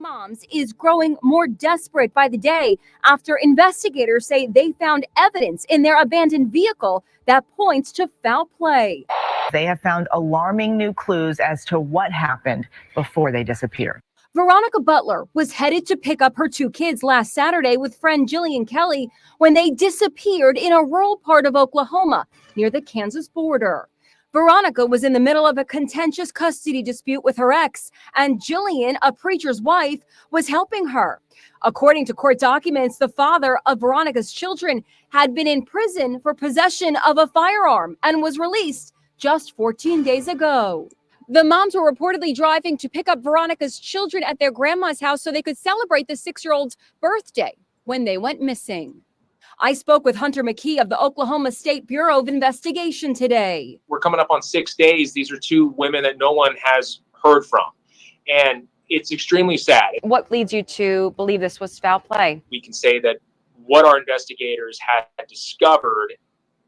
Moms is growing more desperate by the day after investigators say they found evidence in their abandoned vehicle that points to foul play. They have found alarming new clues as to what happened before they disappeared. Veronica Butler was headed to pick up her two kids last Saturday with friend Jillian Kelly when they disappeared in a rural part of Oklahoma near the Kansas border. Veronica was in the middle of a contentious custody dispute with her ex, and Jillian, a preacher's wife, was helping her. According to court documents, the father of Veronica's children had been in prison for possession of a firearm and was released just 14 days ago. The moms were reportedly driving to pick up Veronica's children at their grandma's house so they could celebrate the 6-year-old's birthday when they went missing. I spoke with Hunter McKee of the Oklahoma State Bureau of Investigation today. We're coming up on 6 days. These are two women that no one has heard from. And it's extremely sad. What leads you to believe this was foul play? We can say that what our investigators had discovered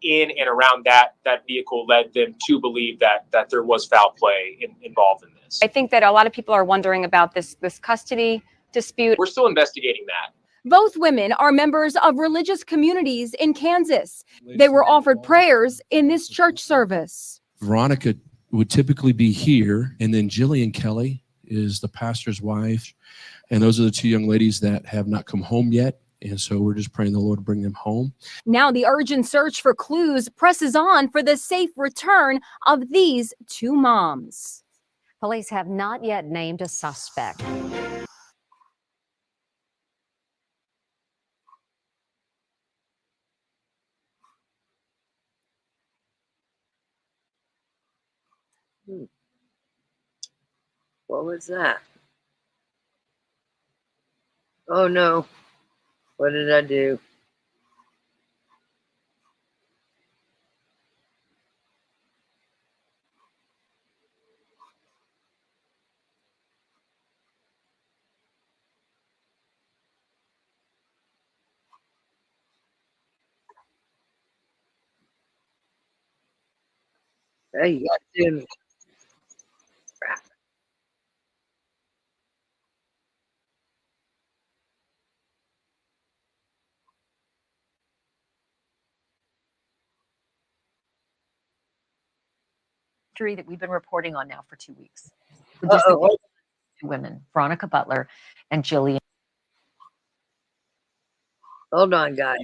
in and around that vehicle led them to believe that there was foul play involved in this. I think that a lot of people are wondering about this custody dispute. We're still investigating that. Both women are members of religious communities in Kansas. They were offered prayers in this church service. Veronica would typically be here, and then Jillian Kelly is the pastor's wife. And those are the two young ladies that have not come home yet. And so we're just praying the Lord to bring them home. Now the urgent search for clues presses on for the safe return of these two moms. Police have not yet named a suspect. What was that? Oh no. What did I do? Hey, you got to. Crap. That we've been reporting on now for 2 weeks. Uh-oh. Two women, Veronica Butler and Jillian. Hold on, guys.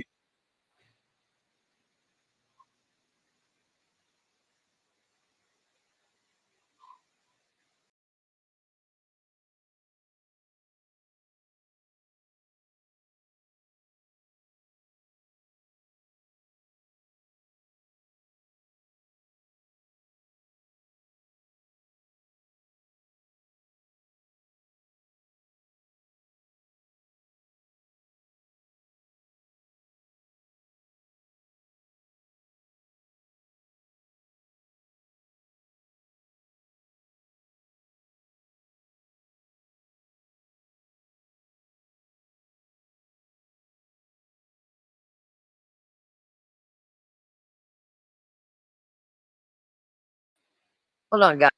Hold on, guys.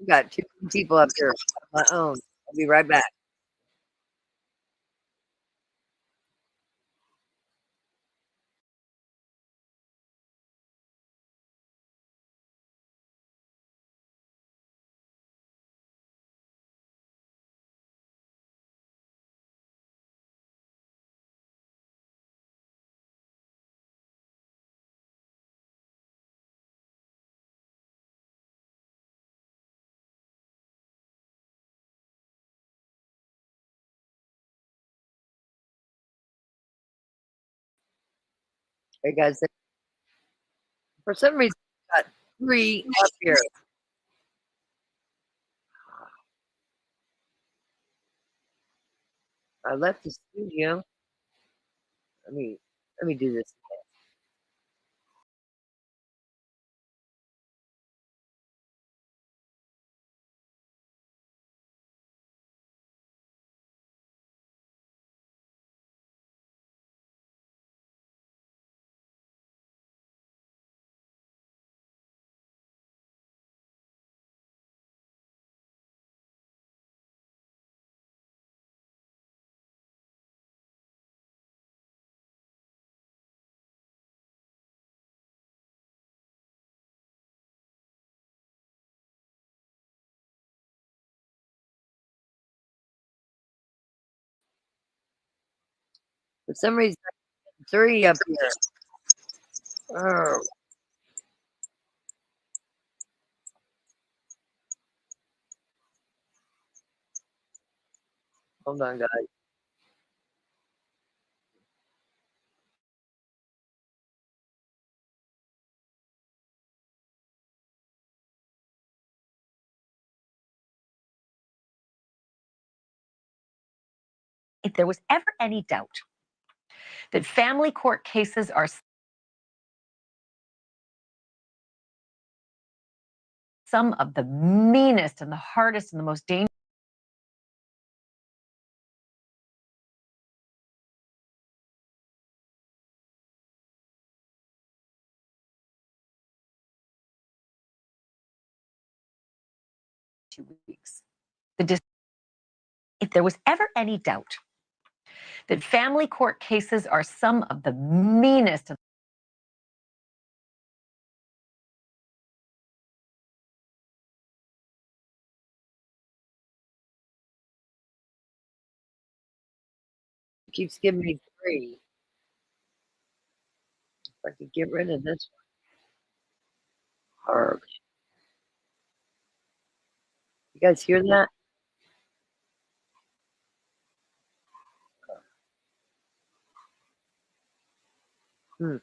I've got two people up here on my own. I'll be right back. Hey, guys. For some reason, I've got three up here. I left the studio. Let me do this. For some reason, I got 3 up here. Oh, hold on, guys. If there was ever any doubt that family court cases are some of the meanest and the hardest and the most dangerous weeks. If there was ever any doubt that family court cases are some of the meanest and Keeps giving me 3. If I could get rid of this one. Horrible. You guys hear that? Hmm.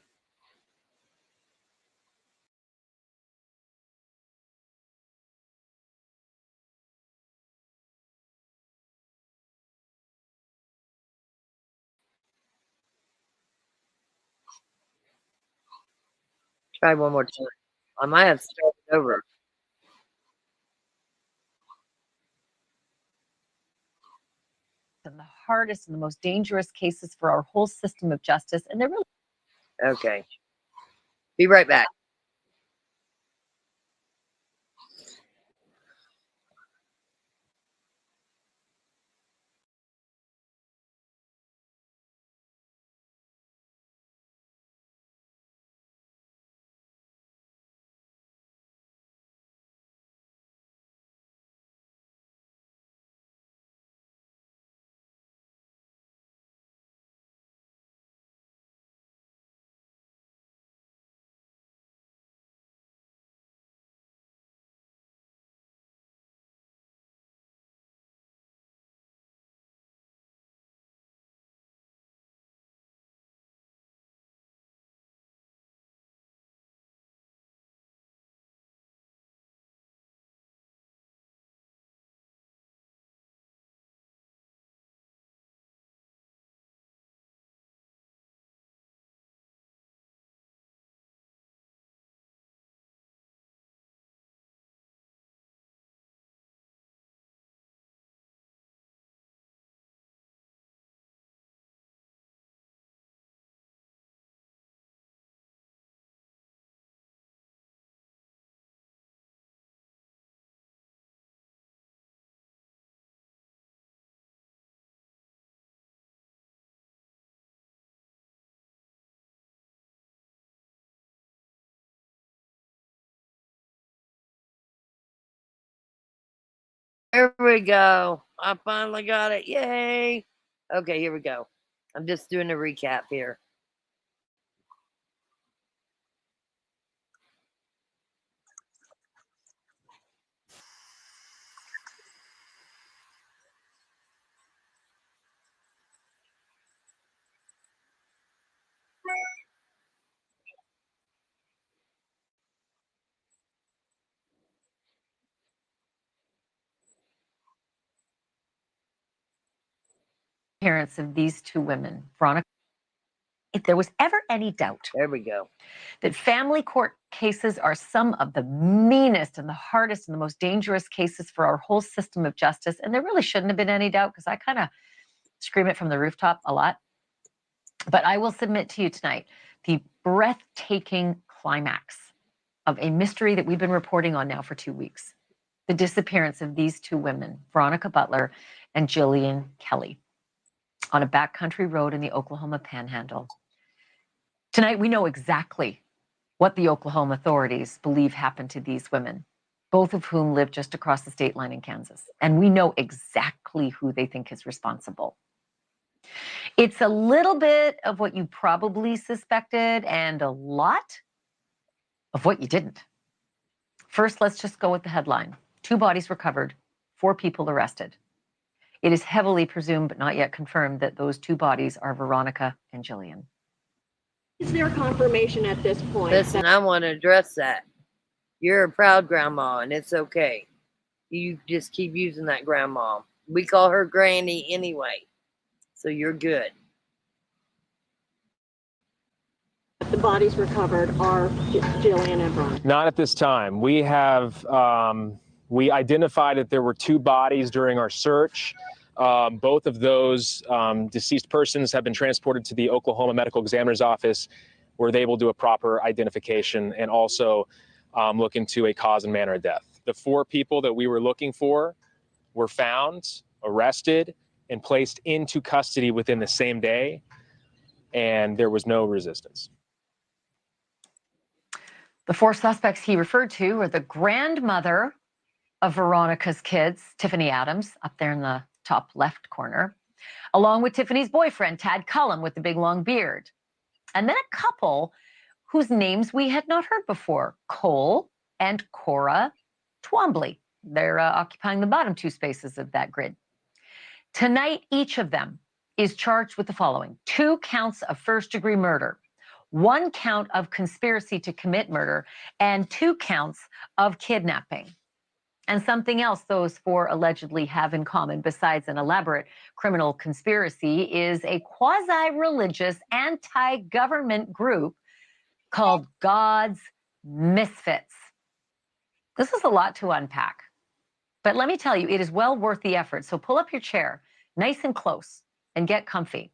Try one more time. I might have started over. the hardest and the most dangerous cases for our whole system of justice. And they're really Okay. Be right back. There we go. I finally got it. Yay. Okay, here we go. I'm just doing a recap here. parents of these 2 women, Veronica. If there was ever any doubt There we go. that family court cases are some of the meanest and the hardest and the most dangerous cases for our whole system of justice, and there really shouldn't have been any doubt because I kind of scream it from the rooftop a lot. But I will submit to you tonight the breathtaking climax of a mystery that we've been reporting on now for 2 weeks. The disappearance of these 2 women, Veronica Butler and Jillian Kelly, on a backcountry road in the Oklahoma Panhandle. Tonight, we know exactly what the Oklahoma authorities believe happened to these women, both of whom live just across the state line in Kansas. And we know exactly who they think is responsible. It's a little bit of what you probably suspected and a lot of what you didn't. First, let's just go with the headline. 2 bodies recovered, 4 people arrested. It is heavily presumed, but not yet confirmed, that those 2 bodies are Veronica and Jillian. Is there confirmation at this point? Listen, I want to address that. You're a proud grandma, and it's okay. You just keep using that grandma. We call her Granny anyway, so you're good. The bodies recovered are Jillian and Veronica? Not at this time. We have we identified that there were 2 bodies during our search. Both of those deceased persons have been transported to the Oklahoma Medical Examiner's Office, where they will do a proper identification and also look into a cause and manner of death. The 4 people that we were looking for were found, arrested, and placed into custody within the same day, and there was no resistance. The 4 suspects he referred to are the grandmother of Veronica's kids, Tiffany Adams, up there in the top left corner, along with Tiffany's boyfriend, Tad Cullum, with the big long beard. And then a couple whose names we had not heard before, Cole and Cora Twombly. They're occupying the bottom 2 spaces of that grid. Tonight, each of them is charged with the following: 2 counts of first-degree murder, 1 count of conspiracy to commit murder, and 2 counts of kidnapping. And something else those 4 allegedly have in common, besides an elaborate criminal conspiracy, is a quasi-religious, anti-government group called God's Misfits. This is a lot to unpack, but let me tell you, it is well worth the effort. So pull up your chair, nice and close, and get comfy.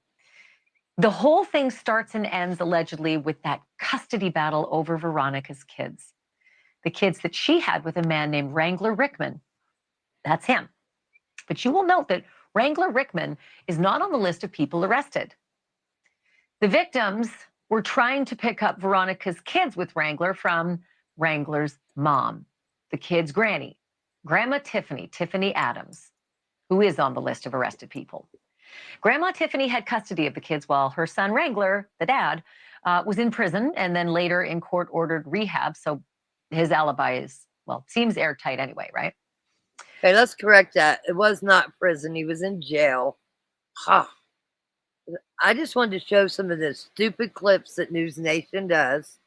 The whole thing starts and ends allegedly with that custody battle over Veronica's kids. The kids that she had with a man named Wrangler Rickman. That's him. But you will note that Wrangler Rickman is not on the list of people arrested. The victims were trying to pick up Veronica's kids with Wrangler from Wrangler's mom, the kids' granny, Grandma Tiffany Adams, who is on the list of arrested people. Grandma Tiffany had custody of the kids while her son Wrangler, the dad, was in prison and then later in court-ordered rehab. So his alibi is, well, seems airtight anyway, right? Okay, let's correct that. It was not prison. He was in jail. Ha. I just wanted to show some of the stupid clips that News Nation does.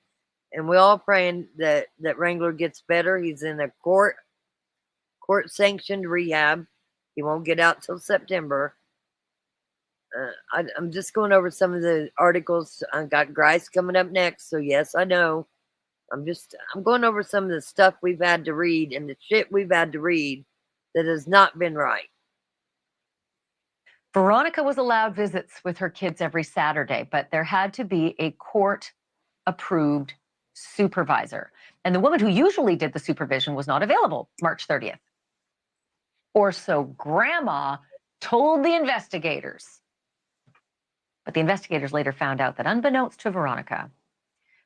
And we're all praying that Wrangler gets better. He's in a court-sanctioned rehab. He won't get out till September. I'm just going over some of the articles. I've got Grice coming up next, so yes, I know. I'm going over some of the stuff we've had to read and the shit we've had to read that has not been right. Veronica was allowed visits with her kids every Saturday, but there had to be a court-approved supervisor. And the woman who usually did the supervision was not available March 30th. Or so Grandma told the investigators. But the investigators later found out that unbeknownst to Veronica,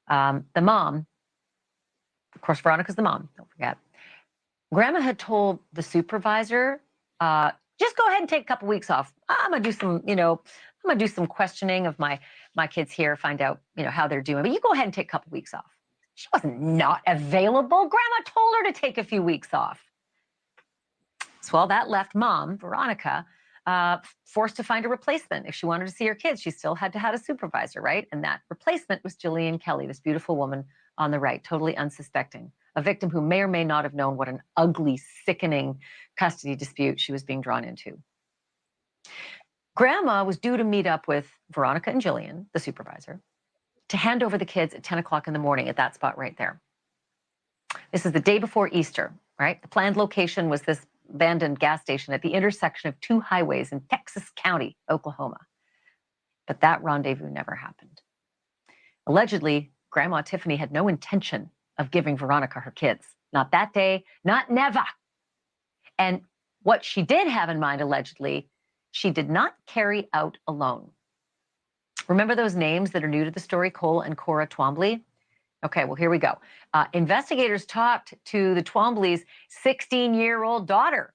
the mom, of course, Veronica's the mom, don't forget, Grandma had told the supervisor, just go ahead and take a couple weeks off. I'm gonna do some, I'm gonna do some questioning of my kids here, find out, how they're doing. But you go ahead and take a couple weeks off. She wasn't not available. Grandma told her to take a few weeks off. So that left Mom, Veronica, forced to find a replacement. If she wanted to see her kids, she still had to have a supervisor, right? And that replacement was Jillian Kelly, this beautiful woman on the right, totally unsuspecting, a victim who may or may not have known what an ugly, sickening custody dispute she was being drawn into. Grandma was due to meet up with Veronica and Jillian, the supervisor, to hand over the kids at 10 o'clock in the morning at that spot right there. This is the day before Easter, right? The planned location was this abandoned gas station at the intersection of 2 highways in Texas County, Oklahoma. But that rendezvous never happened. Allegedly, Grandma Tiffany had no intention of giving Veronica her kids. Not that day, not never. And what she did have in mind, allegedly, she did not carry out alone. Remember those names that are new to the story, Cole and Cora Twombly? Okay, well, here we go. Investigators talked to the Twombly's 16-year-old daughter,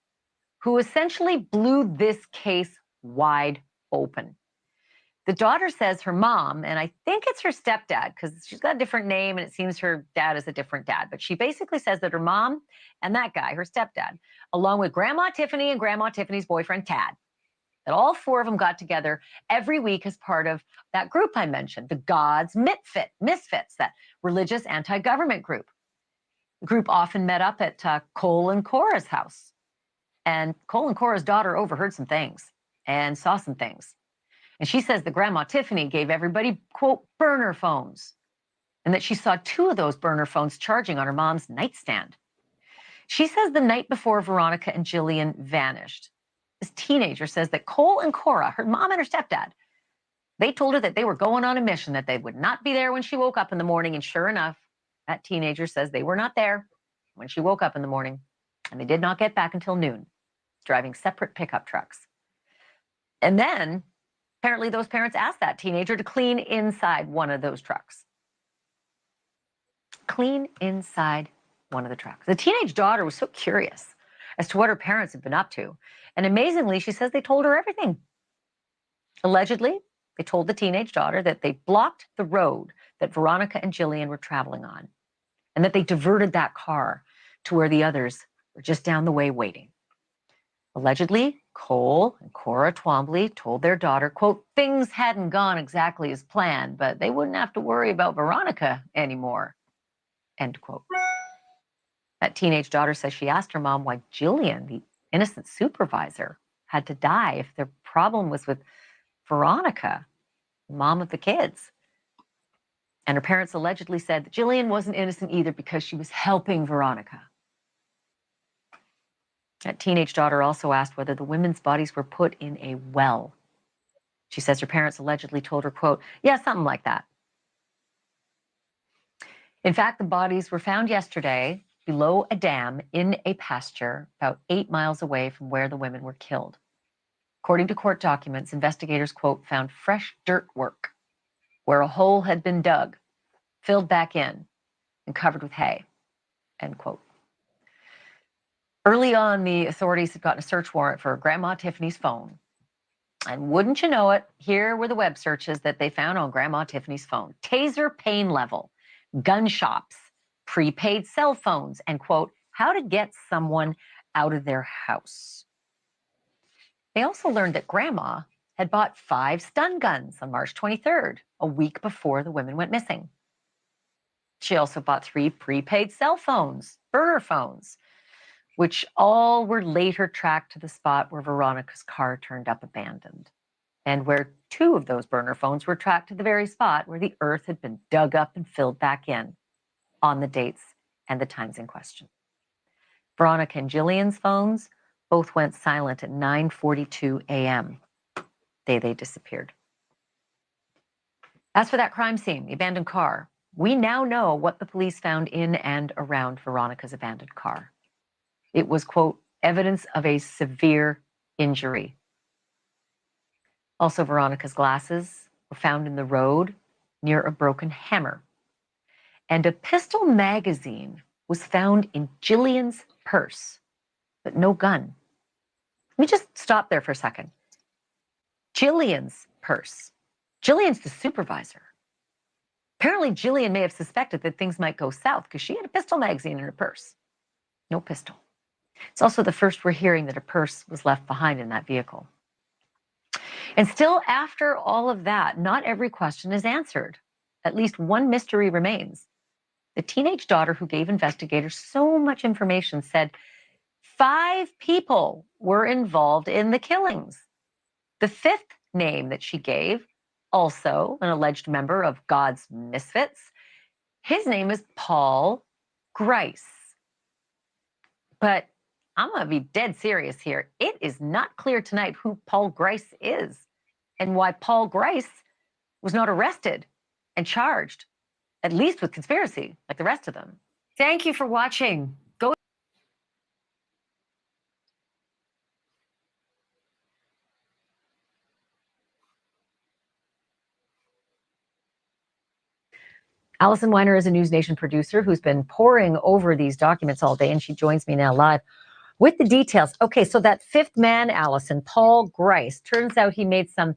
who essentially blew this case wide open. The daughter says her mom, and I think it's her stepdad because she's got a different name and it seems her dad is a different dad, but she basically says that her mom and that guy, her stepdad, along with Grandma Tiffany and Grandma Tiffany's boyfriend, Tad, that all four of them got together every week as part of that group I mentioned, the God's Misfits, that religious anti-government group. The group often met up at Cole and Cora's house. And Cole and Cora's daughter overheard some things and saw some things. And she says that Grandma Tiffany gave everybody, quote, burner phones, and that she saw 2 of those burner phones charging on her mom's nightstand. She says the night before Veronica and Jillian vanished, this teenager says that Cole and Cora, her mom and her stepdad, they told her that they were going on a mission, that they would not be there when she woke up in the morning. And sure enough, that teenager says they were not there when she woke up in the morning, and they did not get back until noon, driving separate pickup trucks. And then apparently those parents asked that teenager to clean inside one of those trucks. Clean inside one of the trucks. The teenage daughter was so curious as to what her parents had been up to. And amazingly, she says they told her everything. Allegedly, they told the teenage daughter that they blocked the road that Veronica and Jillian were traveling on, and that they diverted that car to where the others were just down the way waiting. Allegedly, Cole and Cora Twombly told their daughter, quote, things hadn't gone exactly as planned, but they wouldn't have to worry about Veronica anymore, end quote. That teenage daughter says she asked her mom why Jillian, the innocent supervisor, had to die if their problem was with Veronica, the mom of the kids. And her parents allegedly said that Jillian wasn't innocent either because she was helping Veronica. That teenage daughter also asked whether the women's bodies were put in a well. She says her parents allegedly told her, quote, yeah, something like that. In fact, the bodies were found yesterday below a dam in a pasture about 8 miles away from where the women were killed. According to court documents, investigators, quote, found fresh dirt work where a hole had been dug, filled back in, and covered with hay, end quote. Early on, the authorities had gotten a search warrant for Grandma Tiffany's phone. And wouldn't you know it, here were the web searches that they found on Grandma Tiffany's phone. Taser pain level, gun shops, prepaid cell phones, and, quote, how to get someone out of their house. They also learned that Grandma had bought 5 stun guns on March 23rd, a week before the women went missing. She also bought 3 prepaid cell phones, burner phones, which all were later tracked to the spot where Veronica's car turned up abandoned, and where 2 of those burner phones were tracked to the very spot where the earth had been dug up and filled back in on the dates and the times in question. Veronica and Jillian's phones both went silent at 9:42 a.m. the day they disappeared. As for that crime scene, the abandoned car, we now know what the police found in and around Veronica's abandoned car. It was, quote, evidence of a severe injury. Also, Veronica's glasses were found in the road near a broken hammer. And a pistol magazine was found in Jillian's purse, but no gun. Let me just stop there for a second. Jillian's purse. Jillian's the supervisor. Apparently, Jillian may have suspected that things might go south because she had a pistol magazine in her purse. No pistol. It's also the first we're hearing that a purse was left behind in that vehicle. And still, after all of that, not every question is answered. At least one mystery remains. The teenage daughter who gave investigators so much information said 5 people were involved in the killings. The 5th name that she gave, also an alleged member of God's Misfits, his name is Paul Grice. But I'm going to be dead serious here. It is not clear tonight who Paul Grice is and why Paul Grice was not arrested and charged, at least with conspiracy, like the rest of them. Thank you for watching. Go. Allison Weiner is a News Nation producer who's been poring over these documents all day, and she joins me now live with the details. Okay, so that 5th man, Allison, Paul Grice, turns out he made some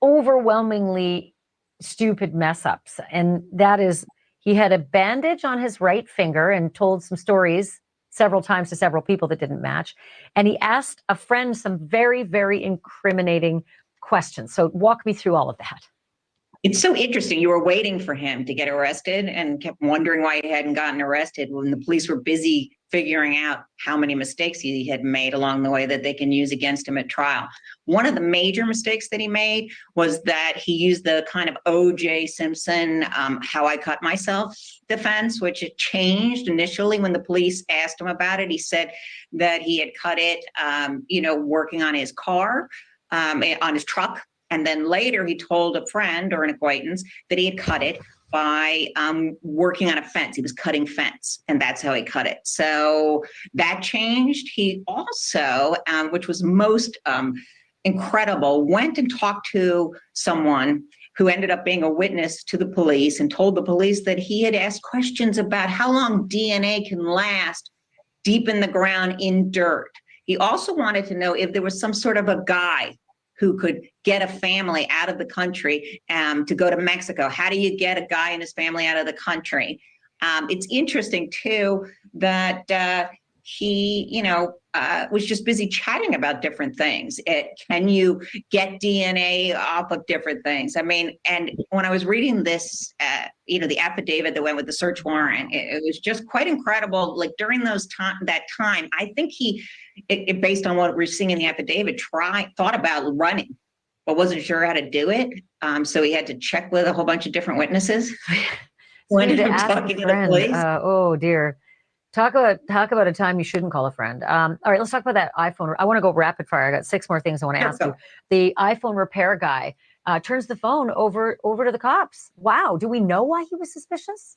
overwhelmingly stupid mess ups. And that is, he had a bandage on his right finger and told some stories several times to several people that didn't match. And he asked a friend some very, very incriminating questions. So walk me through all of that. It's so interesting. You were waiting for him to get arrested and kept wondering why he hadn't gotten arrested when the police were busy figuring out how many mistakes he had made along the way that they can use against him at trial. One of the major mistakes that he made was that he used the kind of O.J. Simpson, how I cut myself defense, which it changed initially when the police asked him about it. He said that he had cut it, working on his car, on his truck. And then later he told a friend or an acquaintance that he had cut it by working on a fence. He was cutting fence, and that's how he cut it. So that changed. He also, which was most incredible, went and talked to someone who ended up being a witness to the police and told the police that he had asked questions about how long DNA can last deep in the ground in dirt. He also wanted to know if there was some sort of a guy who could get a family out of the country to go to Mexico. How do you get a guy and his family out of the country? It's interesting too that he, was just busy chatting about different things. Can you get DNA off of different things? I mean, and when I was reading this, the affidavit that went with the search warrant, it was just quite incredible. Like during that time, I think he, based on what we're seeing in the affidavit, thought about running, but wasn't sure how to do it. So he had to check with a whole bunch of different witnesses when he was talking to the police. Oh dear. Talk about a time you shouldn't call a friend. All right, let's talk about that iPhone. I want to go rapid fire. I got 6 more things I want to ask you. The iPhone repair guy turns the phone over to the cops. Wow. Do we know why he was suspicious?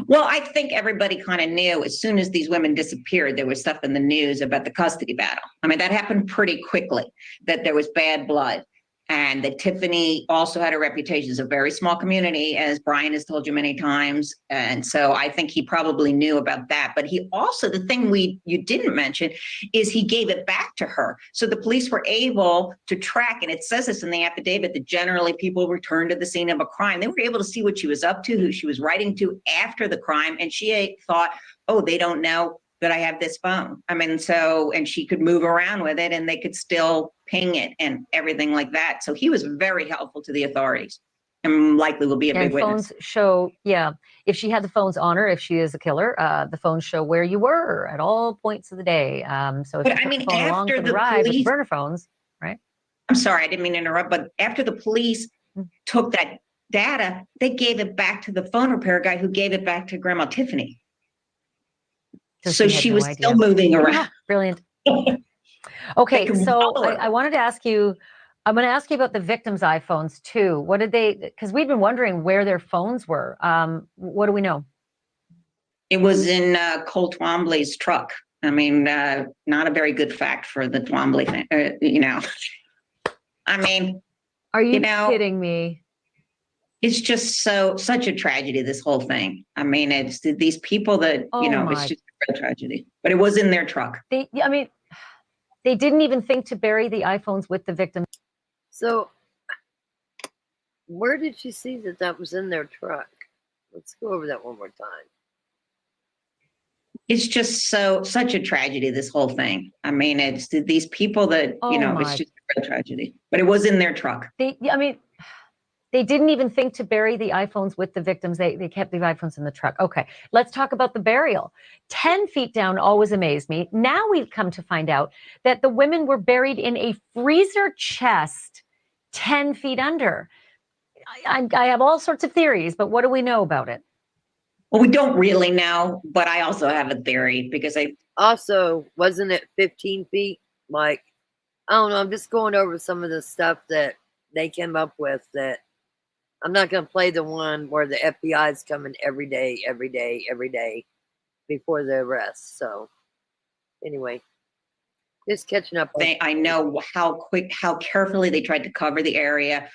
Well, I think everybody kind of knew as soon as these women disappeared, there was stuff in the news about the custody battle. I mean, that happened pretty quickly, that there was bad blood. And that Tiffany also had a reputation as a very small community, as Brian has told you many times. And so I think he probably knew about that. But he also, the thing you didn't mention is he gave it back to her. So the police were able to track, and it says this in the affidavit, that generally people return to the scene of a crime. They were able to see what she was up to, who she was writing to after the crime. And she thought, oh, they don't know that I have this phone. I mean, and she could move around with it and they could still ping it and everything like that. So he was very helpful to the authorities and likely will be a big witness. Phones show, if she had the phones on her, if she is a killer, the phones show where you were at all points of the day. So if you took the phone along for the ride with the burner phones, right? I'm sorry, I didn't mean to interrupt, but after the police took that data, they gave it back to the phone repair guy who gave it back to Grandma Tiffany. So she was still moving around. Brilliant. Okay, so I wanted to ask you, I'm going to ask you about the victims' iPhones too. What did because we've been wondering where their phones were. What do we know? It was in Cole Twombly's truck. I mean, not a very good fact for the Twombly thing, I mean. Are you kidding me? It's just such a tragedy, this whole thing. I mean, it's these people that, it's just a real tragedy. But it was in their truck. They didn't even think to bury the iPhones with the victims. So where did she see that was in their truck? Let's go over that one more time. It's just such a tragedy, this whole thing. I mean, it's these people that, it's just a real tragedy. But it was in their truck. They didn't even think to bury the iPhones with the victims. They kept the iPhones in the truck. Okay, let's talk about the burial. 10 feet down always amazed me. Now we've come to find out that the women were buried in a freezer chest 10 feet under. I have all sorts of theories, but what do we know about it? Well, we don't really know, but I also have a theory because wasn't it 15 feet? Like, I don't know. I'm just going over some of the stuff that they came up with that. I'm not going to play the one where the FBI is coming every day before the arrest. So anyway, just catching up. I know how carefully they tried to cover the area.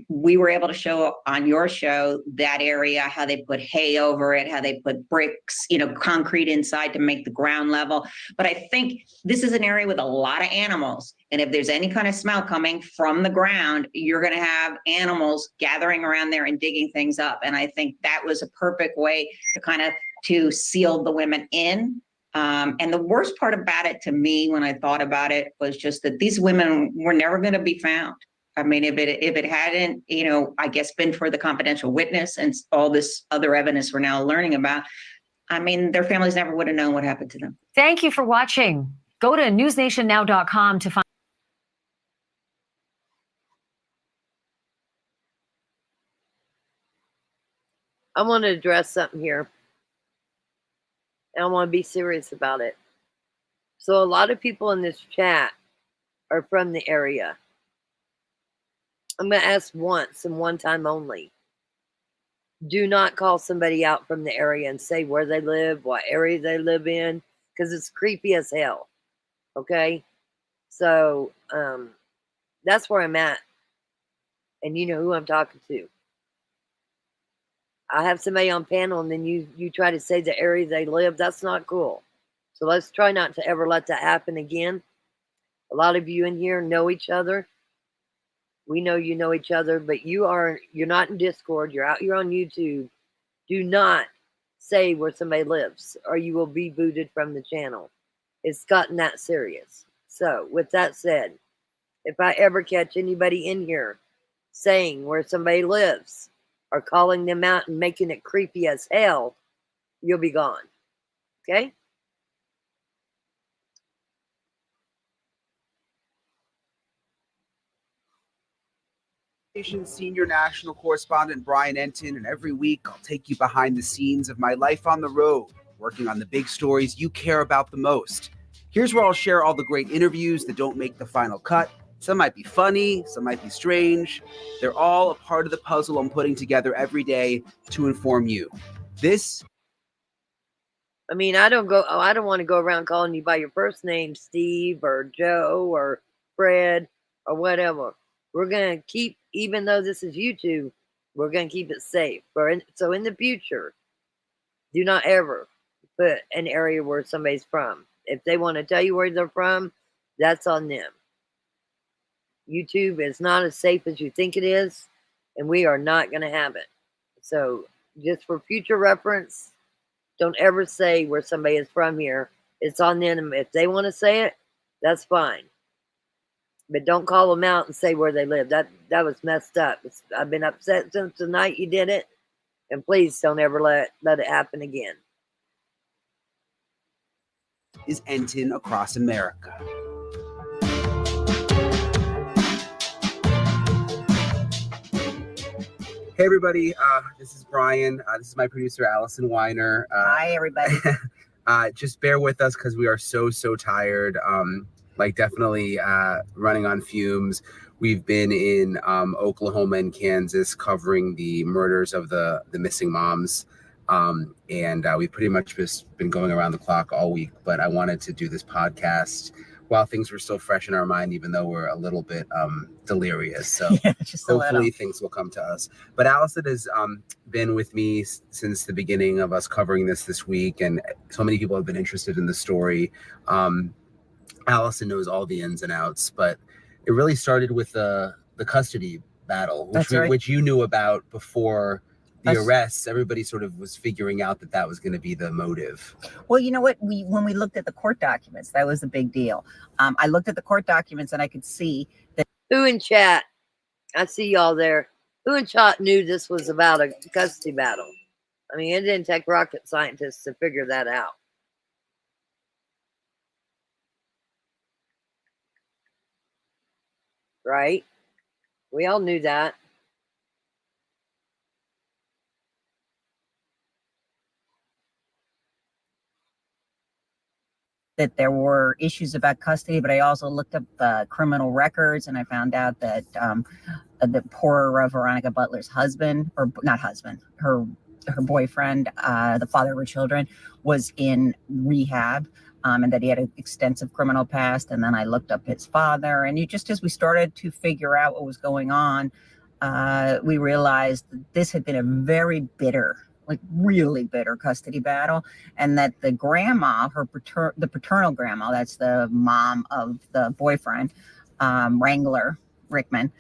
We were able to show on your show that area, how they put hay over it, how they put bricks, concrete inside to make the ground level. But I think this is an area with a lot of animals. And if there's any kind of smell coming from the ground, you're going to have animals gathering around there and digging things up. And I think that was a perfect way to seal the women in. And the worst part about it to me, when I thought about it, was just that these women were never going to be found. I mean, if it hadn't, I guess, been for the confidential witness and all this other evidence we're now learning about, I mean, their families never would have known what happened to them. Thank you for watching. Go to newsnationnow.com to find. I want to address something here. And I want to be serious about it. So a lot of people in this chat are from the area. I'm going to ask once and one time only. Do not call somebody out from the area and say where they live, what area they live in, because it's creepy as hell. Okay? So that's where I'm at. And you know who I'm talking to. I have somebody on panel and then you try to say the area they live. That's not cool. So let's try not to ever let that happen again. A lot of you in here know each other. We know you know each other, but you're not in Discord. You're out here on YouTube. Do not say where somebody lives or you will be booted from the channel. It's gotten that serious. So with that said, if I ever catch anybody in here saying where somebody lives or calling them out and making it creepy as hell, you'll be gone. Okay? Senior national correspondent Brian Entin, and every week I'll take you behind the scenes of my life on the road, working on the big stories you care about the most. Here's where I'll share all the great interviews that don't make the final cut. Some might be funny, some might be strange. They're all a part of the puzzle I'm putting together every day to inform you. I mean, I don't want to go around calling you by your first name, Steve or Joe or Fred or whatever. We're going to keep, even though this is YouTube, we're going to keep it safe. So in the future, do not ever put an area where somebody's from. If they want to tell you where they're from, that's on them. YouTube is not as safe as you think it is, and we are not going to have it. So just for future reference, don't ever say where somebody is from here. It's on them. If they want to say it, that's fine. But don't call them out and say where they live. That was messed up. I've been upset since the night you did it. And please don't ever let it happen again. Is Entin across America. Hey everybody, this is Brian. This is my producer, Allison Weiner. Hi everybody. Just bear with us because we are so tired. Definitely running on fumes. We've been in Oklahoma and Kansas covering the murders of the missing moms. And we've pretty much just been going around the clock all week. But I wanted to do this podcast while things were still fresh in our mind, even though we're a little bit delirious. So yeah, hopefully things will come to us. But Allison has been with me since the beginning of us covering this week. And so many people have been interested in the story. Allison knows all the ins and outs, but it really started with the custody battle, which you knew about before the arrests. Everybody sort of was figuring out that was going to be the motive. Well, you know what? When we looked at the court documents, that was a big deal. I looked at the court documents and I could see that. Who in chat? I see y'all there. Who in chat knew this was about a custody battle? I mean, it didn't take rocket scientists to figure that out. Right? We all knew that. That there were issues about custody, but I also looked up criminal records and I found out that the poor Veronica Butler's husband, or not husband, her boyfriend, the father of her children, was in rehab. And that he had an extensive criminal past. And then I looked up his father, and as we started to figure out what was going on, we realized that this had been a very bitter, like really bitter custody battle, and that the grandma, the paternal grandma, that's the mom of the boyfriend, Wrangler Rickman,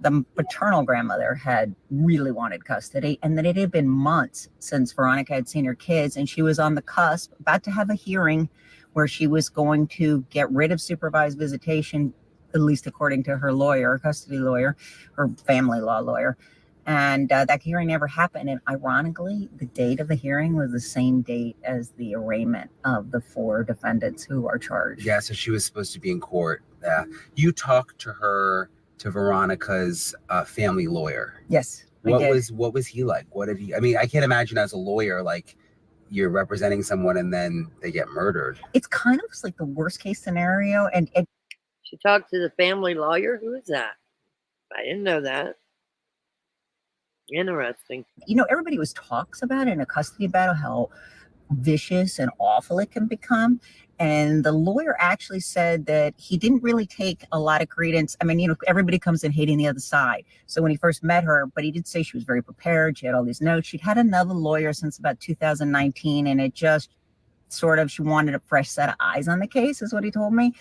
the paternal grandmother had really wanted custody, and that it had been months since Veronica had seen her kids, and she was on the cusp, about to have a hearing where she was going to get rid of supervised visitation, at least according to her lawyer, custody lawyer, her family law lawyer. And that hearing never happened. And ironically, the date of the hearing was the same date as the arraignment of the 4 defendants who are charged. Yeah, so she was supposed to be in court. You talked to Veronica's family lawyer. Yes. What was he like? What did he? I mean, I can't imagine as a lawyer, like you're representing someone and then they get murdered. It's kind of like the worst case scenario. And she talked to the family lawyer. Who is that? I didn't know that. Interesting. You know, everybody always talks about in a custody battle how vicious and awful it can become. And the lawyer actually said that he didn't really take a lot of credence. I mean, you know, everybody comes in hating the other side. So when he first met her, but he did say she was very prepared. She had all these notes. She'd had another lawyer since about 2019. And it just sort of, she wanted a fresh set of eyes on the case, is what he told me.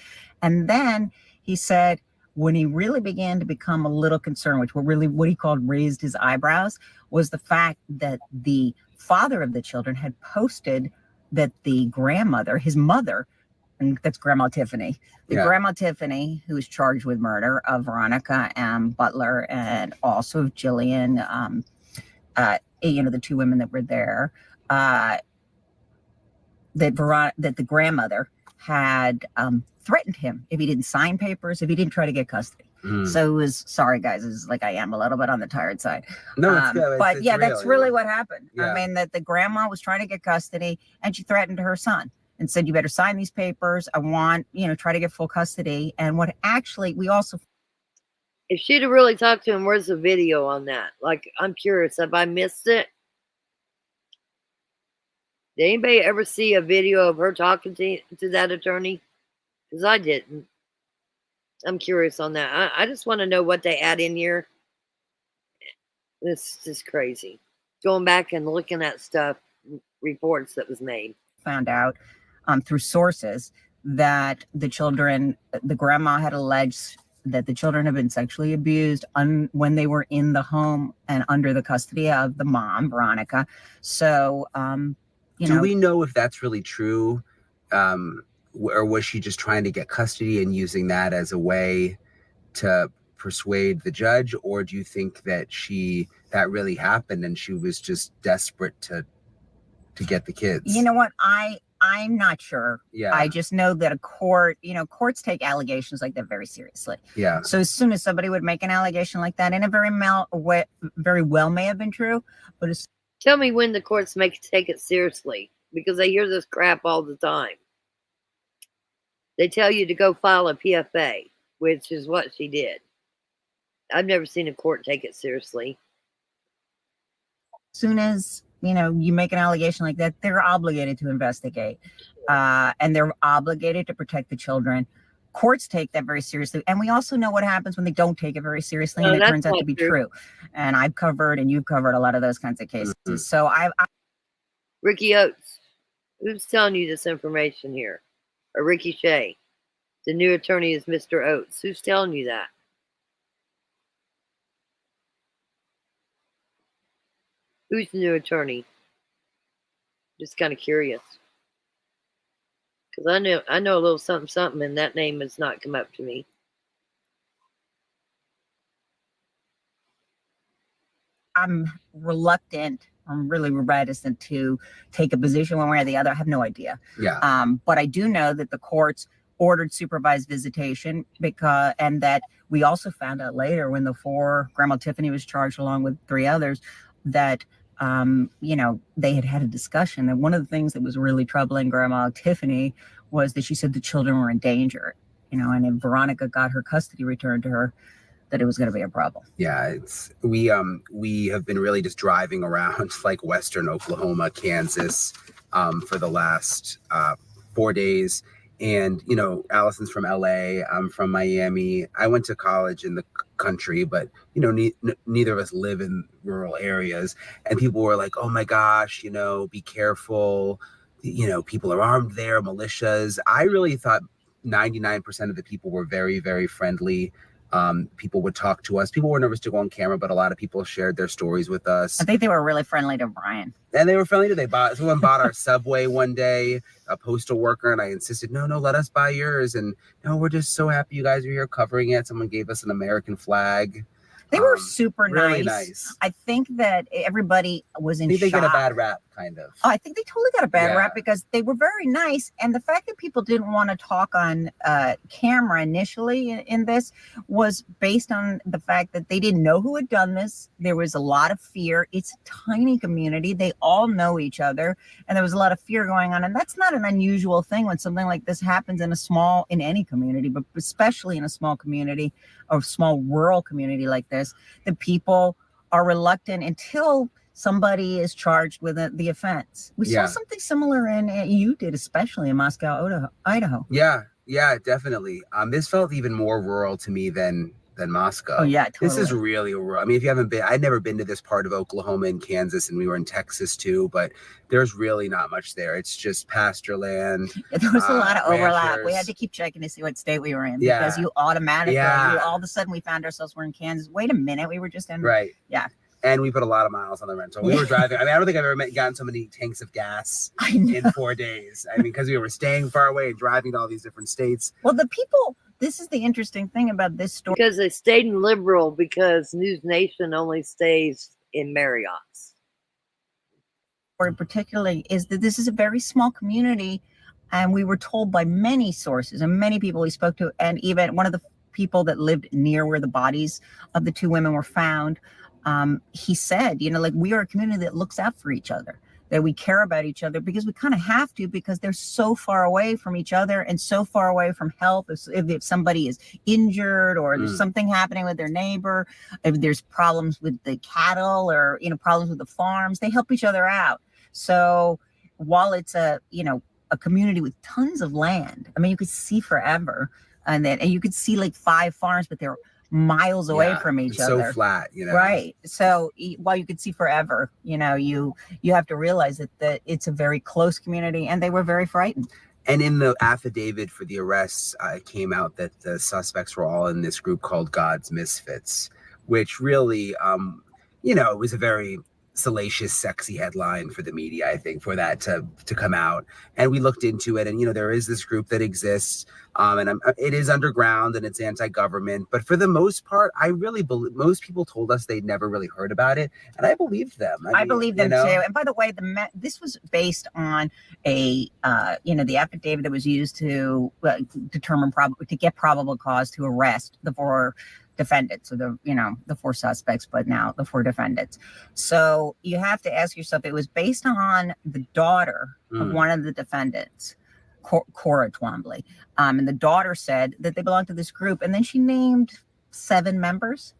And then he said, when he really began to become a little concerned, which were really what he called raised his eyebrows, was the fact that the father of the children had posted that the grandmother, his mother, and that's Grandma Tiffany, Grandma Tiffany, who was charged with murder of Veronica and Butler, and also of Jillian, you know, the 2 women that were there, that the grandmother had threatened him if he didn't sign papers, if he didn't try to get custody. So it was, sorry guys, it was like I am a little bit on the tired side. No, it's good. But it's yeah, real, that's really what happened. Yeah. I mean, that the grandma was trying to get custody and she threatened her son and said, you better sign these papers. I want, you know, try to get full custody. And what actually, we also... If she'd have really talked to him, where's the video on that? Like, I'm curious, have I missed it? Did anybody ever see a video of her talking to that attorney? Because I didn't. I'm curious on that. I just want to know what they add in here. This is crazy. Going back and looking at stuff, reports that was made. Found out through sources that the children, the grandma had alleged that the children had been sexually abused when they were in the home and under the custody of the mom, Veronica. So, do we know if that's really true? Or was she just trying to get custody and using that as a way to persuade the judge? Or do you think that that really happened and she was just desperate to get the kids? You know what? I'm not sure. Yeah. I just know that a court, you know, courts take allegations like that very seriously. Yeah. So as soon as somebody would make an allegation like that, and it very well may have been true, but tell me when the courts take it seriously, because I hear this crap all the time. They tell you to go file a PFA, which is what she did. I've never seen a court take it seriously. As soon as, you know, you make an allegation like that, they're obligated to investigate. And they're obligated to protect the children. Courts take that very seriously. And we also know what happens when they don't take it very seriously and it turns out to be true. And I've covered and you've covered a lot of those kinds of cases. Mm-hmm. So Ricky Oates, who's telling you this information here? Or Ricky Shea? The new attorney is Mr. Oates. Who's telling you that? Who's the new attorney? Just kind of curious. Because I know a little something, and that name has not come up to me. I'm reluctant. I'm really reticent to take a position one way or the other. I have no idea. Yeah. But I do know that the courts ordered supervised visitation and that we also found out later when Grandma Tiffany was charged along with 3 others, that you know, they had a discussion. And one of the things that was really troubling Grandma Tiffany was that she said the children were in danger, you know, and if Veronica got her custody returned to her, that it was going to be a problem. Yeah, we have been really just driving around like Western Oklahoma, Kansas, for the last 4 days. And, you know, Allison's from LA, I'm from Miami. I went to college in the country, but you know, neither of us live in rural areas. And people were like, "Oh my gosh, you know, be careful. You know, people are armed there, militias." I really thought 99% of the people were very, very friendly. People would talk to us. People were nervous to go on camera, but a lot of people shared their stories with us. I think they were really friendly to Brian. And they were friendly. Someone bought our Subway one day, a postal worker, and I insisted, no, let us buy yours. And no, we're just so happy you guys are here covering it. Someone gave us an American flag. They were super really nice. I think that everybody was in shock. They get a bad rap, kind of. Oh, I think they totally got a bad rap because they were very nice. And the fact that people didn't want to talk on camera initially in this was based on the fact that they didn't know who had done this. There was a lot of fear. It's a tiny community. They all know each other. And there was a lot of fear going on. And that's not an unusual thing when something like this happens in any community, but especially in a small community or small rural community like this. The people are reluctant until somebody is charged with the offense. We saw something similar you did, especially in Moscow, Idaho. Yeah, definitely. This felt even more rural to me than Moscow. Oh yeah, totally. This is really rural. I mean, if you haven't been, I'd never been to this part of Oklahoma and Kansas, and we were in Texas too, but there's really not much there. It's just pasture land. There was a lot of overlap. Ranchers. We had to keep checking to see what state we were in because you automatically, all of a sudden we found ourselves we're in Kansas. Wait a minute, we were just in. Right. Yeah. And we put a lot of miles on the rental. We were driving. I mean, I don't think I've ever gotten so many tanks of gas in 4 days. I mean, because we were staying far away and driving to all these different states. Well, the people, this is the interesting thing about this story. Because they stayed in liberal because News Nation only stays in Marriott's. Or particularly is that this is a very small community. And we were told by many sources and many people we spoke to, and even one of the people that lived near where the bodies of the two women were found, he said, you know, like we are a community that looks out for each other, that we care about each other because we kind of have to, because they're so far away from each other and so far away from help. If somebody is injured or there's something happening with their neighbor, if there's problems with the cattle or, you know, problems with the farms, they help each other out. So while it's a community with tons of land, I mean, you could see forever, and you could see like 5 farms, but they're miles away from each other. So flat, you know. Right. So while you could see forever, you know, you have to realize that it's a very close community, and they were very frightened. And in the affidavit for the arrests, it came out that the suspects were all in this group called God's Misfits, which really, you know, it was a very salacious, sexy headline for the media, I think, for that to come out. And we looked into it, and, you know, there is this group that exists, and it is underground and it's anti-government. But for the most part, I really believe most people told us they'd never really heard about it. And I believed them. I believe them too. And by the way, this was based on the affidavit that was used to determine to get probable cause to arrest the 4 defendants, or the 4 suspects, but now the 4 defendants. So you have to ask yourself, it was based on the daughter of one of the defendants, Cora Twombly. And the daughter said that they belonged to this group, and then she named 7 members.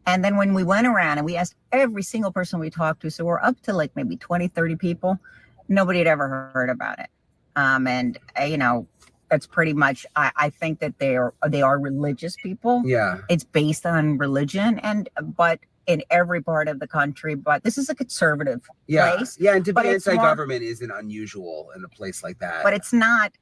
And then when we went around and we asked every single person we talked to, so we're up to like maybe 20, 30 people, nobody had ever heard about it. That's pretty much, I think that they are religious people. Yeah. It's based on religion, but in every part of the country, but this is a conservative place. Yeah, and to be anti-government isn't unusual in a place like that. But it's not,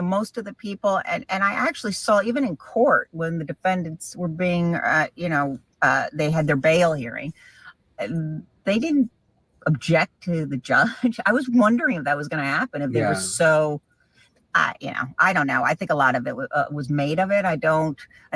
most of the people, and I actually saw even in court when the defendants were being, they had their bail hearing, they didn't object to the judge. I was wondering if that was going to happen, if they were so... I don't know. I think a lot of it was made of it. I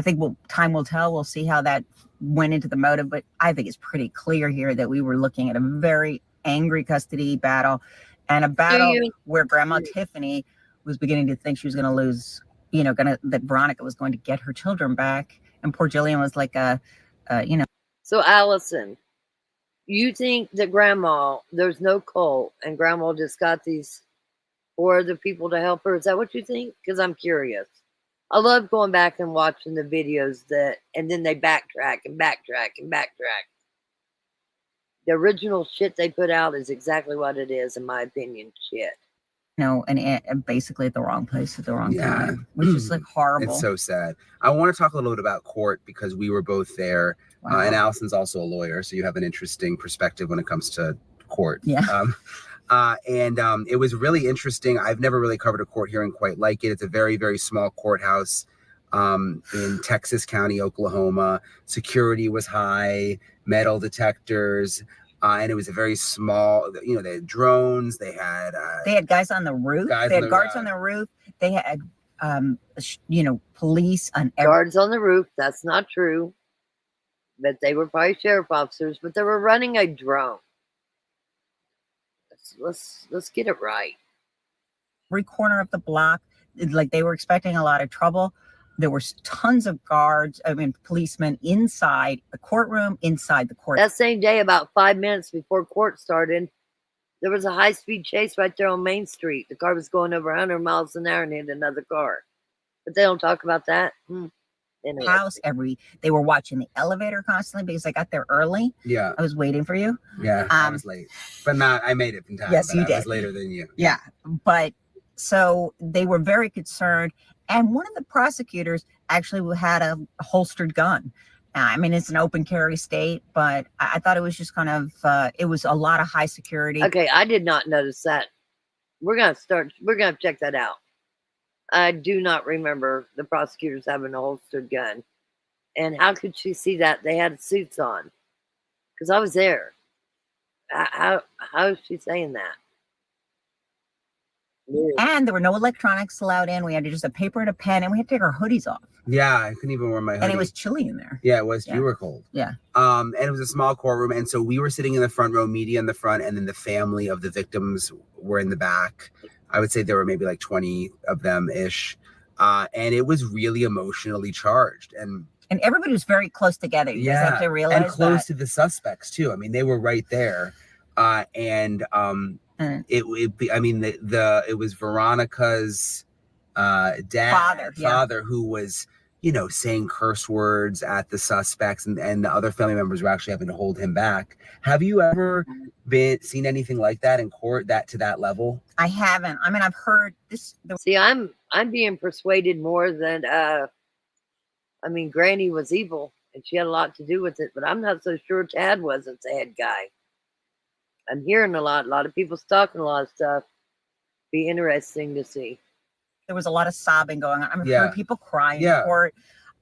think time will tell. We'll see how that went into the motive, but I think it's pretty clear here that we were looking at a very angry custody battle, and a battle where Grandma Tiffany was beginning to think she was going to lose, that Veronica was going to get her children back. And poor Jillian was like So Allison, you think that Grandma, there's no cult, and Grandma just got these 4 other people to help her? Is that what you think? Because I'm curious. I love going back and watching the videos and then they backtrack and backtrack and backtrack. The original shit they put out is exactly what it is, in my opinion, shit. and basically at the wrong place at the wrong time, which is like horrible. It's so sad. I want to talk a little bit about court because we were both there. Wow. And Allison's also a lawyer, so you have an interesting perspective when it comes to court. Yeah. It was really interesting. I've never really covered a court hearing quite like it. It's a very, very small courthouse in Texas County, Oklahoma. Security was high, metal detectors, and it was a very small, they had drones, they had guys on the roof, they had guards on the roof, they had, police on guards on the roof. That's not true. But they were probably sheriff officers, but they were running a drone. Let's get it right. Every corner of the block, like they were expecting a lot of trouble. There were tons of guards, policemen inside the courtroom, inside the court. That same day, about 5 minutes before court started, there was a high-speed chase right there on Main Street. The car was going over 100 miles an hour and hit another car. But they don't talk about that. They were watching the elevator constantly because I got there early. Yeah. I was waiting for you. Yeah, I was late. But I made it in time. Yes, you did. I was later than you. Yeah. But so they were very concerned. And one of the prosecutors actually had a holstered gun. It's an open carry state, but I thought it was just kind of, it was a lot of high security. Okay, I did not notice that. We're going to check that out. I do not remember the prosecutors having a holstered gun. And how could she see that? They had suits on. Because I was there. How is she saying that? And there were no electronics allowed in. We had just a paper and a pen, and we had to take our hoodies off. Yeah, I couldn't even wear my hoodie. And it was chilly in there. Yeah, it was. Yeah. You were cold. Yeah. And it was a small courtroom. And so we were sitting in the front row, media in the front, and then the family of the victims were in the back. I would say there were maybe like 20 of them-ish. And it was really emotionally charged. And everybody was very close together. You guys have to realize and close that. To the suspects, too. They were right there. It was Veronica's father who was, saying curse words at the suspects, and the other family members were actually having to hold him back. Have you ever seen anything like that in court, to that level? I haven't. I've heard this. See, I'm being persuaded more than Granny was evil and she had a lot to do with it, but I'm not so sure Tad wasn't the head guy. I'm hearing a lot of people talking a lot of stuff. Be interesting to see. There was a lot of sobbing going on. I've heard people cry in court.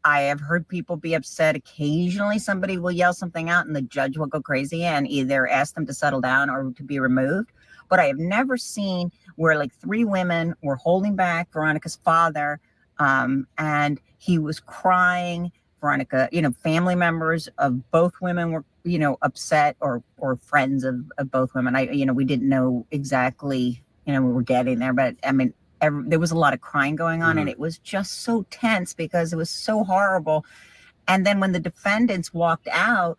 I have heard people be upset. Occasionally somebody will yell something out and the judge will go crazy and either ask them to settle down or to be removed. But I have never seen where like 3 women were holding back Veronica's father, and he was crying. Veronica, family members of both women were, upset, or friends of both women. We didn't know exactly, we were getting there, but there was a lot of crying going on, and it was just so tense because it was so horrible. And then when the defendants walked out,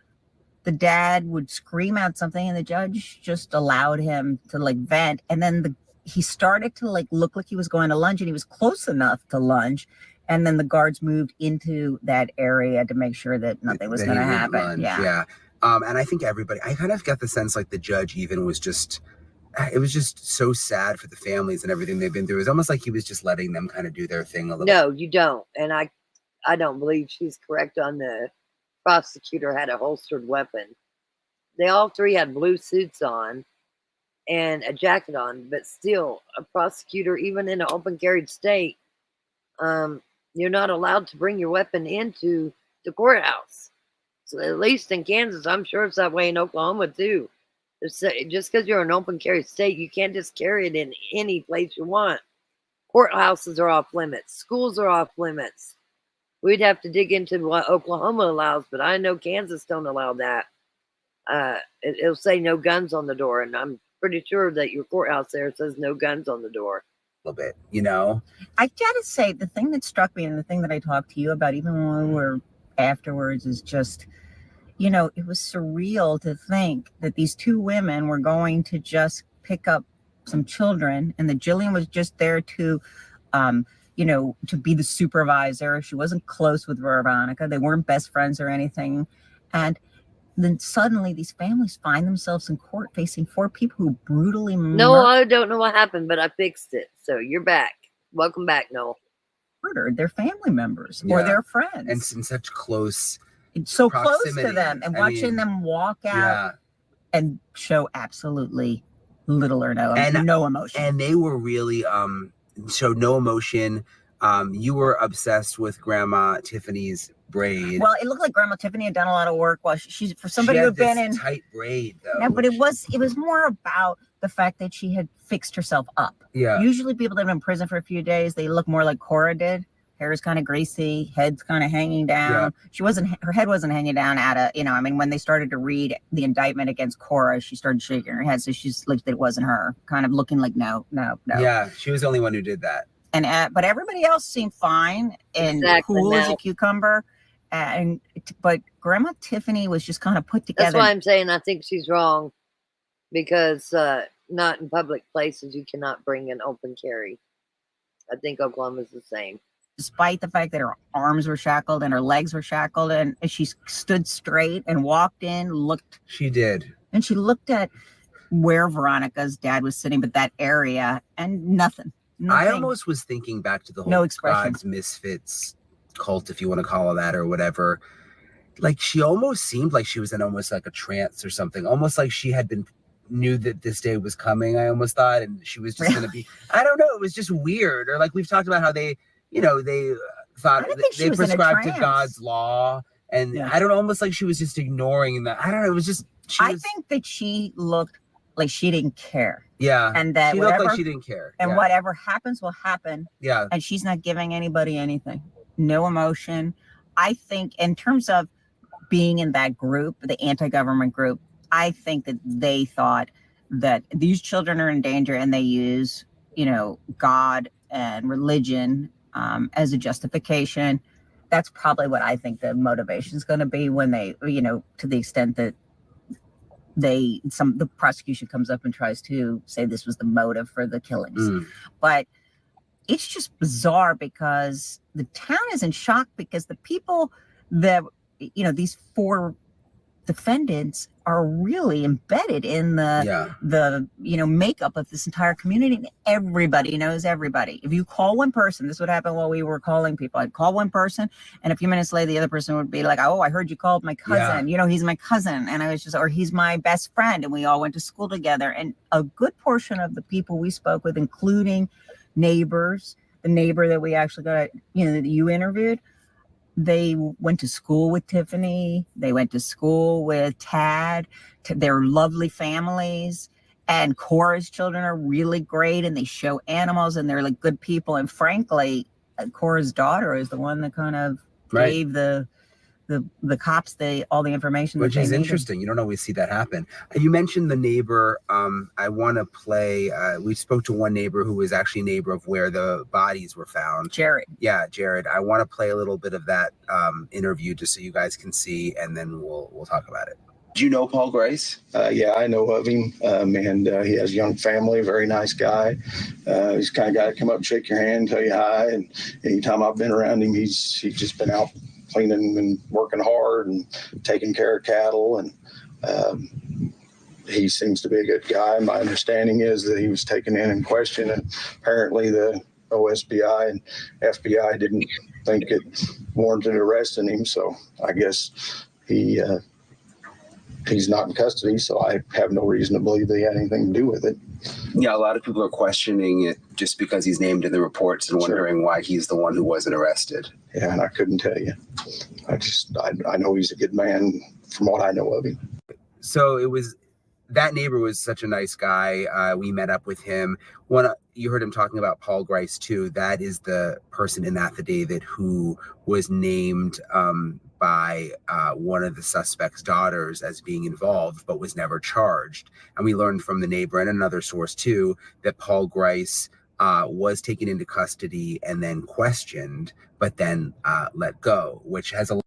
the dad would scream out something and the judge just allowed him to vent. And then he started to look like he was going to lunge, and he was close enough to lunge. And then the guards moved into that area to make sure that nothing was going to happen. Yeah. And I think I kind of got the sense like the judge even was just, it was just so sad for the families and everything they've been through. It was almost like he was just letting them kind of do their thing a little. No, you don't. And I don't believe she's correct on the prosecutor had a holstered weapon. They all 3 had blue suits on and a jacket on, but still a prosecutor, even in an open carried state, you're not allowed to bring your weapon into the courthouse. So at least in Kansas, I'm sure it's that way in Oklahoma too. Just because you're an open carry state, you can't just carry it in any place you want. Courthouses are off limits. Schools are off limits. We'd have to dig into what Oklahoma allows, but I know Kansas don't allow that. It'll say no guns on the door, and I'm pretty sure that your courthouse there says no guns on the door. Little bit, I gotta say, the thing that struck me and the thing that I talked to you about even when we were afterwards is just, it was surreal to think that these 2 women were going to just pick up some children, and that Jillian was just there to to be the supervisor. She wasn't close with Veronica. They weren't best friends or anything. And then suddenly these families find themselves in court facing 4 people who brutally No, I don't know what happened, but I fixed it. So you're back. Welcome back, Noel. murdered their family members or their friends. And in such close so proximity. Close to them, and watching them walk out and show absolutely little or no emotion. And they were really showed no emotion. You were obsessed with Grandma Tiffany's braid. Well, it looked like Grandma Tiffany had done a lot of work while she's for somebody who had been in tight braid though. No, but it was more about the fact that she had fixed herself up. Yeah. Usually people that have been in prison for a few days, they look more like Cora did. Hair is kind of greasy, head's kind of hanging down. Her head wasn't hanging down when they started to read the indictment against Cora, she started shaking her head. So she's like, it wasn't her, kind of looking like, no. Yeah, she was the only one who did that. And but everybody else seemed fine and cool as a cucumber. But Grandma Tiffany was just kind of put together. That's why I'm saying I think she's wrong, because not in public places you cannot bring an open carry. I think Oklahoma's the same. Despite the fact that her arms were shackled and her legs were shackled, and she stood straight and walked in, She did. And she looked at where Veronica's dad was sitting, but that area, and nothing. I almost was thinking back to the whole God's Misfits cult, if you want to call it that or whatever. Like she almost seemed like she was in almost like a trance or something, almost like she had knew that this day was coming. I almost thought, and she was just going to be, I don't know. It was just weird. Or like we've talked about how they thought they prescribed to God's law. And I don't know, almost like she was just ignoring that. I don't know. It was just, I think that she looked like she didn't care. Yeah. And that she looked like she didn't care. And whatever happens will happen. Yeah. And she's not giving anybody anything. No emotion. I think in terms of being in that group, the anti-government group, I think that they thought that these children are in danger and they use, God and religion as a justification. That's probably what I think the motivation is going to be when they, to the extent that the prosecution comes up and tries to say this was the motive for the killings. But it's just bizarre because the town is in shock because the people that, these 4 defendants are really embedded in the makeup of this entire community. And everybody knows everybody. If you call one person, this would happen while we were calling people. I'd call one person, and a few minutes later, the other person would be like, "Oh, I heard you called my cousin. He's my cousin," and I was just, or he's my best friend, and we all went to school together. And a good portion of the people we spoke with, including neighbors, the neighbor that we actually got, that you interviewed. They went to school with Tiffany. They went to school with Tad. They're lovely families. And Cora's children are really great, and they show animals, and they're like good people. And frankly, Cora's daughter is the one that kind of gave the cops all the information. Which is interesting. You don't always see that happen. You mentioned the neighbor. I want to play. We spoke to one neighbor who was actually a neighbor of where the bodies were found. Jared. Yeah, Jared. I want to play a little bit of that interview just so you guys can see, and then we'll talk about it. Do you know Paul Grice? Yeah, I know of him, and he has a young family, very nice guy. He's the kind of guy to come up and shake your hand, tell you hi, and anytime I've been around him, he's just been out cleaning and working hard and taking care of cattle, and he seems to be a good guy. My understanding is that he was taken in and questioned, and apparently the OSBI and FBI didn't think it warranted arresting him, so I guess he's not in custody, so I have no reason to believe they had anything to do with it. Yeah, a lot of people are questioning it just because he's named in the reports and wondering why he's the one who wasn't arrested. Yeah, and I couldn't tell you. I know he's a good man from what I know of him. So that neighbor was such a nice guy. We met up with him. You heard him talking about Paul Grice too. That is the person in the affidavit who was named by one of the suspect's daughters as being involved, but was never charged. And we learned from the neighbor and another source too, that Paul Grice was taken into custody and then questioned, but then let go, which has a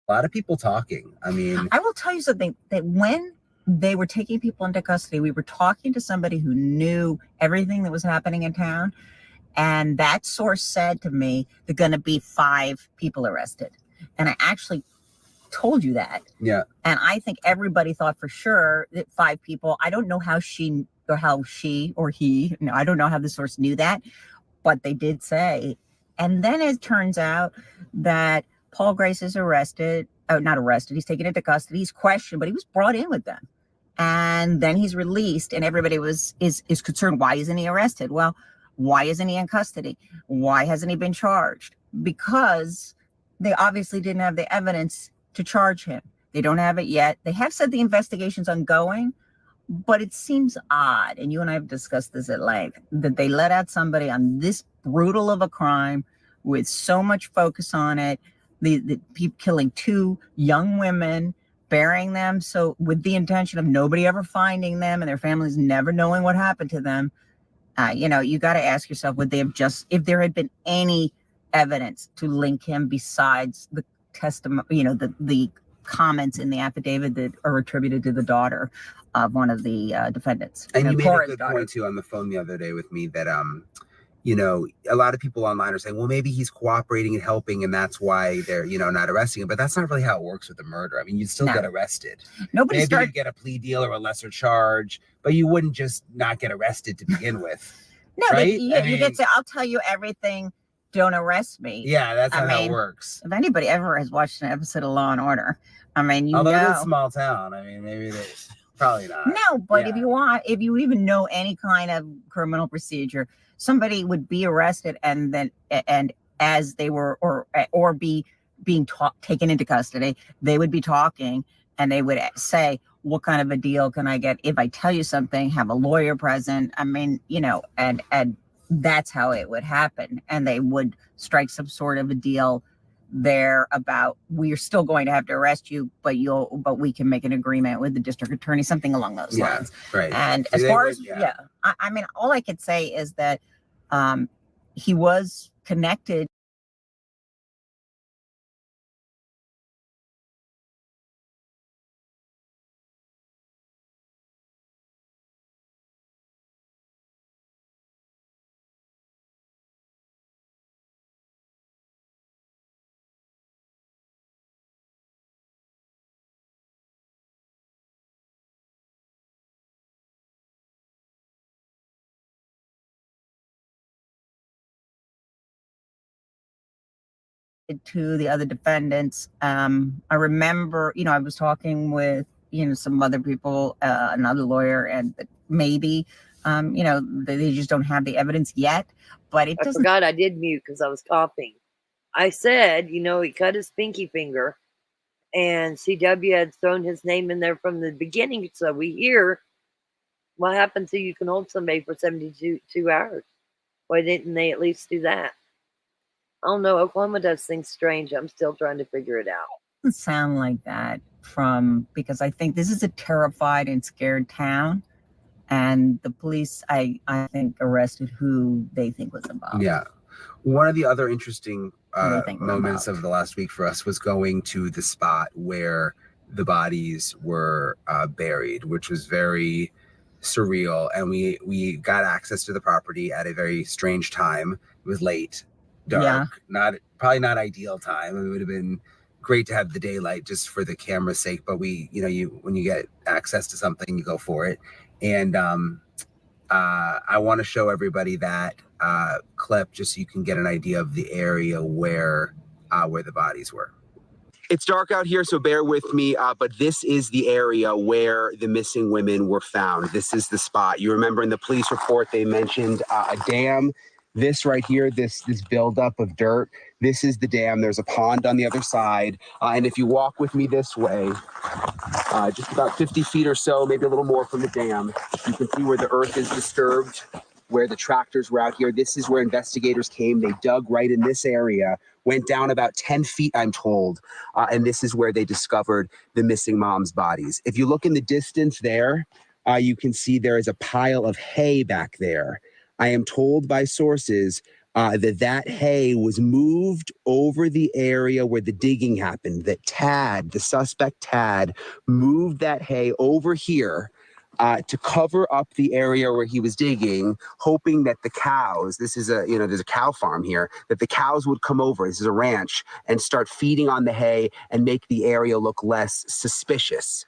lot of people talking. I mean, I will tell you something, that when they were taking people into custody. We were talking to somebody who knew everything that was happening in town. And that source said to me, they're going to be 5 people arrested. And I actually told you that. Yeah. And I think everybody thought for sure that 5 people. I don't know how she or he, no, I don't know how the source knew that, but they did say. And then it turns out that Paul Grace is arrested. Oh, not arrested. He's taken into custody. He's questioned, but he was brought in with them. And then he's released, and everybody is concerned. Why isn't he arrested? Well, why isn't he in custody? Why hasn't he been charged? Because they obviously didn't have the evidence to charge him. They don't have it yet. They have said the investigation's ongoing, but it seems odd, and you and I have discussed this at length, that they let out somebody on this brutal of a crime with so much focus on it, the people killing 2 young women, burying them so with the intention of nobody ever finding them and their families never knowing what happened to them. You got to ask yourself, would they have if there had been any evidence to link him besides the testimony, the comments in the affidavit that are attributed to the daughter of one of the defendants. And you made a good daughter. point too on the phone the other day with me that a lot of people online are saying, well, maybe he's cooperating and helping, and that's why they're, not arresting him. But that's not really how it works with a murder. I mean, you'd still get arrested. Maybe you'd get a plea deal or a lesser charge, but you wouldn't just not get arrested to begin with. No, right? you get to, I'll tell you everything, don't arrest me. Yeah, that's not how it works. If anybody ever has watched an episode of Law and Order, although it's a small town, maybe they probably not. No, but if you even know any kind of criminal procedure, somebody would be arrested and as they were or be being taken into custody, they would be talking and they would say, what kind of a deal can I get if I tell you something? Have a lawyer present. And that's how it would happen. And they would strike some sort of a deal there about, we're still going to have to arrest you, but we can make an agreement with the district attorney, something along those lines. Right. And as far as all I could say is that he was connected to the other defendants. I remember, I was talking with, some other people, another lawyer, and maybe, they just don't have the evidence yet, but it doesn't. I forgot I did mute because I was coughing. I said, he cut his pinky finger and CW had thrown his name in there from the beginning. So we hear what happens if you can hold somebody for 72 hours. Why didn't they at least do that? I don't know. Oklahoma does things strange. I'm still trying to figure it out. It doesn't sound like that because I think this is a terrified and scared town. And the police, I think, arrested who they think was involved. Yeah. One of the other interesting moments of the last week for us was going to the spot where the bodies were buried, which was very surreal. And we got access to the property at a very strange time. It was late. Dark, probably not ideal time. It would have been great to have the daylight just for the camera's sake, but when you get access to something, you go for it. And I want to show everybody that clip just so you can get an idea of the area where the bodies were. It's dark out here, so bear with me, but this is the area where the missing women were found. This is the spot. You remember in the police report they mentioned a dam. This right here, this buildup of dirt, this is the dam. There's a pond on the other side. And if you walk with me this way, just about 50 feet or so, maybe a little more from the dam, you can see where the earth is disturbed, where the tractors were out here. This is where investigators came. They dug right in this area, went down about 10 feet, I'm told. And this is where they discovered the missing moms' bodies. If you look in the distance there, you can see there is a pile of hay back there. I am told by sources that hay was moved over the area where the digging happened, that the suspect Tad, moved that hay over here to cover up the area where he was digging, hoping that the cows, there's a cow farm here, that the cows would come over, this is a ranch, and start feeding on the hay and make the area look less suspicious.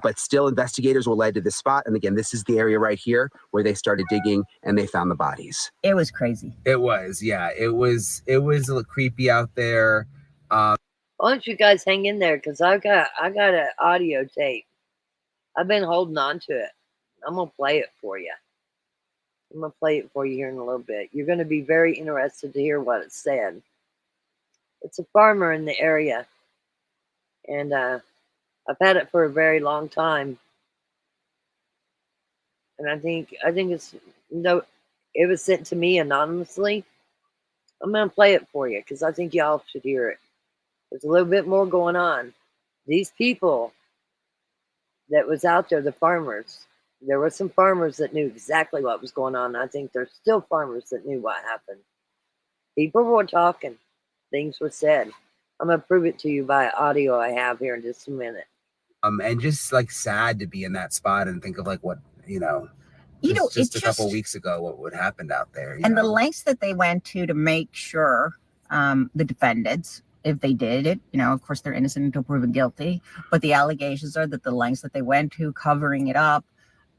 But still, investigators were led to this spot. And again, this is the area right here where they started digging and they found the bodies. It was crazy. It was, yeah. It was a little creepy out there. Why don't you guys hang in there? Because I got an audio tape. I've been holding on to it. I'm going to play it for you. I'm going to play it for you here in a little bit. You're going to be very interested to hear what it said. It's a farmer in the area. And I've had it for a very long time. And I think it's, it was sent to me anonymously. I'm going to play it for you because I think y'all should hear it. There's a little bit more going on. These people that was out there, the farmers, there were some farmers that knew exactly what was going on. I think there's still farmers that knew what happened. People were talking. Things were said. I'm going to prove it to you by audio I have here in just a minute. And just like sad to be in that spot and think of like what, just a couple weeks ago, what happened out there. And the lengths that they went to make sure the defendants, if they did it, of course they're innocent until proven guilty, but the allegations are that the lengths that they went to covering it up,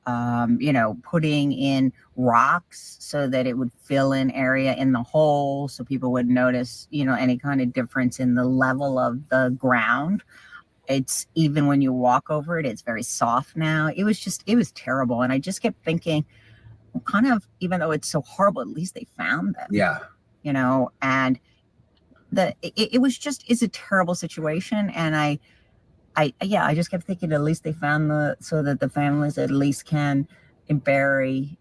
putting in rocks so that it would fill in area in the hole so people would notice, any kind of difference in the level of the ground. It's even when you walk over it, it's very soft now. It was terrible. And I just kept thinking, kind of, even though it's so horrible, at least they found them. Yeah. And it's a terrible situation. And I just kept thinking, at least they found so that the families at least can bury,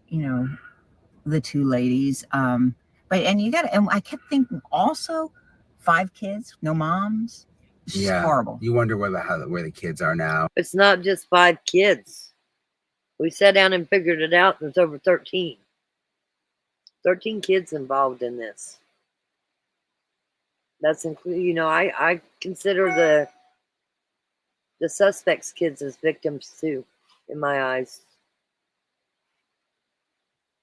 the two ladies. And I kept thinking also 5 kids, no moms. It's just horrible. You wonder where the kids are now. It's not just 5 kids. We sat down and figured it out. There's over 13. 13 kids involved in this. That's including, I consider the suspects' kids as victims too, in my eyes.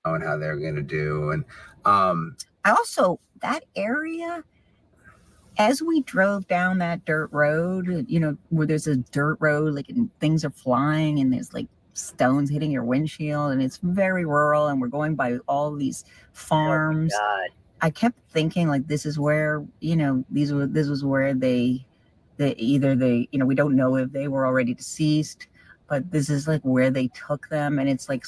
And how they're going to do. And I also, that area, as we drove down that dirt road, where there's a dirt road, like, and things are flying and there's like stones hitting your windshield and it's very rural and we're going by all these farms. Oh my God. I kept thinking like, this is where, this was where they either we don't know if they were already deceased, but this is like where they took them. And it's like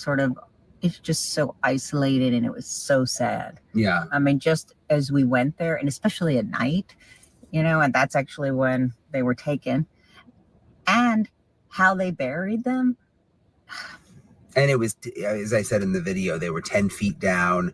it's just so isolated and it was so sad. Yeah. I mean, just as we went there, and especially at night, and that's actually when they were taken, and how they buried them. And it was, as I said in the video, they were 10 feet down.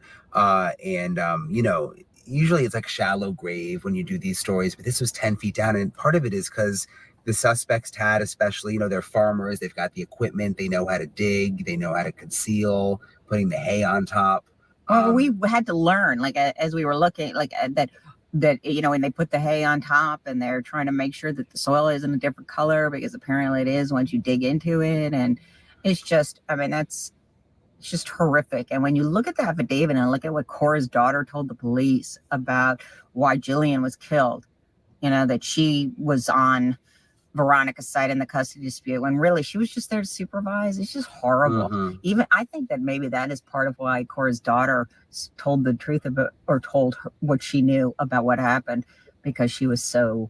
Usually it's like a shallow grave when you do these stories, but this was 10 feet down. And part of it is because the suspects had, especially, they're farmers. They've got the equipment. They know how to dig. They know how to conceal, putting the hay on top. Well, we had to learn, like, as we were looking, like, that, and they put the hay on top and they're trying to make sure that the soil isn't a different color, because apparently it is once you dig into it. And it's just, it's just horrific. And when you look at the affidavit and look at what Cora's daughter told the police about why Jillian was killed, that she was on Veronica's side in the custody dispute when really she was just there to supervise. It's just horrible. Mm-hmm. Even I think that maybe that is part of why Cora's daughter told the truth about, or told her what she knew about what happened, because she was so,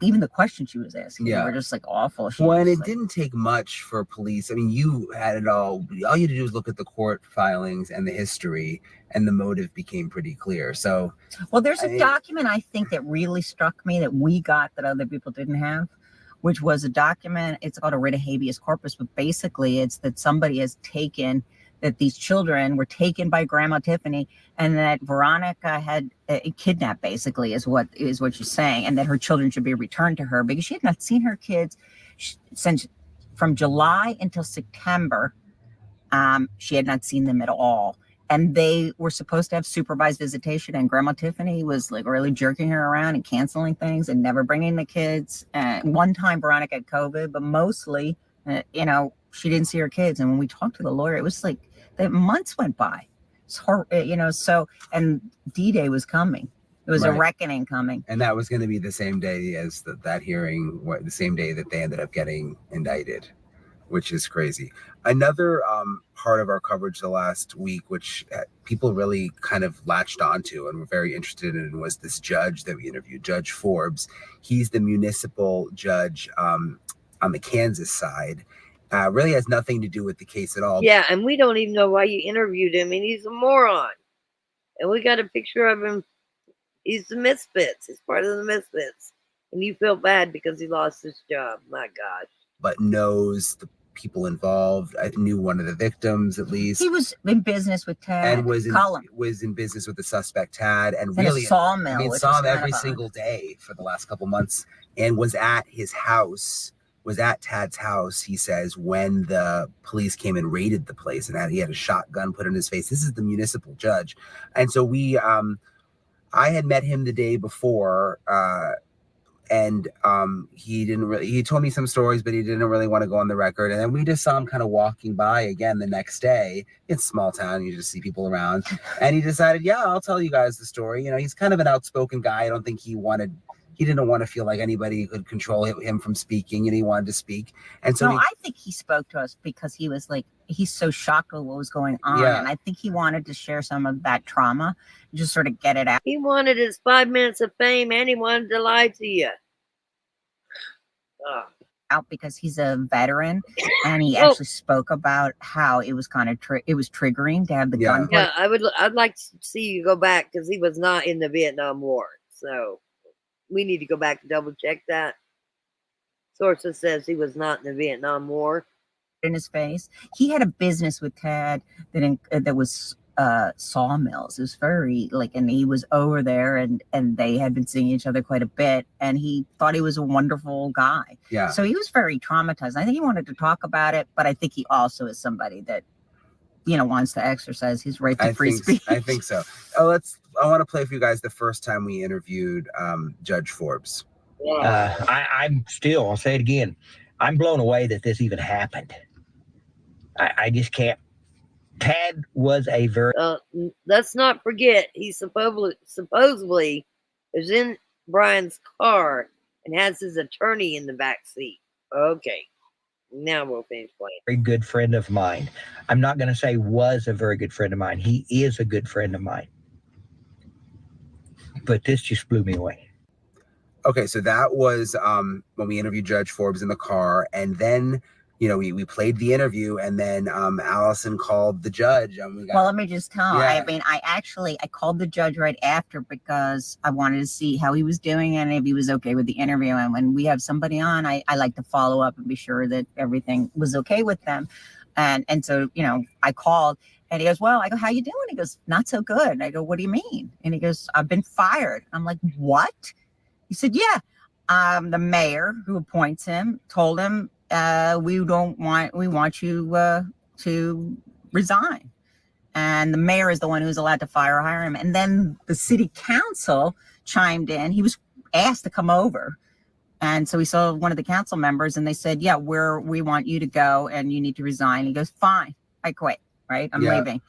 even the questions she was asking were just like awful. It didn't take much for police. I mean, you had it all. All you had to do was look at the court filings and the history, and the motive became pretty clear. So, well, there's a document I think that really struck me that we got that other people didn't have, which was a document. It's called a writ of habeas corpus, but basically it's that somebody has taken, that these children were taken by Grandma Tiffany, and that Veronica had kidnapped, basically, is what she's saying, and that her children should be returned to her because she had not seen her kids since from July until September. She had not seen them at all. and they were supposed to have supervised visitation, and Grandma Tiffany was like really jerking her around and canceling things and never bringing the kids. And one time Veronica had COVID, but mostly, she didn't see her kids. And when we talked to the lawyer, it was like that months went by. So, and D-Day was coming. It was a reckoning coming. And that was going to be the same day as that hearing, the same day that they ended up getting indicted, which is crazy. Another part of our coverage the last week, which people really kind of latched onto and were very interested in, was this judge that we interviewed, Judge Forbes. He's the municipal judge on the Kansas side. Really has nothing to do with the case at all. Yeah, and we don't even know why you interviewed him, and he's a moron. And we got a picture of him. He's the Misfits. He's part of the Misfits. And you feel bad because he lost his job. My gosh. But knows the people involved. I knew one of the victims, at least. He was in business with Tad. And was in business with the suspect Tad, and in really a sawmill. I mean, saw him every single day for the last couple months, and was at his house. Was at Tad's house, he says, when the police came and raided the place, and he had a shotgun put in his face. This is the municipal judge, and so I had met him the day before, and he told me some stories, but he didn't really want to go on the record. And then we just saw him kind of walking by again the next day. It's a small town, you just see people around, and he decided, yeah, I'll tell you guys the story. He's kind of an outspoken guy. I don't think he didn't want to feel like anybody could control him from speaking, and he wanted to speak. And so I think he spoke to us because he was like, he's so shocked with what was going on. Yeah. And I think he wanted to share some of that trauma, just sort of get it out. He wanted his 5 minutes of fame, and he wanted to lie to you. Out because he's a veteran, and he actually spoke about how it was kind of it was triggering to have the gun. Yeah, I'd like to see you go back, because he was not in the Vietnam War. So we need to go back and double check that. Sources says he was not in the Vietnam War. In his face, he had a business with Tad that was sawmills. It was very and he was over there, and they had been seeing each other quite a bit, and he thought he was a wonderful guy. Yeah. So he was very traumatized. I think he wanted to talk about it, but I think he also is somebody that wants to exercise his right to free speech. I think so. I want to play for you guys the first time we interviewed Judge Forbes. I'm still, I'll say it again, I'm blown away that this even happened. I just can't. Tad was a very... let's not forget, he supposedly is in Brian's car and has his attorney in the back seat. Okay, now we'll finish playing. Very good friend of mine. I'm not going to say was a very good friend of mine. He is a good friend of mine. But this just blew me away. Okay, so that was when we interviewed Judge Forbes in the car, and then we played the interview, and then Allison called the judge. Well, let me just tell you, I mean, I called the judge right after because I wanted to see how he was doing and if he was okay with the interview. And when we have somebody on, I like to follow up and be sure that everything was okay with them. And so, I called, and he goes, well, I go, how you doing? He goes, not so good. I go, what do you mean? And he goes, I've been fired. I'm like, what? He said, yeah. The mayor who appoints him told him, we want you to resign. And the mayor is the one who's allowed to fire or hire him. And then the city council chimed in. He was asked to come over. And so he saw one of the council members, and they said, yeah, we want you to go and you need to resign. He goes, fine, I quit, right? I'm leaving.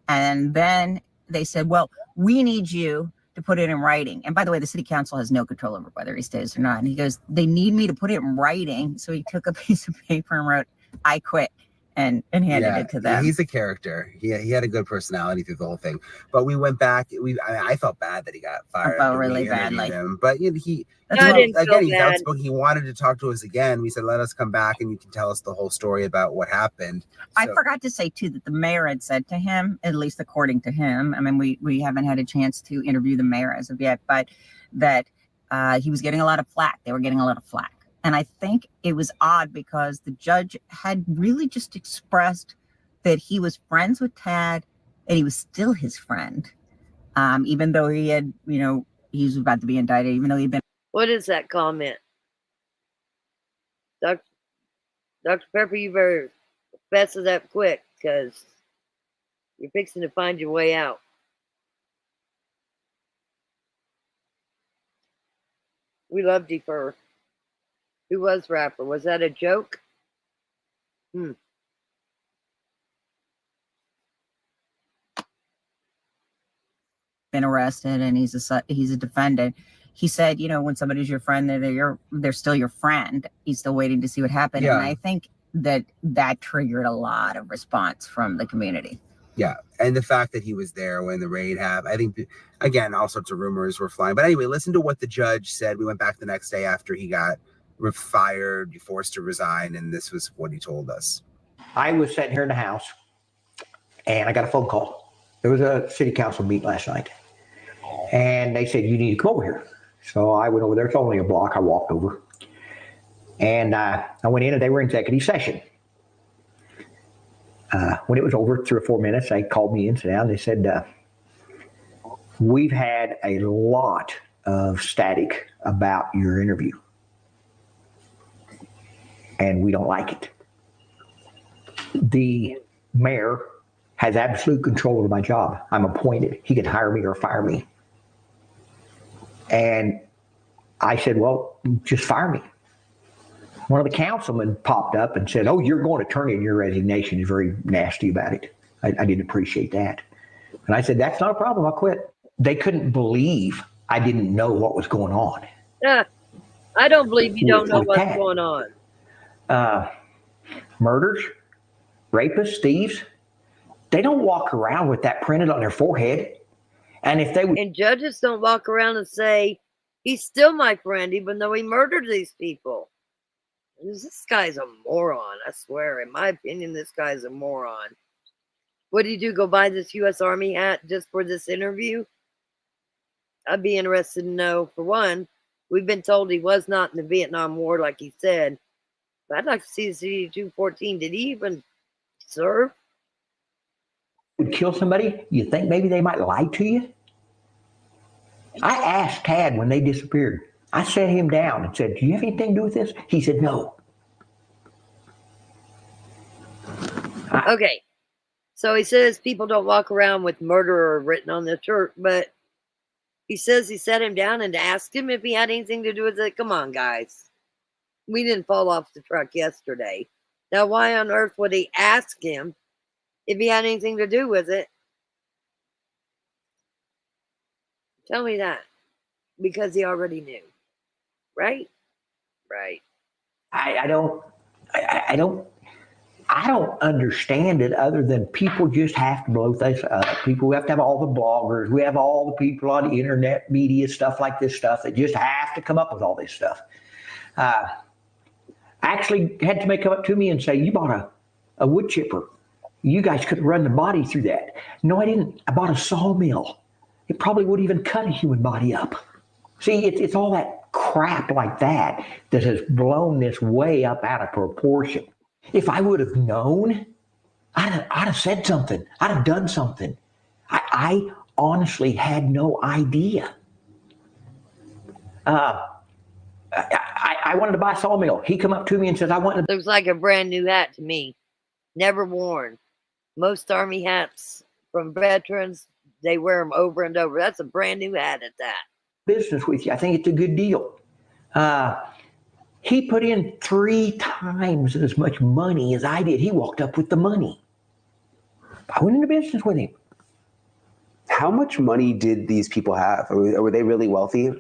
And then they said, well, we need you to put it in writing. And by the way, the city council has no control over whether he stays or not. And he goes, they need me to put it in writing. So he took a piece of paper and wrote, I quit, and handed it to them. He's a character. He had a good personality through the whole thing. But we went back. I felt bad that he got fired. I felt really badly. But he's outspoken. He wanted to talk to us again. We said, let us come back and you can tell us the whole story about what happened. I forgot to say, too, that the mayor had said to him, at least according to him, I mean, we haven't had a chance to interview the mayor as of yet, but that he was getting a lot of flack. They were getting a lot of flack. And I think it was odd because the judge had really just expressed that he was friends with Tad and he was still his friend, even though he had, he was about to be indicted, even though he'd been. What is that comment? Dr. Pepper, you better fess it up quick, because You're fixing to find your way out. We love Defer. Who was rapper? Was that a joke? Been arrested, and he's a defendant. He said, when somebody's your friend, they're still your friend. He's still waiting to see what happened. Yeah. And I think that triggered a lot of response from the community. Yeah, and the fact that he was there when the raid happened, I think, again, all sorts of rumors were flying. But anyway, listen to what the judge said. We went back the next day after he got fired, forced to resign, and this was what he told us. I was sitting here in the house, and I got a phone call. There was a city council meeting last night, and they said, you need to come over here. So I went over there. It's only a block. I walked over, and I went in, and they were in executive session. When it was over 3 or 4 minutes, they called me in, sat down. They said, we've had a lot of static about your interview, and we don't like it. The mayor has absolute control over my job. I'm appointed. He can hire me or fire me. And I said, well, just fire me. One of the councilmen popped up and said, oh, you're going to turn in your resignation. He's very nasty about it. I didn't appreciate that. And I said, that's not a problem. I'll quit. They couldn't believe I didn't know what was going on. I don't believe you don't know what's going on. Murders, rapists, thieves, they don't walk around with that printed on their forehead. And if they would, and judges don't walk around and say, he's still my friend, even though he murdered these people. This guy's a moron, I swear. In my opinion, this guy's a moron. What did you do? Go buy this U.S. Army hat just for this interview? I'd be interested to know. For one, we've been told he was not in the Vietnam War, like he said. But I'd like to see the CD-214. Did he even serve? would kill somebody, you think maybe they might lie to you? I asked Tad when they disappeared. I sat him down and said, do you have anything to do with this? He said, no. Okay. So he says people don't walk around with murderer written on their shirt, but he says he sat him down and asked him if he had anything to do with it. Come on, guys. We didn't fall off the truck yesterday. Now, why on earth would he ask him if he had anything to do with it? Tell me that. Because he already knew. Right? Right. I don't understand it other than people just have to blow things up. People, we have to have all the bloggers. We have all the people on the internet, media, stuff like this stuff that just have to come up with all this stuff. Actually had somebody come up to me and say, you bought a wood chipper. You guys could run the body through that. No, I didn't. I bought a sawmill. It probably would even cut a human body up. See, it's all that crap like that that has blown this way up out of proportion. If I would have known, I'd have said something. I'd have done something. I honestly had no idea. I wanted to buy a sawmill. He come up to me and says, I want to. Looks like a brand new hat to me. Never worn. Most Army hats from veterans, they wear them over and over. That's a brand new hat at that. Business with you. I think it's a good deal. He put in 3 times as much money as I did. He walked up with the money. I went into business with him. How much money did these people have? Were they really wealthy?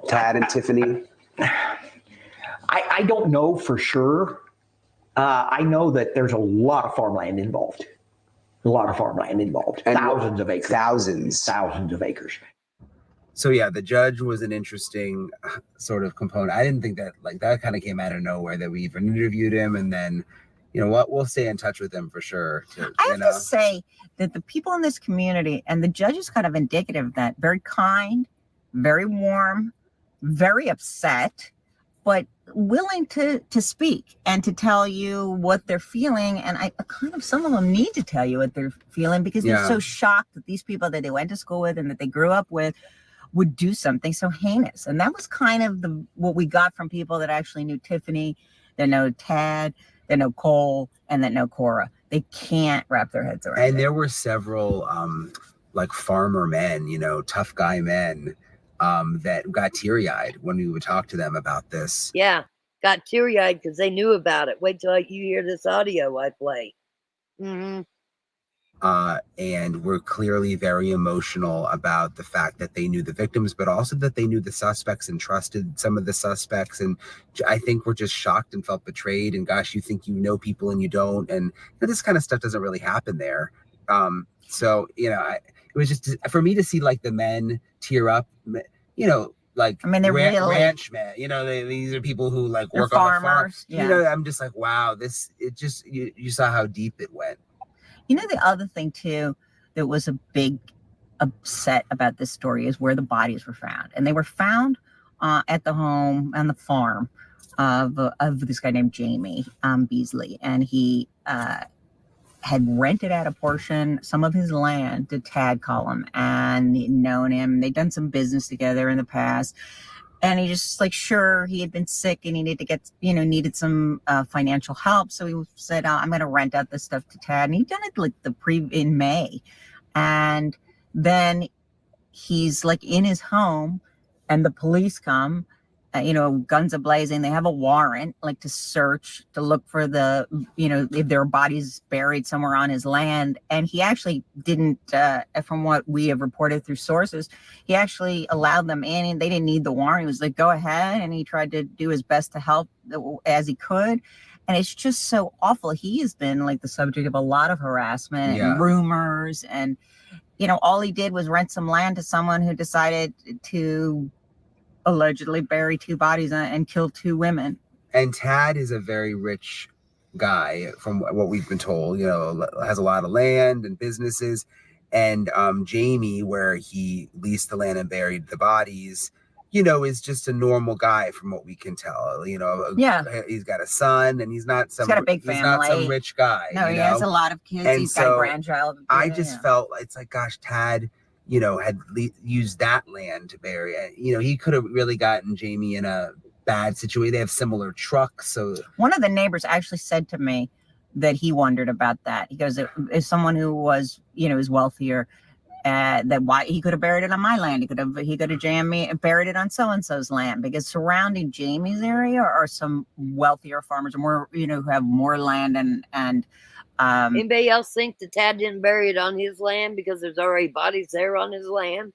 Tad and Tiffany? I don't know for sure. I know that there's a lot of farmland involved. And thousands of acres. Thousands of acres. So yeah, the judge was an interesting sort of component. I didn't think that that kind of came out of nowhere that we even interviewed him, and then, you know what, we'll stay in touch with him for sure. I have to say that the people in this community, and the judge is kind of indicative of that, very kind, very warm, very upset, but willing to speak and to tell you what they're feeling. And I kind of, some of them need to tell you what they're feeling because they're so shocked that these people that they went to school with and that they grew up with would do something so heinous. And that was kind of what we got from people that actually knew Tiffany, that know Tad, that know Cole, and that know Cora. they can't wrap their heads around And it. there were several like farmer men, tough guy men that got teary-eyed when we would talk to them about this. Yeah, got teary-eyed because they knew about it. Wait till you hear this audio I play. Mm-hmm. And were clearly very emotional about the fact that they knew the victims, but also that they knew the suspects and trusted some of the suspects. And I think we're just shocked and felt betrayed. And gosh, you think you know people and you don't. And this kind of stuff doesn't really happen there. So, it was just for me to see like the men tear up, like they're really ranchmen, these are people who like work on the farm. Yeah. I'm just like, wow, you saw how deep it went. The other thing too that was a big upset about this story is where the bodies were found, and they were found at the home on the farm of this guy named Jamie Beasley, and he had rented out some of his land to Tad Cullum, and he'd known him. They'd done some business together in the past. And he just sure, he had been sick and he needed some financial help. So he said, I'm going to rent out this stuff to Tad. And he'd done it in May. And then he's in his home and the police come, guns a-blazing. They have a warrant, to search, to look for if there are bodies buried somewhere on his land. And he actually didn't, from what we have reported through sources, he actually allowed them in and they didn't need the warrant. He was like, go ahead. And he tried to do his best to help as he could. And it's just so awful. He has been the subject of a lot of harassment and rumors. And, all he did was rent some land to someone who decided to allegedly bury 2 bodies and kill 2 women. And Tad is a very rich guy from what we've been told, has a lot of land and businesses. And Jamie, where he leased the land and buried the bodies, is just a normal guy from what we can tell. He's got a son and he's got a big family. He's not some rich guy. No, he has a lot of kids. And he's got a grandchild. I just felt it's like, gosh, Tad, had used that land to bury it. He could have really gotten Jamie in a bad situation. They have similar trucks. So one of the neighbors actually said to me that he wondered about that. He goes, as someone who was, is wealthier, that why he could have buried it on my land. He could have jammed me and buried it on so-and-so's land, because surrounding Jamie's area are some wealthier farmers, more, who have more land and anybody else think that Tad didn't bury it on his land because there's already bodies there on his land?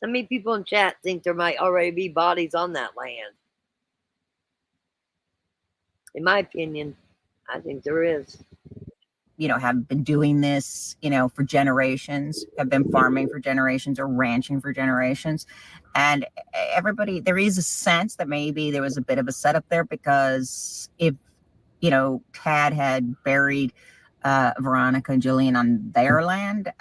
How many people in chat think there might already be bodies on that land? In my opinion, I think there is. Have been doing this, for generations, have been farming for generations or ranching for generations. And everybody, there is a sense that maybe there was a bit of a setup there, because if, Tad had buried Veronica and Jillian on their land,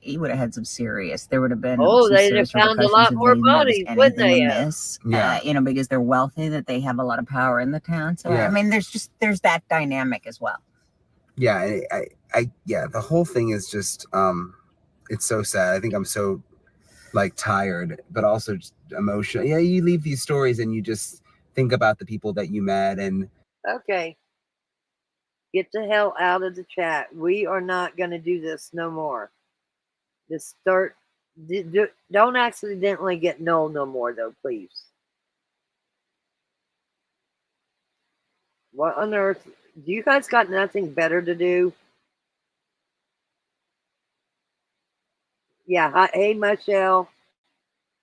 he would have had there would have been. They'd have found a lot more bodies, wouldn't they? Because they're wealthy, that they have a lot of power in the town. So, there's that dynamic as well. Yeah, the whole thing is just, it's so sad. I think I'm so tired, but also just emotional. Yeah, you leave these stories and you just think about the people that you met. And okay, get the hell out of the chat. We are not going to do this no more. Don't accidentally get no more though, please. What on earth? Do you guys got nothing better to do? Yeah. Hey, Michelle.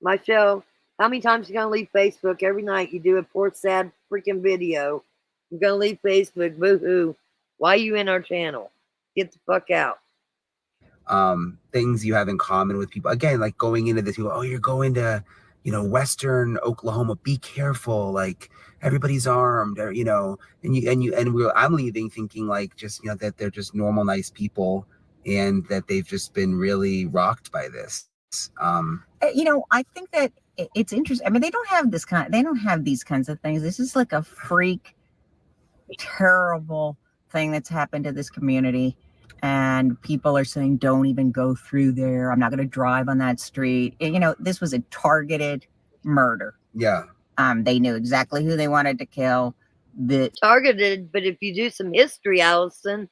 Michelle, how many times you going to leave Facebook? Every night you do a poor, sad freaking video. You're going to leave Facebook. Boo-hoo. Why are you in our channel? Get the fuck out. Things you have in common with people. Again, going into this, you're going to, Western Oklahoma. Be careful. Everybody's armed, or, I'm leaving thinking that they're just normal, nice people, and that they've just been really rocked by this. I think that it's interesting. They don't have they don't have these kinds of things. This is a freak, terrible thing that's happened to this community. And people are saying, don't even go through there. I'm not going to drive on that street. This was a targeted murder. Yeah. They knew exactly who they wanted to kill. Targeted, but if you do some history, Allison,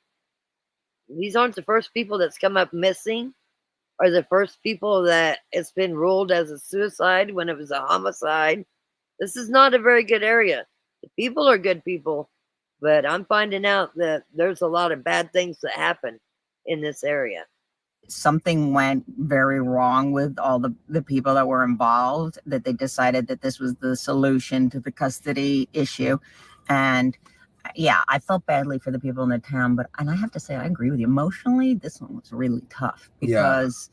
These aren't the first people that's come up missing, or the first people that it's been ruled as a suicide when it was a homicide. This is not a very good area. The people are good people, but I'm finding out that there's a lot of bad things that happen in this area. Something went very wrong with all the people that were involved, that they decided that this was the solution to the custody issue. And yeah, I felt badly for the people in the town, and I have to say, I agree with you. Emotionally, this one was really tough because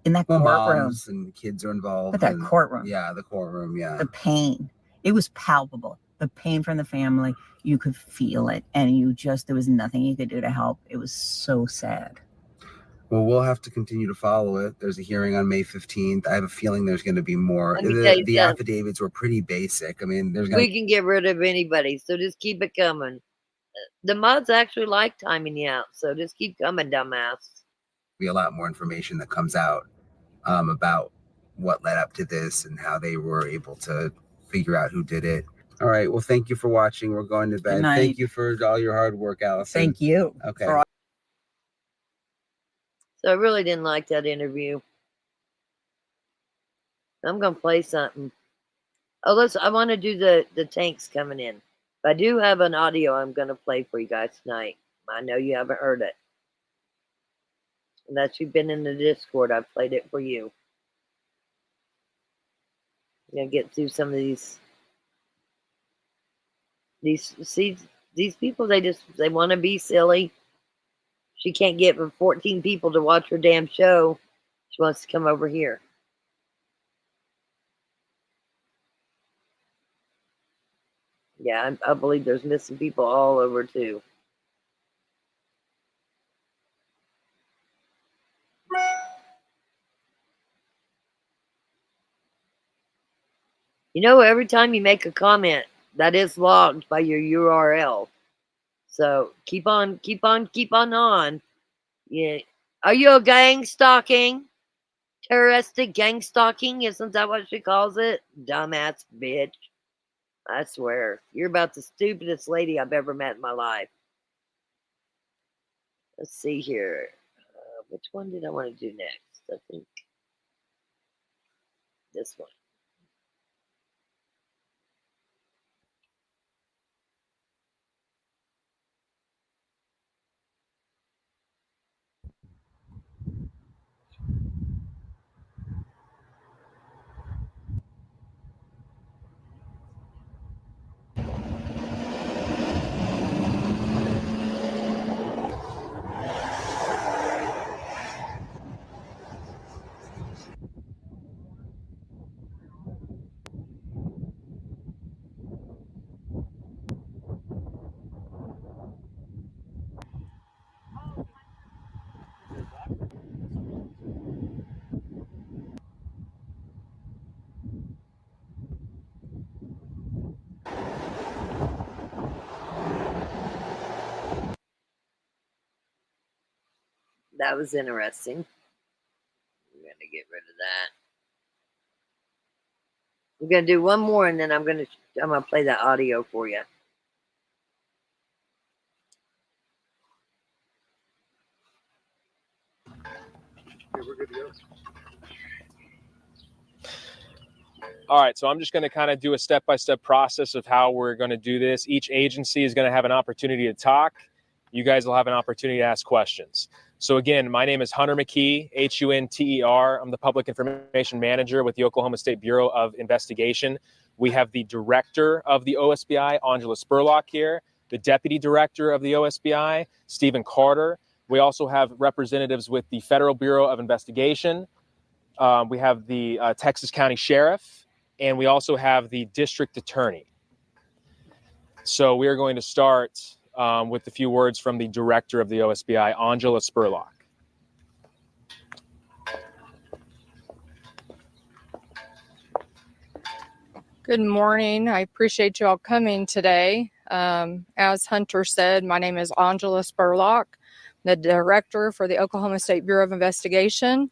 in that courtroom, moms and kids are involved. But that courtroom. Yeah, the courtroom, yeah. The pain, it was palpable. The pain from the family, you could feel it. And there was nothing you could do to help. It was so sad. Well, we'll have to continue to follow it. There's a hearing on May 15th. I have a feeling there's going to be more. The affidavits were pretty basic. I mean, we can get rid of anybody, so just keep it coming. The mods actually like timing you out, so just keep coming, dumbass. Be a lot more information that comes out about what led up to this and how they were able to figure out who did it. All right. Well, thank you for watching. We're going to bed. Thank you for all your hard work, Allison. Thank you. Okay. So I really didn't like that interview. I'm gonna play something. Oh, I want to do the tanks coming in. But I do have an audio I'm gonna play for you guys tonight. I know you haven't heard it. Unless you've been in the Discord, I've played it for you. I'm gonna get through some of these people. They want to be silly. She can't get 14 people to watch her damn show. She wants to come over here. Yeah, I believe there's missing people all over too. You know, every time you make a comment, that is logged by your URL. So keep on. Yeah. Are you a gang stalking? Terroristic gang stalking? Isn't that what she calls it? Dumbass bitch. I swear. You're about the stupidest lady I've ever met in my life. Let's see here. Which one did I want to do next? I think this one. That was interesting. I'm going to get rid of that. I'm going to do one more, and then I'm going to play that audio for you. We're good to go. All right, so I'm just going to kind of do a step-by-step process of how we're going to do this. Each agency is going to have an opportunity to talk. You guys will have an opportunity to ask questions. So again, my name is Hunter McKee, Hunter. I'm the Public Information Manager with the Oklahoma State Bureau of Investigation. We have the Director of the OSBI, Angela Spurlock here, the Deputy Director of the OSBI, Stephen Carter. We also have representatives with the Federal Bureau of Investigation. We have the Texas County Sheriff, and we also have the District Attorney. So we are going to start with a few words from the Director of the OSBI, Angela Spurlock. Good morning. I appreciate you all coming today. As Hunter said, my name is Angela Spurlock, the Director for the Oklahoma State Bureau of Investigation.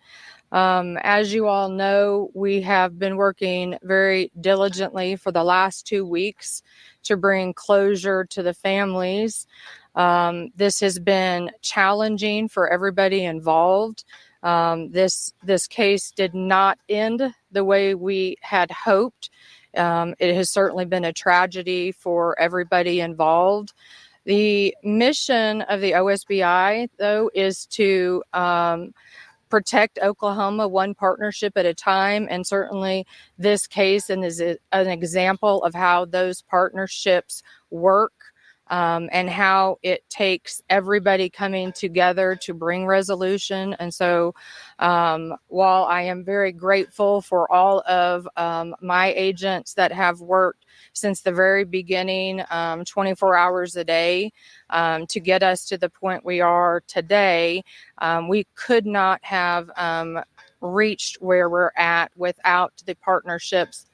As you all know, we have been working very diligently for the last 2 weeks to bring closure to the families This has been challenging for everybody involved. This case did not end the way we had hoped. It has certainly been a tragedy for everybody involved. The mission of the OSBI, though, is to protect Oklahoma one partnership at a time. And certainly this case is an example of how those partnerships work. And how it takes everybody coming together to bring resolution. And so while I am very grateful for all of my agents that have worked since the very beginning, 24 hours a day, to get us to the point we are today, we could not have reached where we're at without the partnerships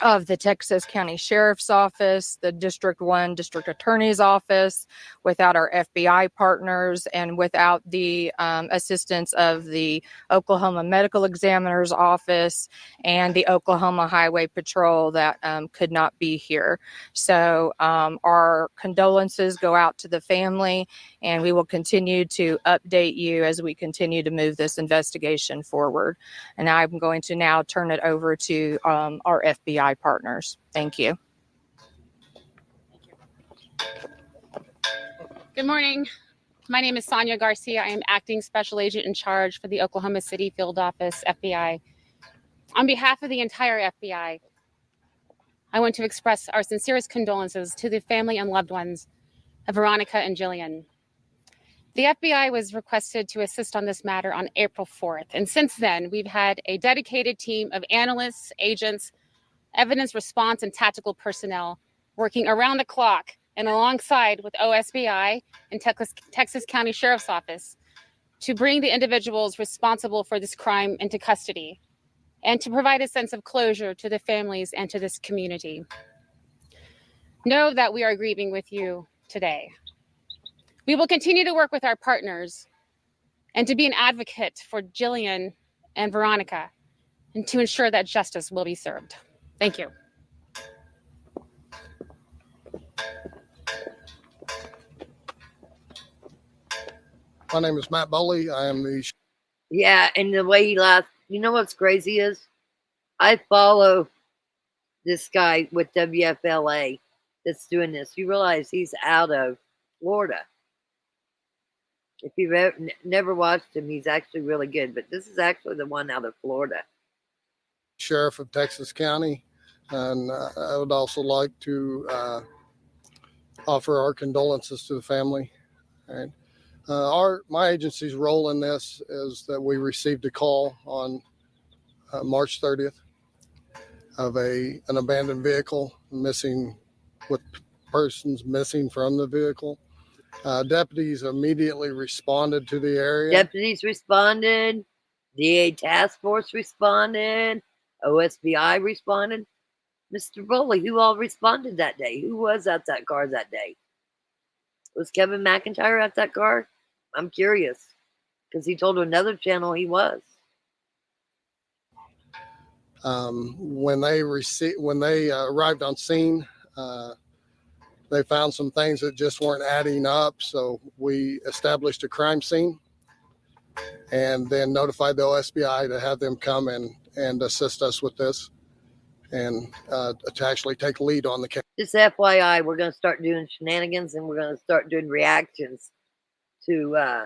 of the Texas County Sheriff's Office, the District 1 District Attorney's Office, without our FBI partners, and without the assistance of the Oklahoma Medical Examiner's Office and the Oklahoma Highway Patrol that could not be here. So our condolences go out to the family, and we will continue to update you as we continue to move this investigation forward. And I'm going to now turn it over to our FBI partners. Thank you. Good morning. My name is Sonia Garcia. I am acting special agent in charge for the Oklahoma City Field Office, FBI. On behalf of the entire FBI, I want to express our sincerest condolences to the family and loved ones of Veronica and Jillian. The FBI was requested to assist on this matter on April 4th, and since then, we've had a dedicated team of analysts, agents, evidence response, and tactical personnel working around the clock and alongside with OSBI and Texas County Sheriff's Office to bring the individuals responsible for this crime into custody and to provide a sense of closure to the families and to this community. Know that we are grieving with you today. We will continue to work with our partners and to be an advocate for Jillian and Veronica and to ensure that justice will be served. Thank you. My name is Matt Bowley. I am the... Yeah, and the way he laughed, you know what's crazy is? I follow this guy with WFLA that's doing this. You realize he's out of Florida. If you've never watched him, he's actually really good. But this is actually the one out of Florida. Sheriff of Texas County. And I would also like to offer our condolences to the family. All right. My agency's role in this is that we received a call on March 30th of an abandoned vehicle missing, with persons missing from the vehicle. Deputies immediately responded to the area. Deputies responded. DA task force responded. OSBI responded. Mr. Bowley, who all responded that day? Who was at that car that day? Was Kevin McIntyre at that car? I'm curious because he told another channel he was. When they arrived on scene, they found some things that just weren't adding up. So we established a crime scene and then notified the OSBI to have them come and assist us with this and to actually take lead on the case. Just FYI, we're going to start doing shenanigans and we're going to start doing reactions to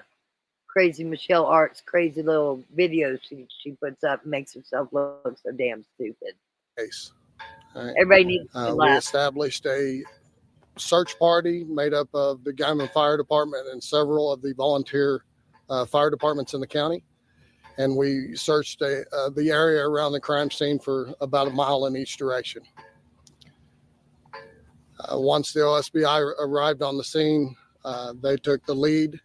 crazy Michelle Art's crazy little videos she puts up and makes herself look so damn stupid. Case. All right. Everybody needs to we laugh. established a search party made up of the Guyman Fire Department and several of the volunteer fire departments in the county. And we searched the area around the crime scene for about a mile in each direction. Once the OSBI arrived on the scene, they took the lead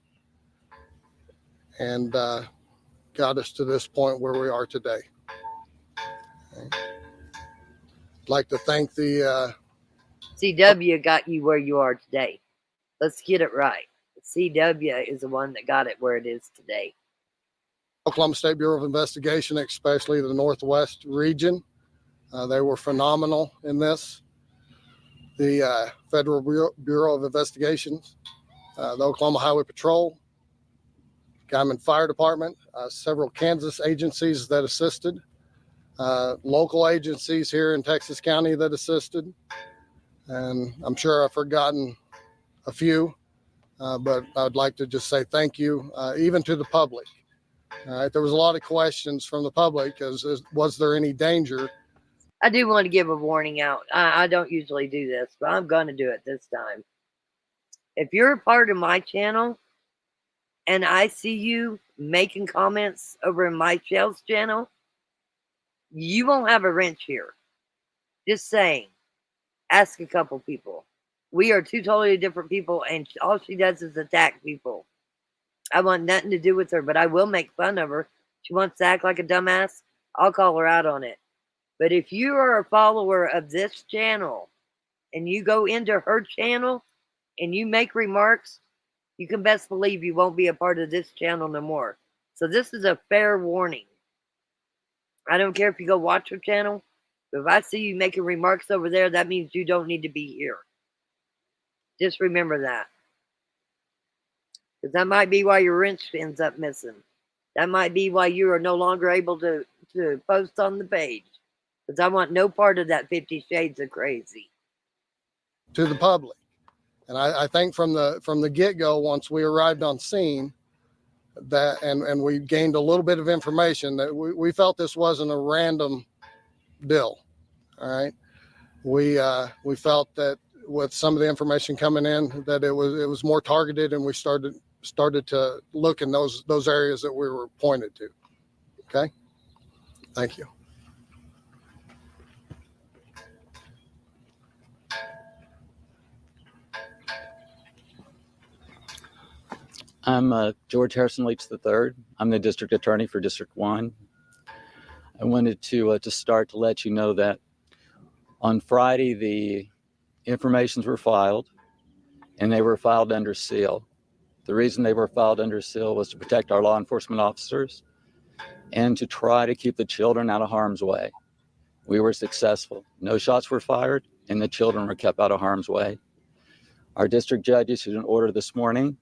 and got us to this point where we are today. Okay. I'd like to thank the CW got you where you are today. Let's get it right. CW is the one that got it where it is today. Oklahoma State Bureau of Investigation, especially the Northwest region. They were phenomenal in this. The Federal Bureau of Investigations the Oklahoma Highway Patrol, Guymon Fire Department, several Kansas agencies that assisted, local agencies here in Texas County that assisted, and I'm sure I've forgotten a few, but I'd like to just say thank you, even to the public. All right, there was a lot of questions from the public as was there any danger? I do want to give a warning out. I don't usually do this, but I'm going to do it this time. If you're a part of my channel and I see you making comments over in my shell's channel, you won't have a wrench here. Just saying. Ask a couple people. We are two totally different people, and all she does is attack people. I want nothing to do with her, but I will make fun of her. She wants to act like a dumbass. I'll call her out on it. But if you are a follower of this channel and you go into her channel and you make remarks, you can best believe you won't be a part of this channel no more. So this is a fair warning. I don't care if you go watch her channel, but if I see you making remarks over there, that means you don't need to be here. Just remember that. Because that might be why your wrench ends up missing. That might be why you are no longer able to post on the page. Because I want no part of that 50 Shades of Crazy. To the public. And I think from the get-go, once we arrived on scene, that and we gained a little bit of information that we felt this wasn't a random deal. All right. We felt that with some of the information coming in that it was more targeted, and we started to look in those areas that we were pointed to. Okay. Thank you. I'm George Harrison Leach III. I'm the district attorney for District 1. I wanted to start to let you know that on Friday, the informations were filed, and they were filed under seal. The reason they were filed under seal was to protect our law enforcement officers and to try to keep the children out of harm's way. We were successful. No shots were fired, and the children were kept out of harm's way. Our district judge issued an order this morning,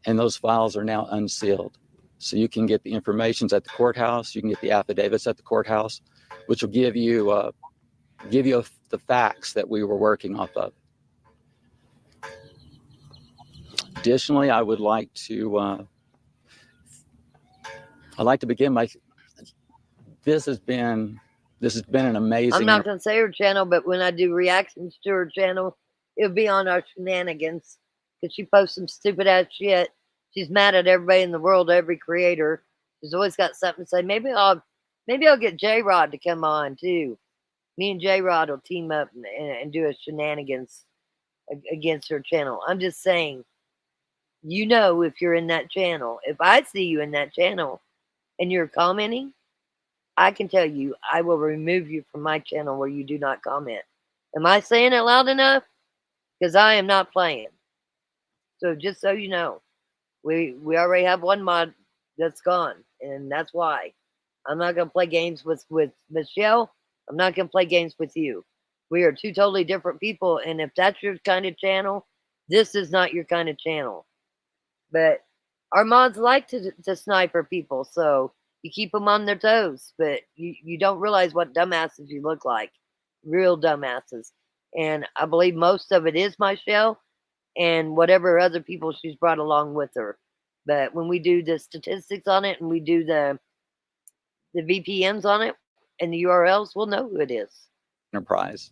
and those files are now unsealed. So you can get the information at the courthouse, you can get the affidavits at the courthouse, which will give you the facts that we were working off of. Additionally, I would like to begin my. This has been an amazing. I'm not going to say her channel, but when I do reactions to her channel, it'll be on our shenanigans. Because she posts some stupid ass shit. She's mad at everybody in the world, every creator. She's always got something to say. Maybe I'll get J-Rod to come on too. Me and J-Rod will team up and do a shenanigans against her channel. I'm just saying, you know, if you're in that channel, if I see you in that channel and you're commenting, I can tell you, I will remove you from my channel where you do not comment. Am I saying it loud enough? Because I am not playing. So just so you know, we already have one mod that's gone, and that's why. I'm not going to play games with Michelle. I'm not going to play games with you. We are two totally different people, and if that's your kind of channel, this is not your kind of channel. But our mods like to sniper people, so you keep them on their toes, but you don't realize what dumbasses you look like. Real dumbasses. And I believe most of it is Michelle and whatever other people she's brought along with her. But when we do the statistics on it and we do the VPNs on it and the URLs, we'll know who it is. Enterprise.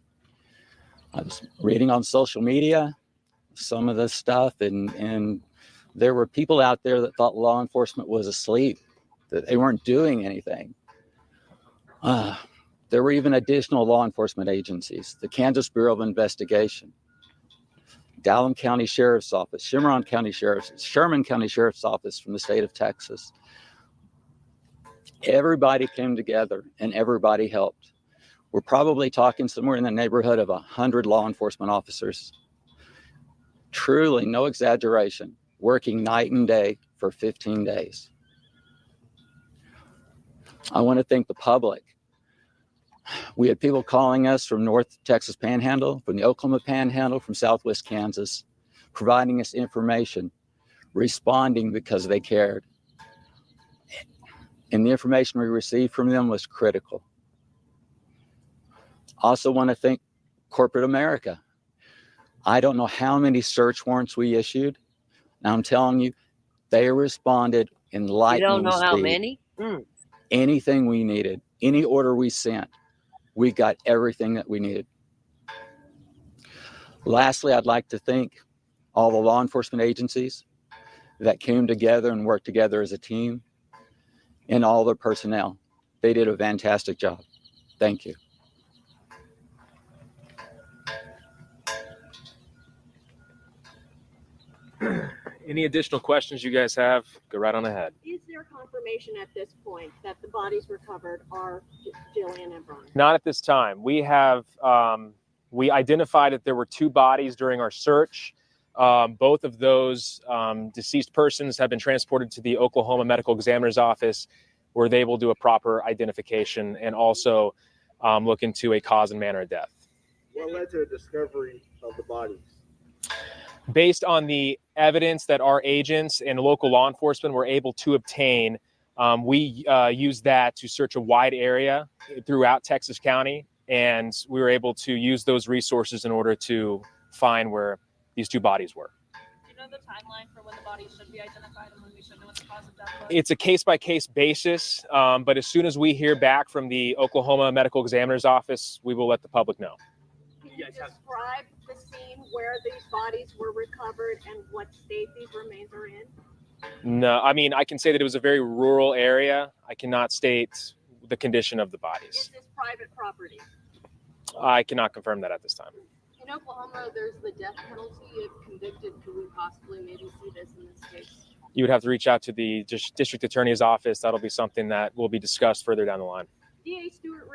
I was reading on social media some of this stuff, and there were people out there that thought law enforcement was asleep, that they weren't doing anything. There were even additional law enforcement agencies, the Kansas Bureau of Investigation, Dallam County Sheriff's Office, Sherman County Sheriff's Office from the state of Texas. Everybody came together and everybody helped. We're probably talking somewhere in the neighborhood of 100 law enforcement officers. Truly, no exaggeration, working night and day for 15 days. I want to thank the public. We had people calling us from North Texas Panhandle, from the Oklahoma Panhandle, from Southwest Kansas, providing us information responding because they cared. And the information we received from them was critical. Also want to thank corporate America. I don't know how many search warrants we issued. Now I'm telling you, they responded in lightning You don't know how speed. many? Anything we needed, any order we sent, we got everything that we needed. Lastly, I'd like to thank all the law enforcement agencies that came together and worked together as a team, and all their personnel. They did a fantastic job. Thank you. Any additional questions you guys have, go right on ahead. Is there confirmation at this point that the bodies recovered are Jillian and Veronica? Not at this time. We have, we identified that there were 2 bodies during our search. Both of those deceased persons have been transported to the Oklahoma Medical Examiner's Office, where they will do a proper identification and also look into a cause and manner of death. What led to the discovery of the bodies? Based on the evidence that our agents and local law enforcement were able to obtain, we used that to search a wide area throughout Texas County, and we were able to use those resources in order to find where these 2 bodies were. Do you know the timeline for when the bodies should be identified and when we should know what the cause of death was? It's a case-by-case basis, but as soon as we hear back from the Oklahoma Medical Examiner's Office, we will let the public know. Can you describe the scene where these bodies were recovered and what state these remains are in? No, I mean, I can say that it was a very rural area. I cannot state the condition of the bodies. Is this private property? I cannot confirm that at this time. In Oklahoma, there's the death penalty. If convicted, could we possibly maybe see this in this case? You would have to reach out to the district attorney's office. That'll be something that will be discussed further down the line. DA Stewart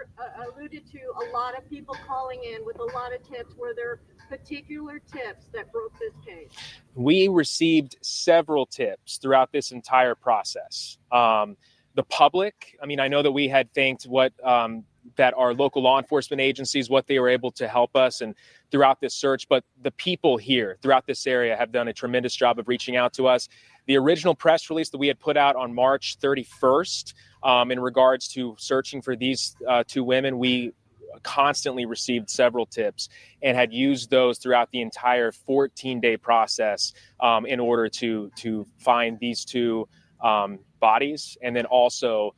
alluded to a lot of people calling in with a lot of tips. Were there particular tips that broke this case? We received several tips throughout this entire process. The public, I mean, I know that we had thanked what that our local law enforcement agencies, what they were able to help us and throughout this search, but the people here throughout this area have done a tremendous job of reaching out to us. The original press release that we had put out on March 31st in regards to searching for these 2 women, we constantly received several tips and had used those throughout the entire 14-day process in order to find these 2 bodies, and then also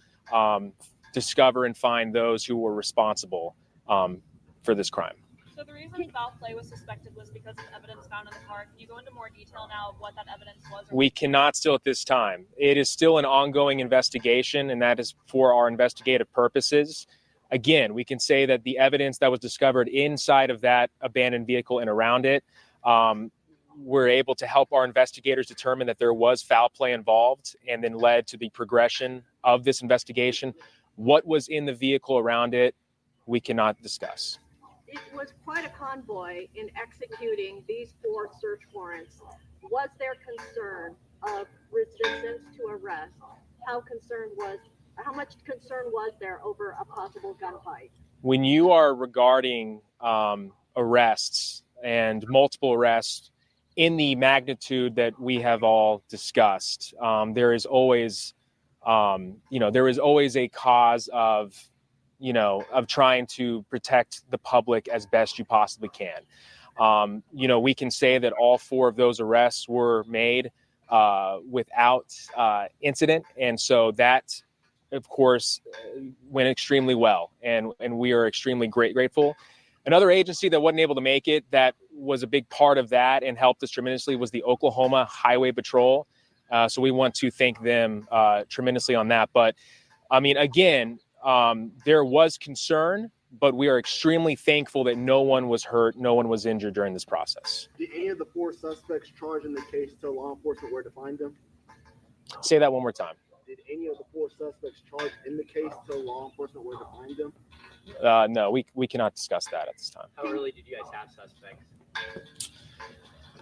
discover and find those who were responsible for this crime. So the reason foul play was suspected was because of evidence found in the car. Can you go into more detail now of what that evidence was? We cannot still at this time. It is still an ongoing investigation, and that is for our investigative purposes. Again, we can say that the evidence that was discovered inside of that abandoned vehicle and around it, we're able to help our investigators determine that there was foul play involved, and then led to the progression of this investigation. What was in the vehicle around it, we cannot discuss. It was quite a convoy in executing these 4 search warrants. Was there concern of resistance to arrest? How much concern was there over a possible gunfight? When you are regarding arrests and multiple arrests in the magnitude that we have all discussed, there is always, there is always a cause of trying to protect the public as best you possibly can. We can say that all 4 of those arrests were made without incident. And so that, of course, went extremely well. And we are extremely grateful. Another agency that wasn't able to make it, that was a big part of that and helped us tremendously, was the Oklahoma Highway Patrol. So we want to thank them tremendously on that. But I mean, again, there was concern, but we are extremely thankful that no one was hurt, no one was injured during this process. Did any of the 4 suspects charged in the case tell law enforcement where to find them? Say that one more time. Did any of the 4 suspects charged in the case tell law enforcement where to find them? No, we cannot discuss that at this time. How early did you guys have suspects?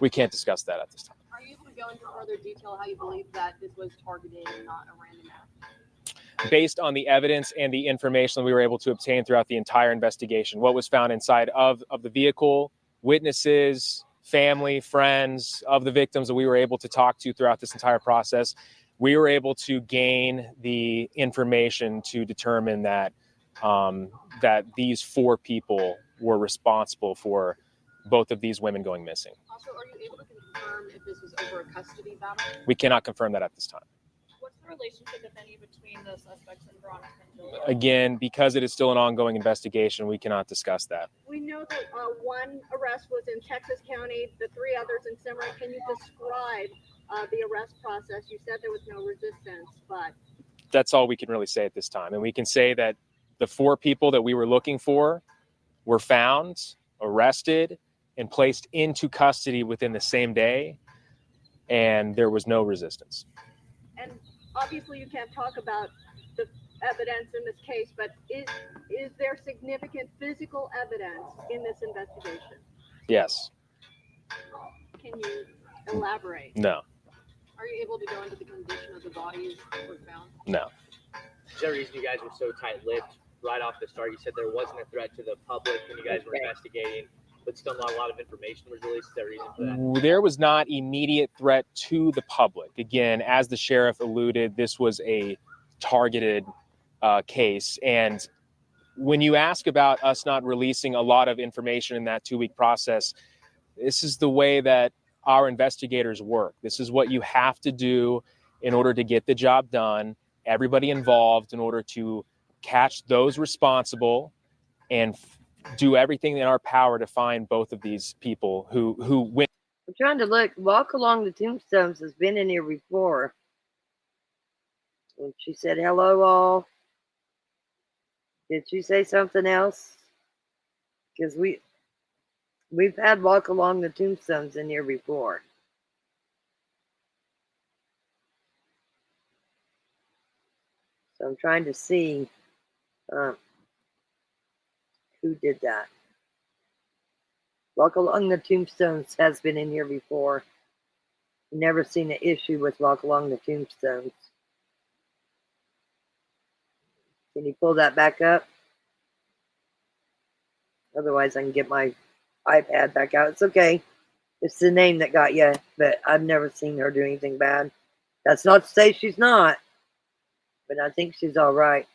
We can't discuss that at this time. Are you able to go into further detail how you believe that this was targeted and not a random act? Based on the evidence and the information that we were able to obtain throughout the entire investigation, what was found inside of the vehicle, witnesses, family, friends of the victims that we were able to talk to throughout this entire process, we were able to gain the information to determine that that these 4 people were responsible for both of these women going missing. Also, are you able to confirm if this was over a custody battle? We cannot confirm that at this time. What's the relationship, if any, between the suspects and Veronica and Julia? Again, because it is still an ongoing investigation, we cannot discuss that. We know that one arrest was in Texas County, the 3 others in Cimarron. Can you describe the arrest process? You said there was no resistance, but That's all we can really say at this time. And we can say that the 4 people that we were looking for were found, arrested, and placed into custody within the same day, and there was no resistance. and obviously you can't talk about the evidence in this case, but is there significant physical evidence in this investigation? Yes. Can you elaborate? No. Are you able to go into the condition of the bodies that were found? No. Is there a reason you guys were so tight-lipped right off the start? You said there wasn't a threat to the public when you guys were investigating, but still not a lot of information was released. Is there a reason for that? There was not immediate threat to the public. Again, as the sheriff alluded, this was a targeted case. And when you ask about us not releasing a lot of information in that 2-week process, this is the way that our investigators work. This is what you have to do in order to get the job done, everybody involved, in order to catch those responsible and do everything in our power to find both of these people who went. I'm trying to look. Walk Along the Tombstones has been in here before. And she said, hello, all. Did she say something else? Because we've had Walk Along the Tombstones in here before. So I'm trying to see who did that. Walk Along the Tombstones has been in here before. Never seen an issue with Walk Along the Tombstones. Can you pull that back up? Otherwise, I can get my iPad back out. It's okay. It's the name that got you, but I've never seen her do anything bad. That's not to say she's not, but I think she's all right.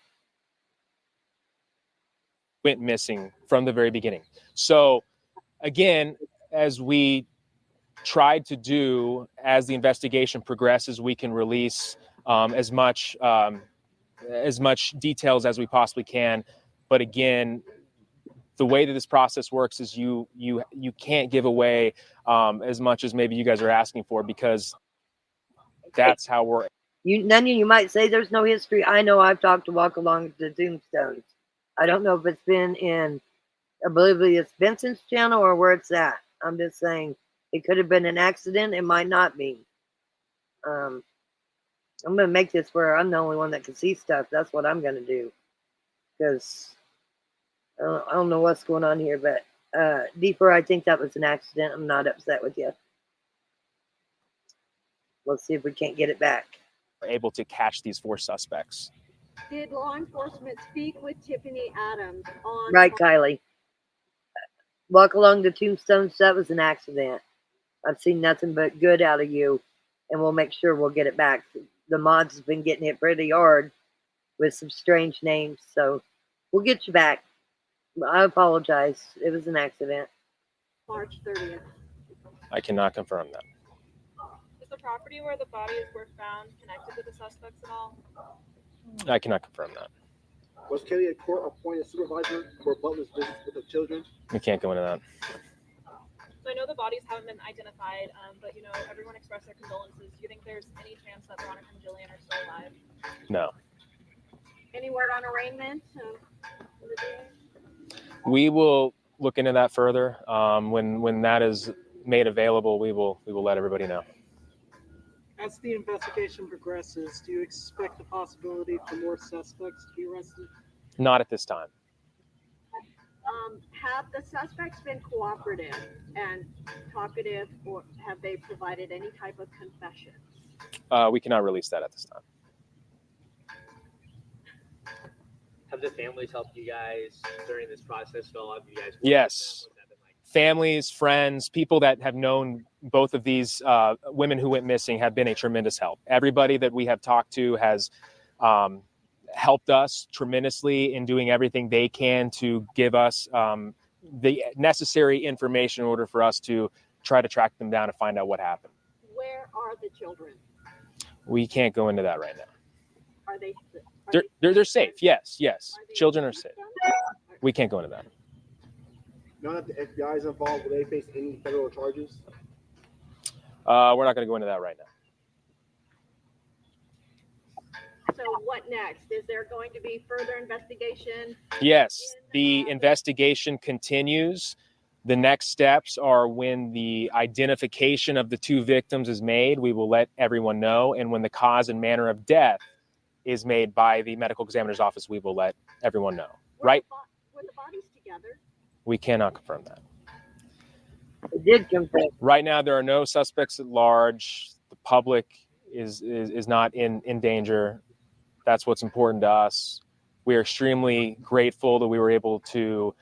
Went missing from the very beginning. So again, as we tried to do, as the investigation progresses, we can release as much details as we possibly can. But again, the way that this process works is you can't give away as much as maybe you guys are asking for, because that's how we're. Then you might say there's no history. I know I've talked to Walk Along the Tombstones. I don't know if it's been in, I believe it's Benson's channel or where it's at. I'm just saying it could have been an accident. It might not be. I'm going to make this where I'm the only one that can see stuff. That's what I'm going to do. Because I don't know what's going on here, but Deeper, I think that was an accident. I'm not upset with you. Let's see if we can't get it back. We're able to catch these 4 suspects. Did law enforcement speak with Tiffany Adams on... Right, Kylie. Walk Along the Tombstones, that was an accident. I've seen nothing but good out of you, and we'll make sure we'll get it back. The mods has been getting hit pretty hard with some strange names, so we'll get you back. I apologize. It was an accident. March 30th. I cannot confirm that. Is the property where the bodies were found connected to the suspects at all? I cannot confirm that. Was Kelly a court-appointed supervisor for Butler's visits with the children? We can't go into that. So I know the bodies haven't been identified, but you know, everyone expressed their condolences. Do you think there's any chance that Veronica and Jillian are still alive? No. Any word on arraignment? We will look into that further. When that is made available, we will let everybody know. As the investigation progresses, do you expect the possibility for more suspects to be arrested? Not at this time. Have the suspects been cooperative and talkative, or have they provided any type of confession? We cannot release that at this time. Have the families helped you guys during this process at all? Have you guys? Yes. families, friends, people that have known both of these women who went missing have been a tremendous help. Everybody that we have talked to has helped us tremendously in doing everything they can to give us the necessary information in order for us to try to track them down and find out what happened. Where are the children? We can't go into that right now. Are they? They're safe. Yes. Children are safe. We can't go into that. Now that the FBI is involved, will they face any federal charges? We're not going to go into that right now. So what next? Is there going to be further investigation? Yes, the investigation continues. The next steps are when the identification of the two victims is made, we will let everyone know. And when the cause and manner of death is made by the medical examiner's office, we will let everyone know. Right? Were the bodies together? We cannot confirm that. It did confirm. Right now, there are no suspects at large. The public is not in danger. That's what's important to us. We are extremely grateful that we were able to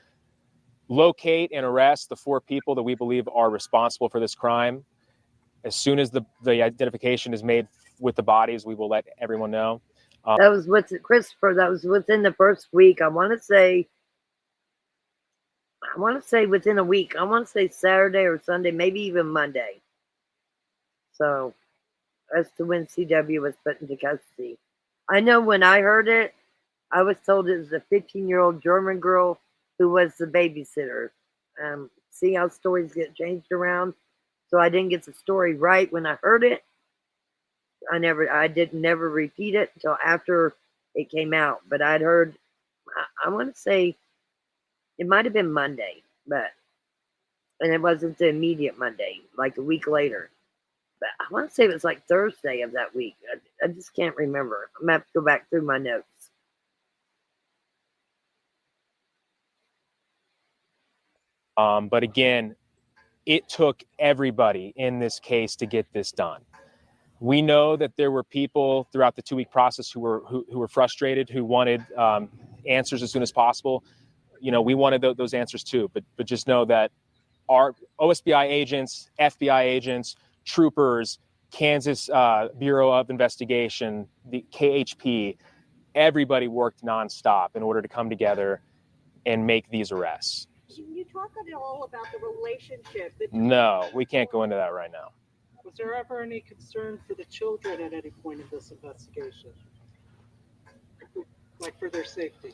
locate and arrest the 4 people that we believe are responsible for this crime. As soon as the identification is made with the bodies, we will let everyone know. That was Christopher. That was within the first week. I want to say within a week. I want to say Saturday or Sunday, maybe even Monday. So, as to when CW was put into custody. I know when I heard it, I was told it was a 15-year-old German girl who was the babysitter. See how stories get changed around? So I didn't get the story right when I heard it. I didn't never repeat it until after it came out. But I'd heard, I want to say it might have been Monday, and it wasn't the immediate Monday, like a week later. But I want to say it was like Thursday of that week. I just can't remember. I'm going to have to go back through my notes. But again, it took everybody in this case to get this done. We know that there were people throughout the 2-week process who were frustrated, who wanted answers as soon as possible. You know, we wanted those answers too. But just know that our OSBI agents, FBI agents, troopers, Kansas Bureau of Investigation, the KHP, everybody worked nonstop in order to come together and make these arrests. Can you talk at all about the relationship? No, we can't go into that right now. Was there ever any concern for the children at any point in this investigation? Like for their safety?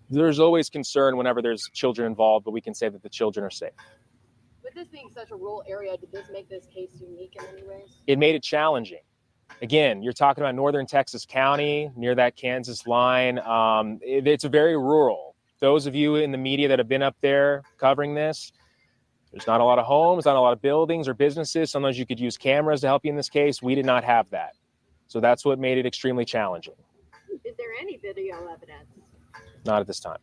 There's always concern whenever there's children involved, but we can say that the children are safe. With this being such a rural area, did this make this case unique in any ways? It made it challenging. Again, you're talking about northern Texas County, near that Kansas line. It's very rural. Those of you in the media that have been up there covering this, there's not a lot of homes, not a lot of buildings or businesses. Sometimes you could use cameras to help you in this case. We did not have that. So that's what made it extremely challenging. Is there any video evidence? Not at this time.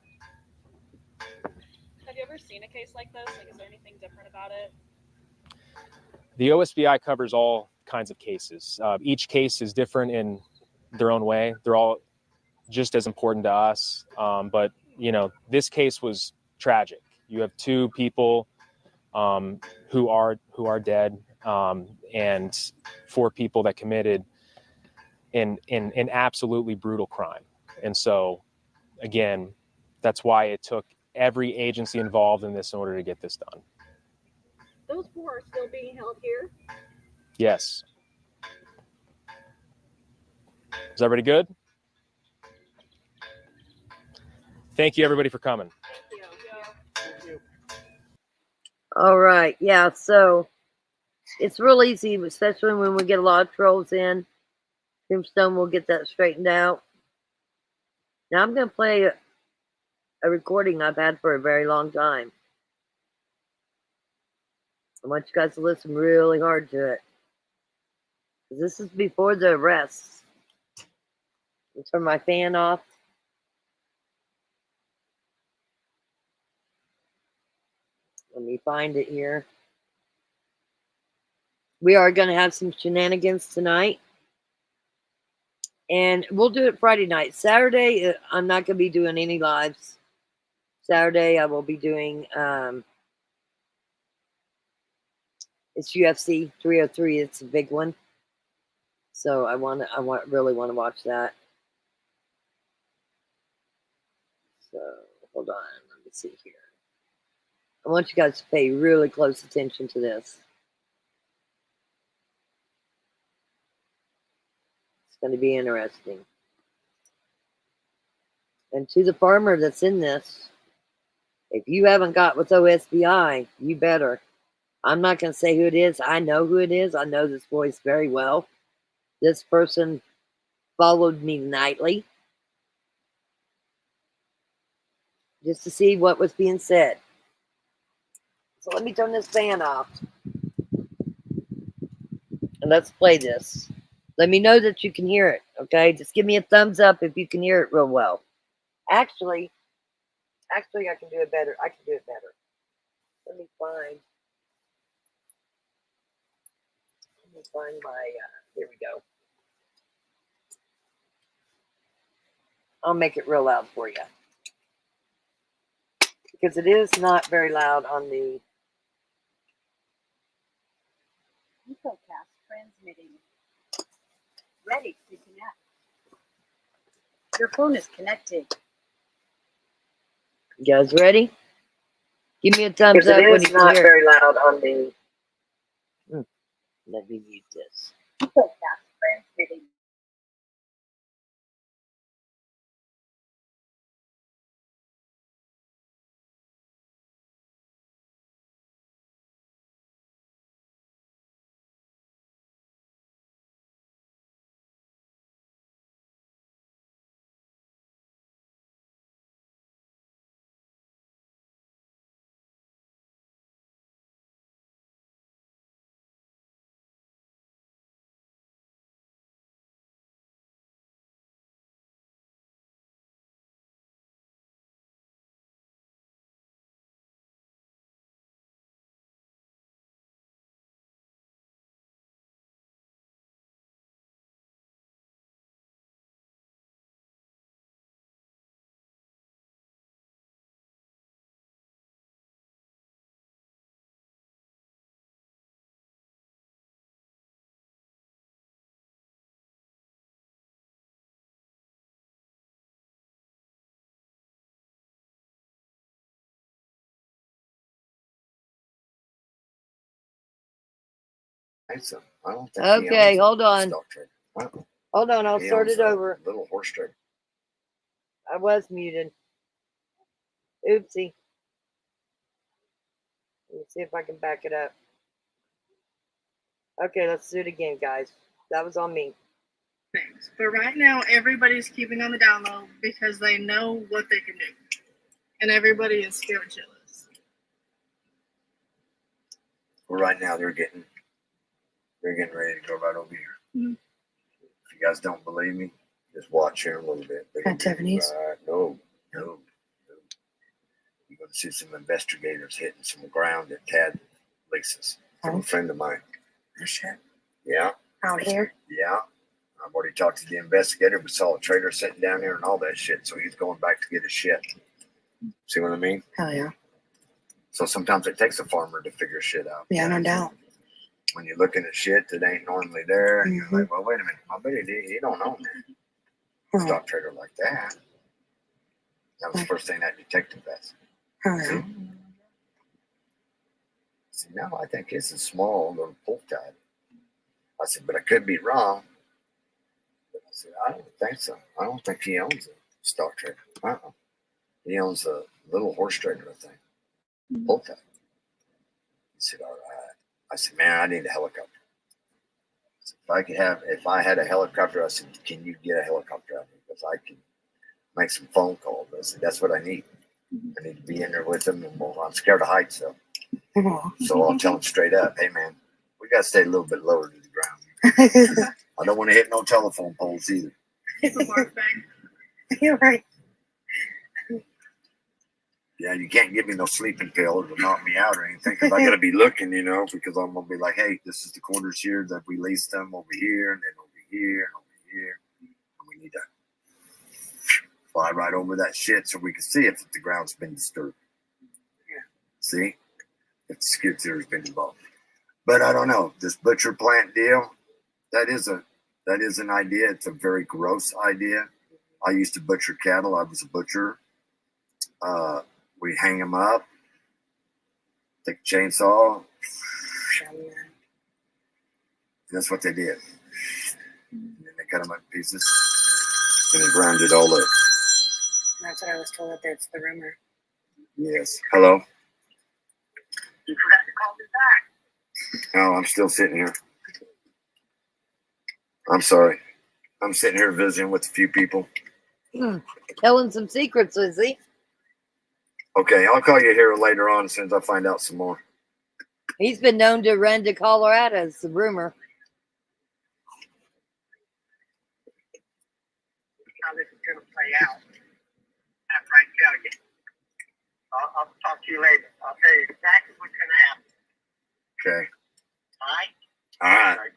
Have you ever seen a case like this? Like, is there anything different about it? The OSBI covers all kinds of cases. Each case is different in their own way. They're all just as important to us. But, you know, this case was tragic. You have 2 people who are dead, and 4 people that committed an absolutely brutal crime. And so, again, that's why it took every agency involved in this in order to get this done. Those 4 are still being held here? Yes. Is everybody good? Thank you, everybody, for coming. Thank you. All right. Yeah. So it's real easy, especially when we get a lot of trolls in. Tombstone will get that straightened out. Now I'm going to play a recording I've had for a very long time. I want you guys to listen really hard to it. This is before the arrests. I'll turn my fan off. Let me find it here. We are going to have some shenanigans tonight. And we'll do it Friday night. Saturday, I'm not going to be doing any lives. Saturday, I will be doing It's UFC 303. It's a big one. So I really want to watch that. So hold on, let me see here. I want you guys to pay really close attention to this. It's going to be interesting. And to the farmer that's in this, if you haven't got with OSBI, you better. I'm not going to say who it is. I know who it is. I know this voice very well. This person followed me nightly just to see what was being said. So let me turn this fan off. And let's play this. Let me know that you can hear it, okay? Just give me a thumbs up if you can hear it real well. Actually, I can do it better. I can do it better. Let me find my, here we go. I'll make it real loud for you. Because it is not very loud on the EcoCast transmitting. Ready to connect. Your phone is connected. You guys ready? Give me a thumbs up when you can hear it. Very loud on the. Let me mute this. EcoCast transmitting. Okay, hold on. Hold on, I'll start it over. Little horse trader. I was muted. Oopsie. Let me see if I can back it up. Okay, let's do it again, guys. That was on me. Things. But right now, everybody's keeping on the down low because they know what they can do. And everybody is scared shitless. Well, right now they're getting ready to go right over here. Mm-hmm. If you guys don't believe me, just watch here a little bit. Japanese? No. You're going to see some investigators hitting some ground that Tad leases from a friend of mine. Oh, shit. Yeah. Out here? Yeah. I've already talked to the investigator. We saw a trader sitting down here and all that shit. So he's going back to get his shit. See what I mean? Hell yeah. So sometimes it takes a farmer to figure shit out. Yeah, no doubt. When you're looking at shit that ain't normally there, and you're like, well, wait a minute. I bet he don't own that. Stock trader like that. That was the first thing that detective asked. Oh, See, now I think it's a small little pull tide. I said, but I could be wrong. But I said, I don't think so. I don't think he owns a stock trader. He owns a little horse trader, I think. Pull tide. He said, all right. I said, man, I need a helicopter. I said, if I had a helicopter, I said, can you get a helicopter out here? Because I can make some phone calls. I said, that's what I need. I need to be in there with them, and I'm scared of heights, though. So I'll tell them straight up, hey, man, we got to stay a little bit lower to the ground. I don't want to hit no telephone poles either. You're right. Yeah, you can't give me no sleeping pills to knock me out or anything, because I got to be looking, because I'm going to be like, hey, this is the quarters here that we leased them over here, and then over here, and over here. And we need to fly right over that shit so we can see if the ground's been disturbed. Yeah. See? If the skid steer's been involved. But I don't know. This butcher plant deal, that is an idea. It's a very gross idea. I used to butcher cattle. I was a butcher. We hang them up, take a chainsaw. That's what they did. And then they cut them up in pieces and they ground it all up. That's what I was told. That's the rumor. Yes. Hello? You forgot to call me back. Oh, I'm still sitting here. I'm sorry. I'm sitting here visiting with a few people. Telling some secrets, is he? Okay, I'll call you here later on as soon as I find out some more. He's been known to run to Colorado, it's the rumor. How this is going to play out after I tell you. I'll talk to you later. I'll tell you exactly what's going to happen. Okay. All right? All right.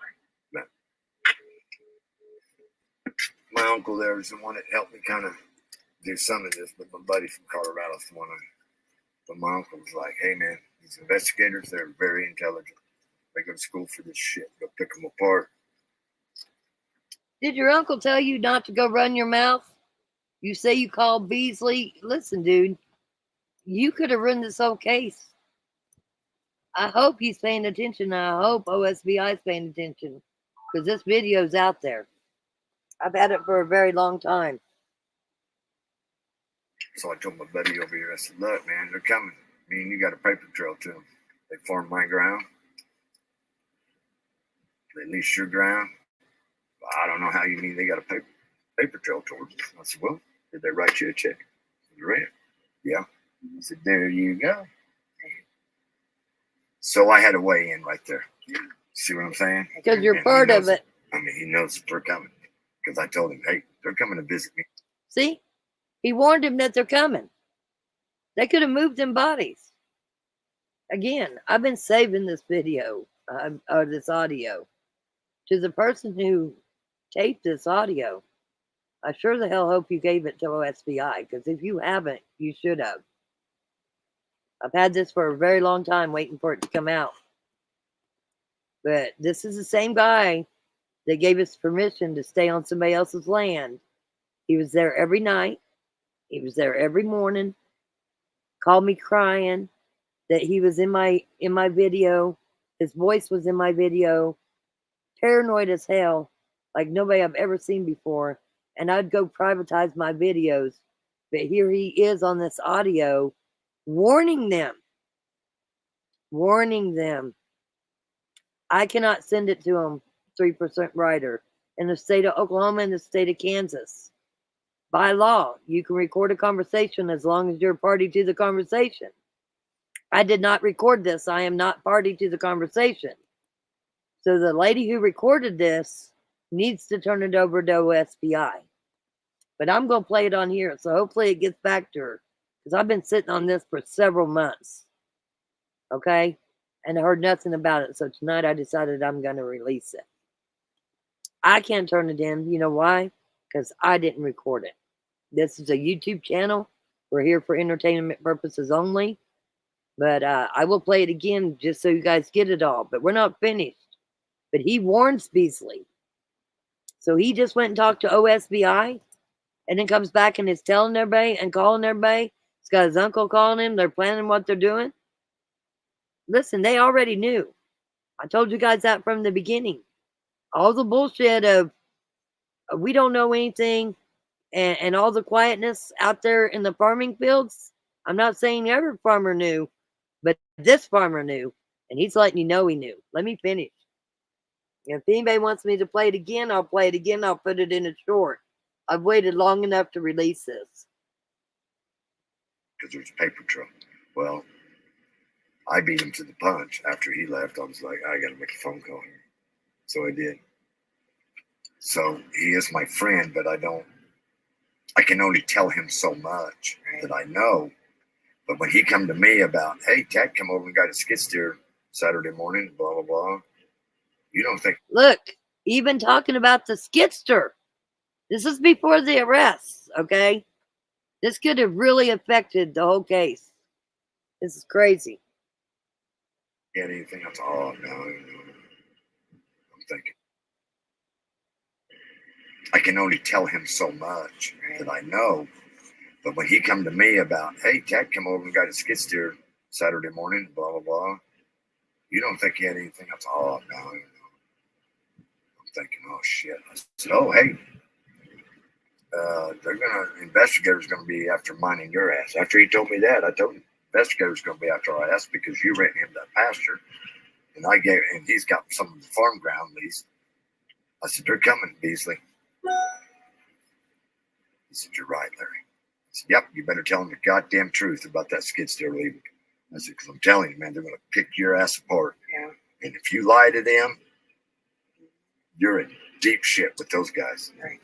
My uncle there is the one that helped me kind of do some of this, but my buddy from Colorado is the one. But my uncle was like, "Hey man, these investigators, they're very intelligent. They go to school for this shit. Go pick them apart." Did your uncle tell you not to go run your mouth? You say you called Beasley. Listen, dude, you could have run this whole case. I hope he's paying attention. I hope OSBI is paying attention because this video's out there. I've had it for a very long time. So I told my buddy over here, I said, "Look, man, they're coming. Me and you got a paper trail to them. They farm my ground. They lease your ground. I don't know how you mean they got a paper trail towards us." I said, "Well, did they write you a check for the rent?" "Yeah." I said, "There you go." So I had to weigh in right there. See what I'm saying? Because you're part of it. I mean, he knows that they're coming. Because I told him, "Hey, they're coming to visit me." See? He warned him that they're coming. They could have moved them bodies. Again, I've been saving this video, or this audio, to the person who taped this audio. I sure the hell hope you gave it to OSBI, because if you haven't, you should have. I've had this for a very long time waiting for it to come out. But this is the same guy that gave us permission to stay on somebody else's land. He was there every night. He was there every morning. Called me crying that he was in my video. His voice was in my video. Paranoid as hell, like nobody I've ever seen before. And I'd go privatize my videos. But here he is on this audio warning them. Warning them. I cannot send it to him 3% writer in the state of Oklahoma and the state of Kansas. By law, you can record a conversation as long as you're party to the conversation. I did not record this. I am not party to the conversation. So the lady who recorded this needs to turn it over to OSBI. But I'm going to play it on here, so hopefully it gets back to her. Because I've been sitting on this for several months. Okay? And I heard nothing about it. So tonight I decided I'm going to release it. I can't turn it in. You know why? Because I didn't record it. This is a YouTube channel. We're here for entertainment purposes only. But I will play it again just so you guys get it all. But we're not finished. But he warns Beasley. So he just went and talked to OSBI. And then comes back and is telling everybody and calling everybody. He's got his uncle calling him. They're planning what they're doing. Listen, they already knew. I told you guys that from the beginning. All the bullshit of we don't know anything and all the quietness out there in the farming fields. I'm not saying every farmer knew, but this farmer knew. And he's letting you know he knew. Let me finish. If anybody wants me to play it again, I'll play it again. I'll put it in a short. I've waited long enough to release this. Because there's a paper trail. Well, I beat him to the punch. After he left, I was like, I got to make a phone call here. So I did. So he is my friend, but I can only tell him so much that I know. But when he come to me about, "Hey, Ted, come over and got a skid steer Saturday morning, blah, blah, blah." You don't think. Look, even talking about the skidster. This is before the arrests, okay? This could have really affected the whole case. This is crazy. Get anything else? Oh no. I'm thinking. I can only tell him so much that I know. But when he come to me about, hey, Cat come over and got a skid steer Saturday morning, blah blah blah. You don't think he had anything else? Oh no. I'm thinking, oh shit. I said, oh hey. Investigator's gonna be after mining your ass. After he told me that, I told him investigator's gonna be after our ass because you rented him that pasture, and he's got some of the farm ground leased. I said, they're coming, Beasley. He said, you're right, Larry. I said, yep, you better tell him the goddamn truth about that skid steer leaving. I said, because I'm telling you, man, they're gonna pick your ass apart. Yeah. And if you lie to them, you're in deep shit with those guys. Right.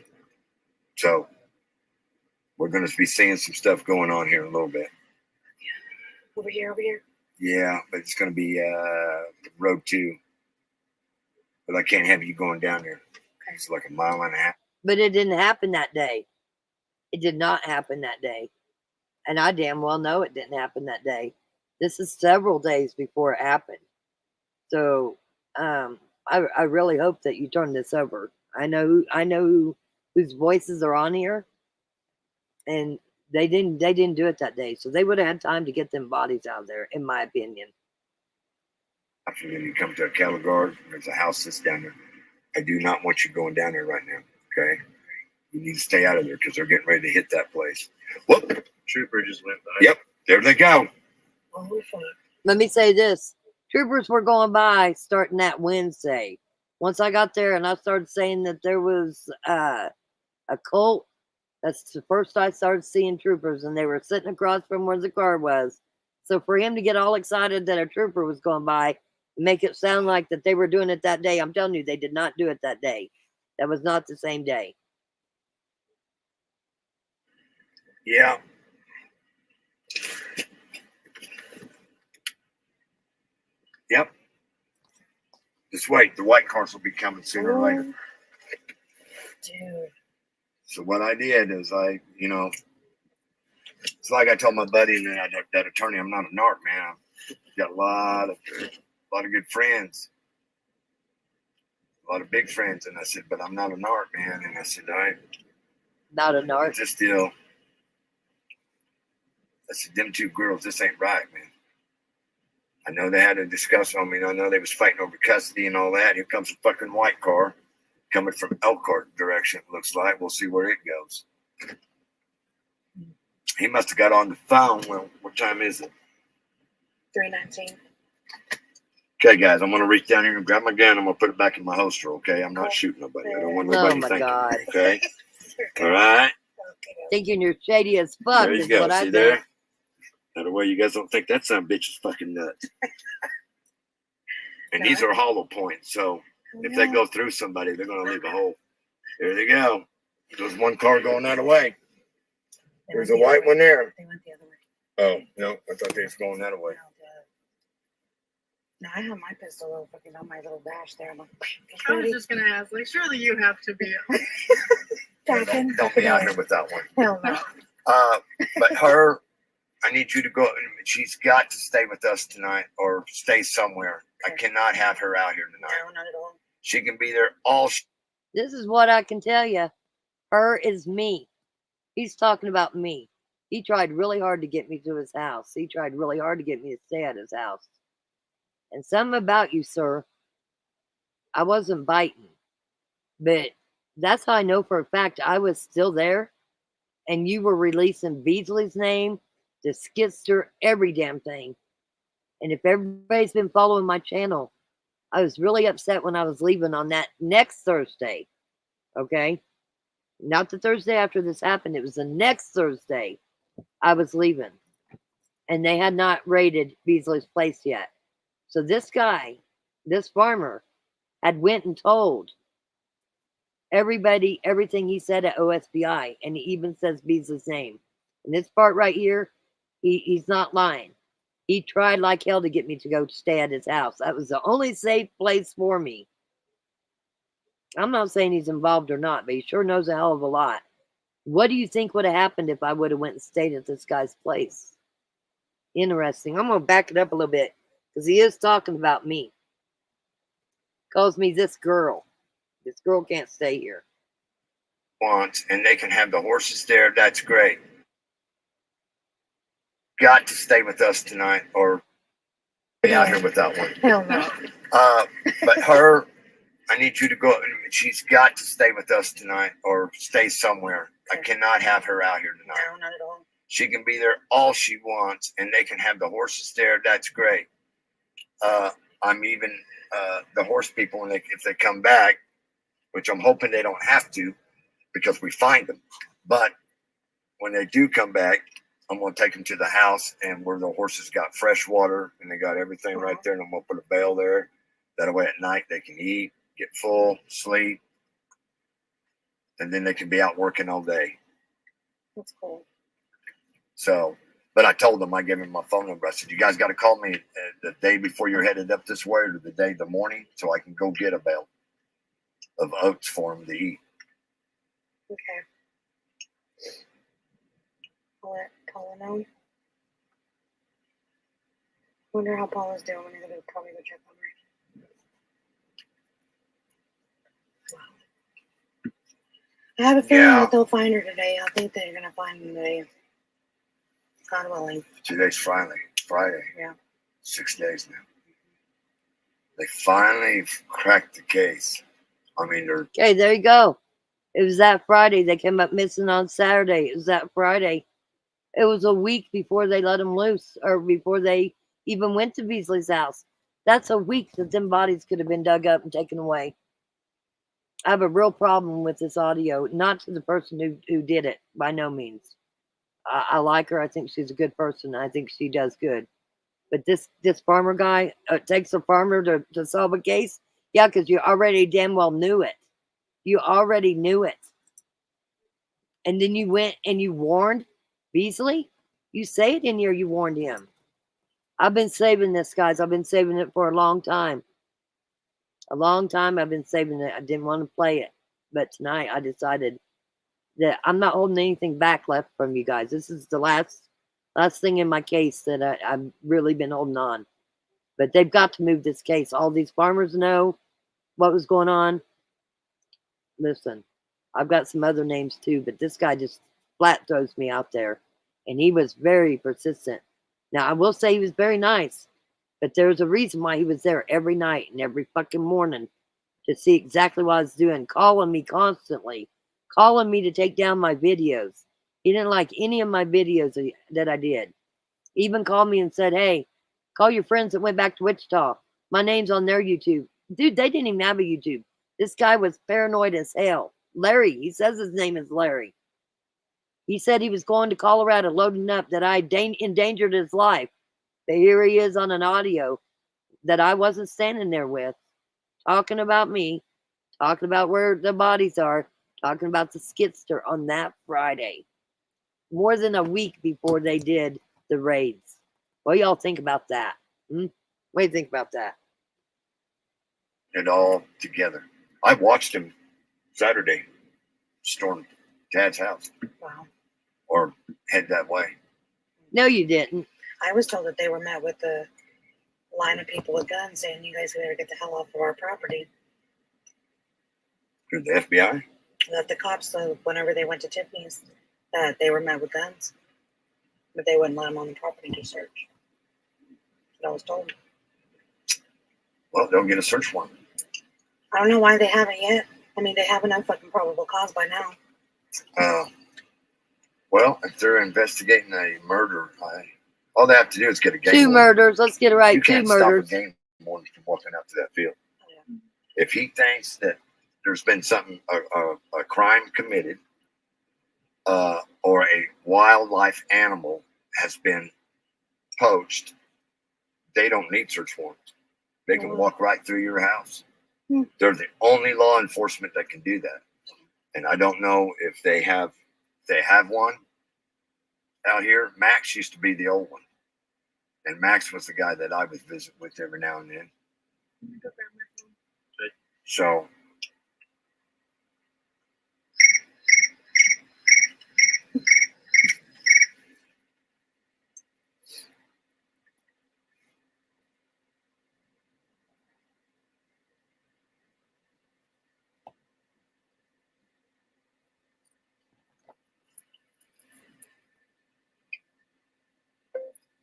So we're going to be seeing some stuff going on here in a little bit. Over here, over here. Yeah, but it's going to be road 2. But I can't have you going down there. Okay. It's like a mile and a half. But it didn't happen that day. It did not happen that day. And I damn well know it didn't happen that day. This is several days before it happened. So I really hope that you turn this over. I know whose voices are on here, and they didn't do it that day. So they would have had time to get them bodies out there, in my opinion. After you come to a cattle guard, there's a house that's down there. I do not want you going down there right now. Okay, you need to stay out of there because they're getting ready to hit that place. Whoop! Trooper just went by. Yep, there they go. Oh, we're fine. Let me say this. Troopers were going by starting that Wednesday. Once I got there and I started saying that there was a cult, that's the first I started seeing troopers, and they were sitting across from where the car was. So for him to get all excited that a trooper was going by, make it sound like that they were doing it that day, I'm telling you, they did not do it that day. That was not the same day. Yeah. Yep. Just wait. The white cars will be coming sooner or later. Dude. So what I did is it's like I told my buddy and that attorney, I'm not a narc, man. I've got a lot of good friends, a lot of big friends, and I said, but I'm not a narc, man. And I said, all right, not a narc. This deal. I said, them 2 girls, this ain't right, man. I know they had a discussion on me. I know they was fighting over custody and all that. Here comes a fucking white car coming from Elkhart direction, it looks like. We'll see where it goes. He must have got on the phone. Well, what time is it? 3:19. Okay, guys, I'm going to reach down here and grab my gun. I'm going to put it back in my holster, okay? I'm not shooting nobody. I don't want nobody thinking. God. Okay? All right? Thinking you're shady as fuck. There you is go. what I See think. there? That way you guys don't think that son of a bitch is fucking nuts. And these are hollow points, so if they go through somebody, they're going to leave a hole. There they go. There's one car going that way. There's a white one there. They went the other way. Oh, no. I thought they was going that way. No, I have my pistol fucking on my little dash there. I'm like, I was just gonna ask, like, surely you have to be. Don't be out here with that one. Hell no. But her, I need you to go. She's got to stay with us tonight or stay somewhere. Okay. I cannot have her out here tonight. No, not at all. She can be there all. This is what I can tell you. Her is me. He's talking about me. He tried really hard to get me to his house. He tried really hard to get me to stay at his house. And something about you, sir, I wasn't biting. But that's how I know for a fact I was still there. And you were releasing Beasley's name, the skidster, every damn thing. And if everybody's been following my channel, I was really upset when I was leaving on that next Thursday. Okay? Not the Thursday after this happened. It was the next Thursday I was leaving. And they had not raided Beasley's place yet. So this guy, this farmer, had went and told everybody everything he said at OSBI. And he even says Beasley's name. And this part right here, he's not lying. He tried like hell to get me to go stay at his house. That was the only safe place for me. I'm not saying he's involved or not, but he sure knows a hell of a lot. What do you think would have happened if I would have went and stayed at this guy's place? Interesting. I'm going to back it up a little bit because he is talking about me. Calls me this girl. This girl can't stay here. Wants, and they can have the horses there. That's great. Got to stay with us tonight, or be out here without one. Hell no. But her, I need you to go. She's got to stay with us tonight, or stay somewhere. I cannot have her out here tonight. No, not at all. She can be there all she wants, and they can have the horses there. That's great. I'm even the horse people, when if they come back, which I'm hoping they don't have to, because we find them. But when they do come back, I'm going to take them to the house, and where the horses got fresh water and they got everything right there, and I'm going to put a bale there. That way at night they can eat, get full, sleep, and then they can be out working all day. That's cool. So, but I told them, I gave them my phone number. I said, you guys got to call me the day before you're headed up this way, or the morning, so I can go get a bale of oats for them to eat. Okay. I'll let Paula know. Wonder how Paula's doing. I'm gonna probably go check on her. I have a feeling that they'll find her today. I think they're gonna find her today. God willing. Today's Friday. Yeah. 6 days now. They finally cracked the case. I mean, they're Okay, there you go. It was that Friday. They came up missing on Saturday. It was that Friday. It was a week before they let them loose, or before they even went to Beasley's house. That's a week that them bodies could have been dug up and taken away. I have a real problem with this audio. Not to the person who did it, by no means. I like her. I think she's a good person. I think she does good. But this farmer guy, it takes a farmer to solve a case? Yeah, because you already damn well knew it. You already knew it. And then you went and you warned Beasley? You say it in here, you warned him. I've been saving this, guys. I've been saving it for a long time. A long time I've been saving it. I didn't want to play it. But tonight I decided that I'm not holding anything back left from you guys. This is the last thing in my case that I've really been holding on. But they've got to move this case. All these farmers know what was going on. Listen, I've got some other names too, but this guy just flat throws me out there. And he was very persistent. Now, I will say he was very nice, but there's a reason why he was there every night and every fucking morning to see exactly what I was doing, calling me constantly, calling me to take down my videos. He didn't like any of my videos that I did. He even called me and said, hey, call your friends that went back to Wichita. My name's on their YouTube. Dude, they didn't even have a YouTube. This guy was paranoid as hell. Larry, he says his name is Larry. He said he was going to Colorado loading up, that I endangered his life. But here he is on an audio that I wasn't standing there with, talking about me, talking about where the bodies are, talking about the skidster on that Friday. More than a week before they did the raids. What do y'all think about that? What do you think about that? it all together. I watched him Saturday storm Dad's house. Wow. Or head that way. No, you didn't. I was told that they were met with a line of people with guns saying, you guys better get the hell off of our property. Who, the FBI? That the cops, whenever they went to Tiffany's, that they were met with guns. But they wouldn't let them on the property to search. That's what I was told. Well, they'll get a search warrant. I don't know why they haven't yet. I mean, they have enough fucking probable cause by now. Well, if they're investigating a murder, all they have to do is get a game. 2 murders. Let's get it right. You 2 can't murders. stop a game warden from walking out to that field. If he thinks that there's been something, a crime committed, or a wildlife animal has been poached, they don't need search warrants. They can walk right through your house. They're the only law enforcement that can do that. And I don't know if they have one out here. Max used to be the old one. And Max was the guy that I would visit with every now and then. So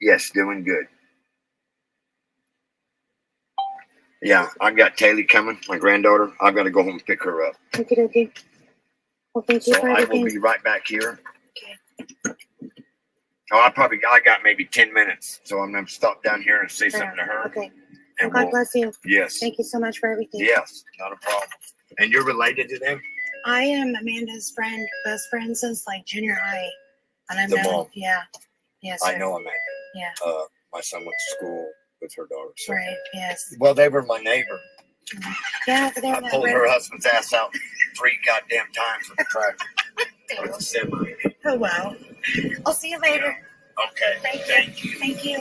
Yes, doing good. Yeah, I got Taylor coming, my granddaughter. I got to go home and pick her up. Okay, okay. Well, thank you So for I will everything. be right back here. Okay. Oh, I got maybe 10 minutes. So I'm going to stop down here and say something to her. Okay. And Well, God bless you. Yes. Thank you so much for everything. Yes, not a problem. And you're related to them? I am Amanda's friend, best friend since like junior high. And I've The known, mom. yeah. Yes, I sir. know Amanda. Yeah. My son went to school with her daughter. So. Right, yes. Well, they were my neighbor. Yeah, but they're I pulled her husband's ass out 3 goddamn times with the tractor. With the semi. Oh, wow. I'll see you later. Okay. Thank you. Thank you.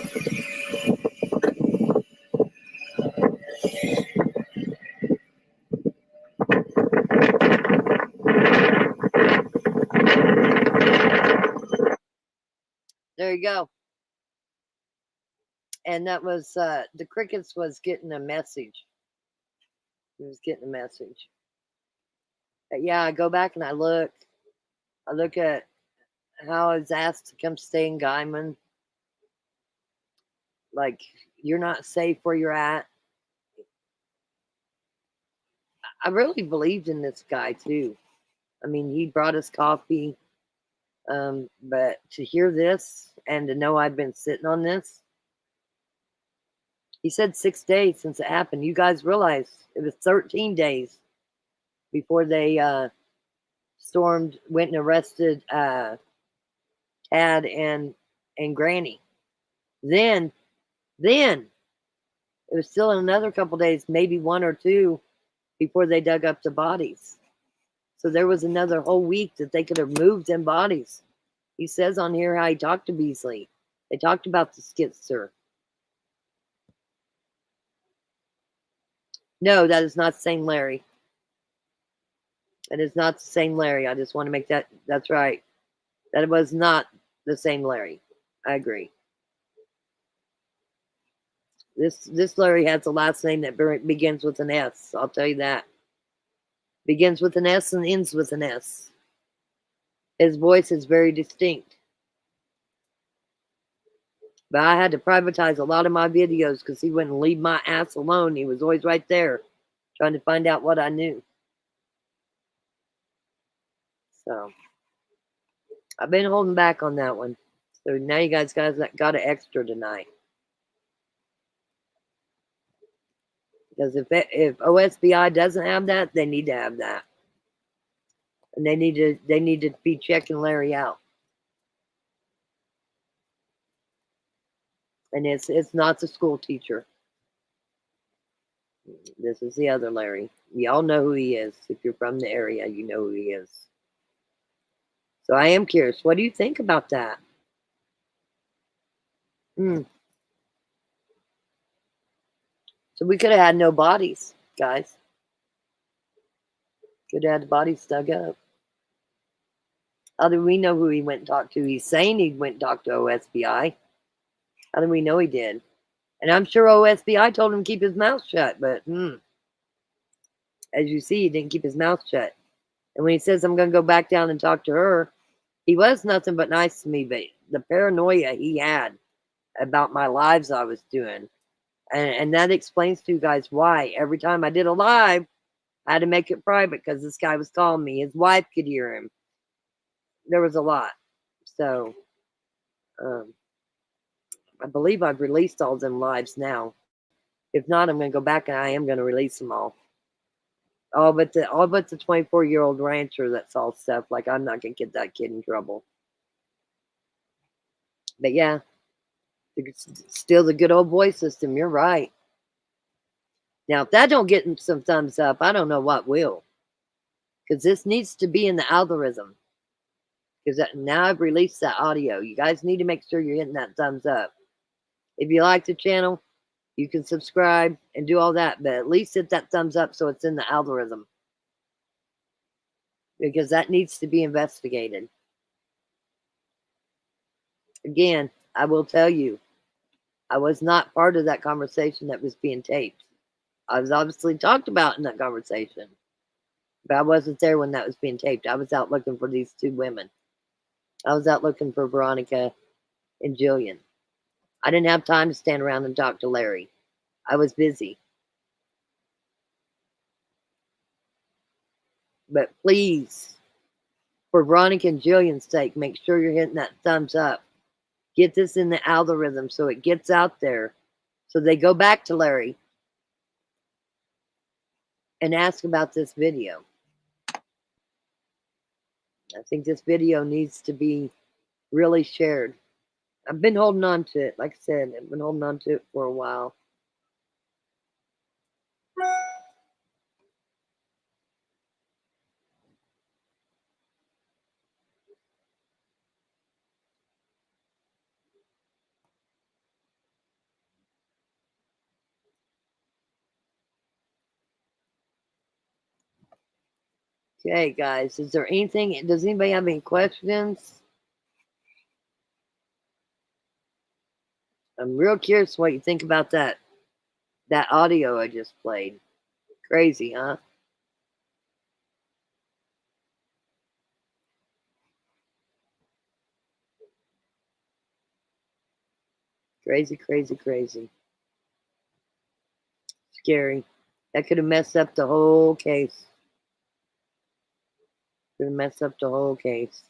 There you go. And that was the crickets was getting a message. He was getting a message. But yeah, I go back and I look at how I was asked to come stay in Guyman. Like, you're not safe where you're at. I really believed in this guy too. I mean, he brought us coffee. But to hear this and to know I've been sitting on this, he said 6 days since it happened. You guys realize it was 13 days before they went and arrested Tad and Granny. Then it was still another couple days, maybe 1 or 2, before they dug up the bodies. So there was another whole week that they could have moved them bodies. He says on here how he talked to Beasley. They talked about the skitzer. No, that is not the same Larry. It is not the same Larry. I just want to make that's right. That was not the same Larry. I agree. This Larry has a last name that begins with an S. I'll tell you that. Begins with an S and ends with an S. His voice is very distinct. But I had to privatize a lot of my videos because he wouldn't leave my ass alone. He was always right there trying to find out what I knew. So I've been holding back on that one. So now you guys got an extra tonight. Because if OSBI doesn't have that, they need to have that. And they need to be checking Larry out. And it's not the school teacher. This is the other Larry. Y'all know who he is. If you're from the area, you know who he is. So I am curious. What do you think about that? So we could have had no bodies, guys. Could have had the bodies dug up. How do we know who he went and talked to? He's saying he went and talked to OSBI. How do we know he did? And I'm sure OSBI told him to keep his mouth shut, but as you see, he didn't keep his mouth shut. And when he says, I'm going to go back down and talk to her, he was nothing but nice to me, but the paranoia he had about my lives I was doing. And that explains to you guys why every time I did a live, I had to make it private because this guy was calling me. His wife could hear him. There was a lot. So I believe I've released all them lives now. If not, I'm going to go back and I am going to release them all. All but the 24-year-old rancher that saw stuff. Like, I'm not going to get that kid in trouble. But yeah, still the good old voice system. You're right. Now, if that don't get some thumbs up, I don't know what will. Because this needs to be in the algorithm. Because now I've released that audio. You guys need to make sure you're hitting that thumbs up. If you like the channel, you can subscribe and do all that. But at least hit that thumbs up so it's in the algorithm. Because that needs to be investigated. Again, I will tell you, I was not part of that conversation that was being taped. I was obviously talked about in that conversation. But I wasn't there when that was being taped. I was out looking for these 2 women. I was out looking for Veronica and Jillian. I didn't have time to stand around and talk to Larry. I was busy. But please, for Veronica and Jillian's sake, make sure you're hitting that thumbs up. Get this in the algorithm so it gets out there. So they go back to Larry and ask about this video. I think this video needs to be really shared. I've been holding on to it. Like I said, I've been holding on to it for a while. Okay, guys, is there anything, does anybody have any questions? I'm real curious what you think about that audio I just played. Crazy, huh? Crazy, crazy, crazy. Scary. That could have messed up the whole case. Could have messed up the whole case.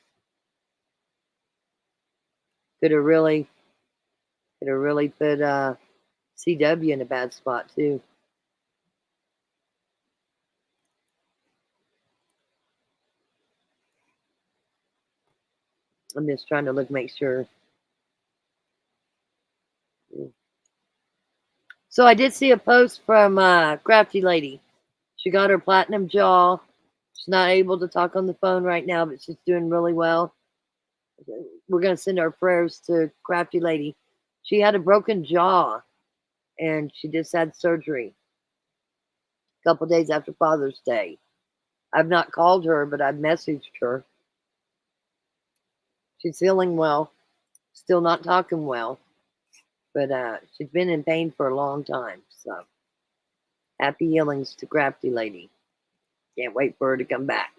Could have really put CW in a bad spot too. I'm just trying to make sure. So I did see a post from Crafty Lady. She got her platinum jaw. She's not able to talk on the phone right now, but she's doing really well. We're going to send our prayers to Crafty Lady. She had a broken jaw, and she just had surgery a couple days after Father's Day. I've not called her, but I've messaged her. She's feeling well, still not talking well, but she's been in pain for a long time. So happy healings to Crafty Lady. Can't wait for her to come back.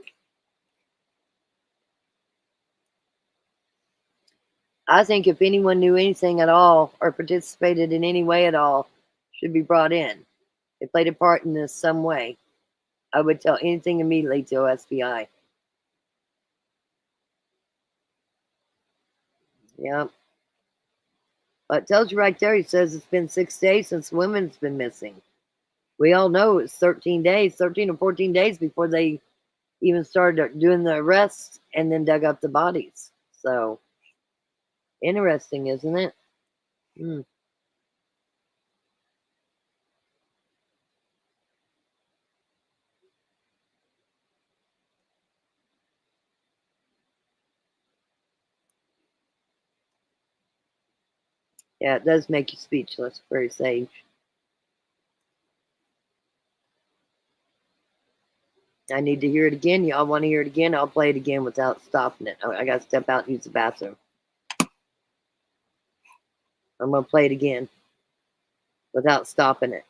I think if anyone knew anything at all or participated in any way at all, should be brought in. They played a part in this some way. I would tell anything immediately to SBI. Yeah. Well, it tells you right there, he says it's been 6 days since women's been missing. We all know it's 13 days, 13 or 14 days before they even started doing the arrests and then dug up the bodies. So, interesting, isn't it? Yeah, it does make you speechless, very sage. I need to hear it again. Y'all want to hear it again? I'll play it again without stopping it. I got to step out and use the bathroom. I'm going to play it again without stopping it.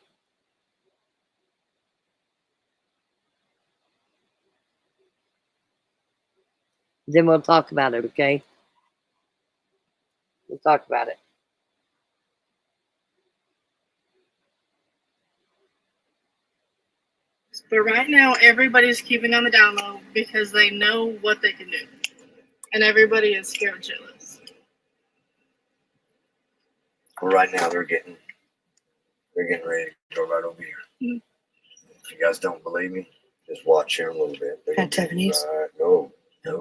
Then we'll talk about it, okay? We'll talk about it. But right now, everybody's keeping on the down low because they know what they can do. And everybody is scared shitless. Well, right now they're getting ready to go right over here. Mm-hmm. If you guys don't believe me, just watch here a little bit. At Tiffany's? No. You're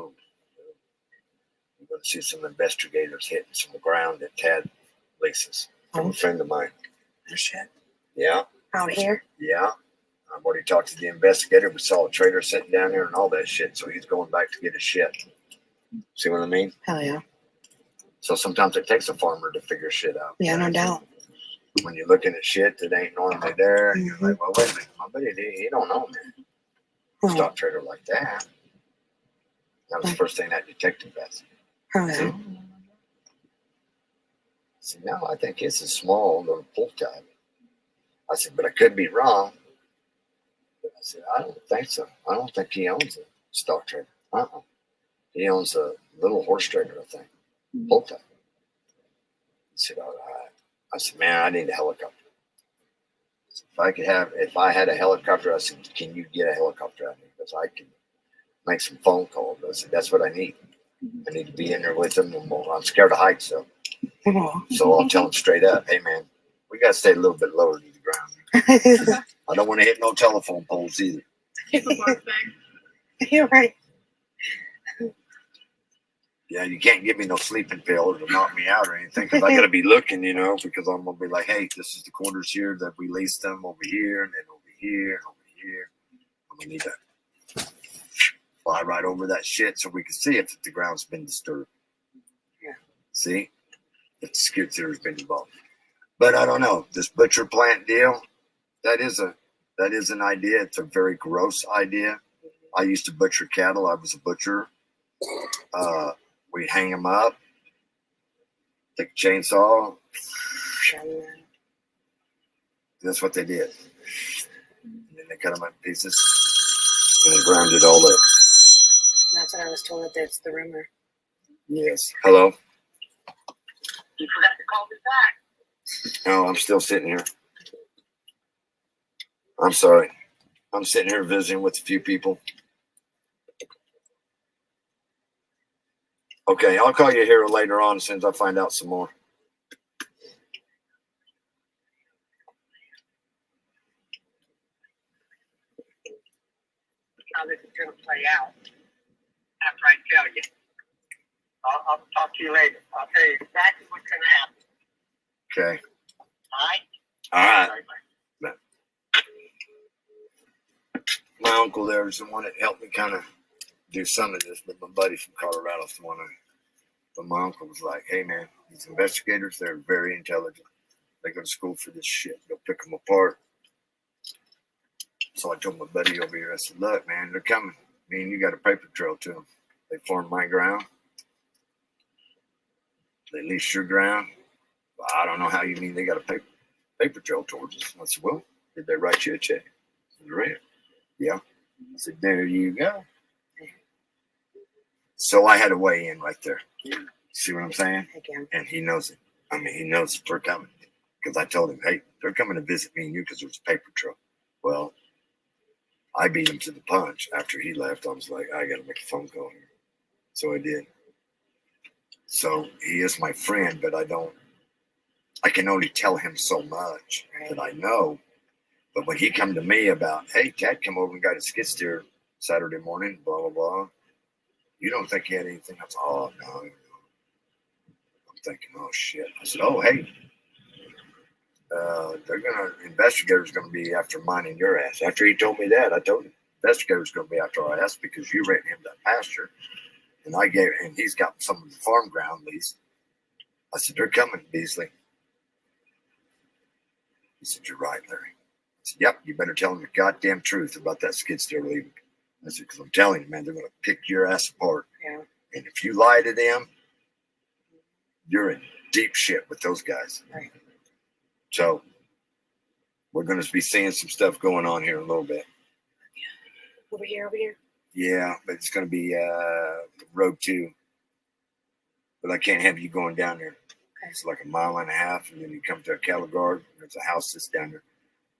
going to see some investigators hitting some ground at Tad Lisa's from a friend of mine. Oh, shit. Yeah. Out here? Yeah. I've already talked to the investigator. We saw a trailer sitting down there and all that shit, so he's going back to get his shit. See what I mean? Hell yeah. So sometimes it takes a farmer to figure shit out. Yeah, no doubt. When you're looking at shit that ain't normally there, and you're like, well, wait a minute, my buddy, he don't know me. Stock trader like that. That was the first thing that detective asked. Oh, yeah. See, now I think it's a small little pull tab. I said, but I could be wrong. But I said, I don't think so. I don't think he owns a stock trader. He owns a little horse trader, I think. Pull tab. I said, all right. I said, man, I need a helicopter. If I had a helicopter, I said, can you get a helicopter out of me? Because I can make some phone calls. I said, that's what I need. I need to be in there with them. And I'm scared of heights, so I'll tell them straight up, hey, man, we got to stay a little bit lower to the ground. I don't want to hit no telephone poles either. You're right. Yeah, you can't give me no sleeping pills to knock me out or anything because I got to be looking, because I'm going to be like, hey, this is the quarters here that we leased them over here and then over here and over here. And we need to fly right over that shit so we can see if the ground's been disturbed. Yeah. See? If the skid steer has been involved. But I don't know. This butcher plant deal, that is an idea. It's a very gross idea. I used to butcher cattle. I was a butcher. We'd hang them up, take a chainsaw. That's what they did. And then they cut them up in pieces and they ground it all up. That's what I was told. That's the rumor. Yes. Hello? You forgot to call me back. No, I'm still sitting here. I'm sorry. I'm sitting here visiting with a few people. Okay, I'll call you here later on as soon as I find out some more. How this is going to play out after I tell you. I'll talk to you later. I'll tell you exactly what's going to happen. Okay. All right? All right. My uncle there is the one that helped me kind of do some of this, but my buddy from Colorado's the one. But my uncle was like, hey, man, these investigators, they're very intelligent. They go to school for this shit. They'll pick them apart. So I told my buddy over here, I said, look, man, they're coming. Me and you got a paper trail to them. They farmed my ground. They leased your ground. Well, I don't know how you mean they got a paper trail towards us. I said, well, did they write you a check? I said, yeah. I said, there you go. So I had a weigh in right there. See what I'm saying? And he knows it. I mean, he knows they're coming. Because I told him, hey, they're coming to visit me and you because there's a paper trail. Well, I beat him to the punch. After he left, I was like, I got to make a phone call here. So I did. So he is my friend, but I can only tell him so much that I know. But when he come to me about, hey, Dad, come over and got a skid steer Saturday morning, blah, blah, blah. You don't think he had anything? I said, oh, no. I'm thinking, oh, shit. I said, oh, hey, investigators going to be after mine and your ass. After he told me that, I told him, investigators going to be after our ass because you rented him that pasture. And he's got some of the farm ground leased. I said, they're coming, Beasley. He said, you're right, Larry. I said, yep, you better tell him the goddamn truth about that skid steer leaving. I said, because I'm telling you, man, they're going to pick your ass apart. Yeah. And if you lie to them, you're in deep shit with those guys. Right. So we're going to be seeing some stuff going on here in a little bit. Over here. Yeah, but it's going to be Road 2. But I can't have you going down there. Okay. It's like a mile and a half, and then you come to a cattle guard. There's a house that's down there.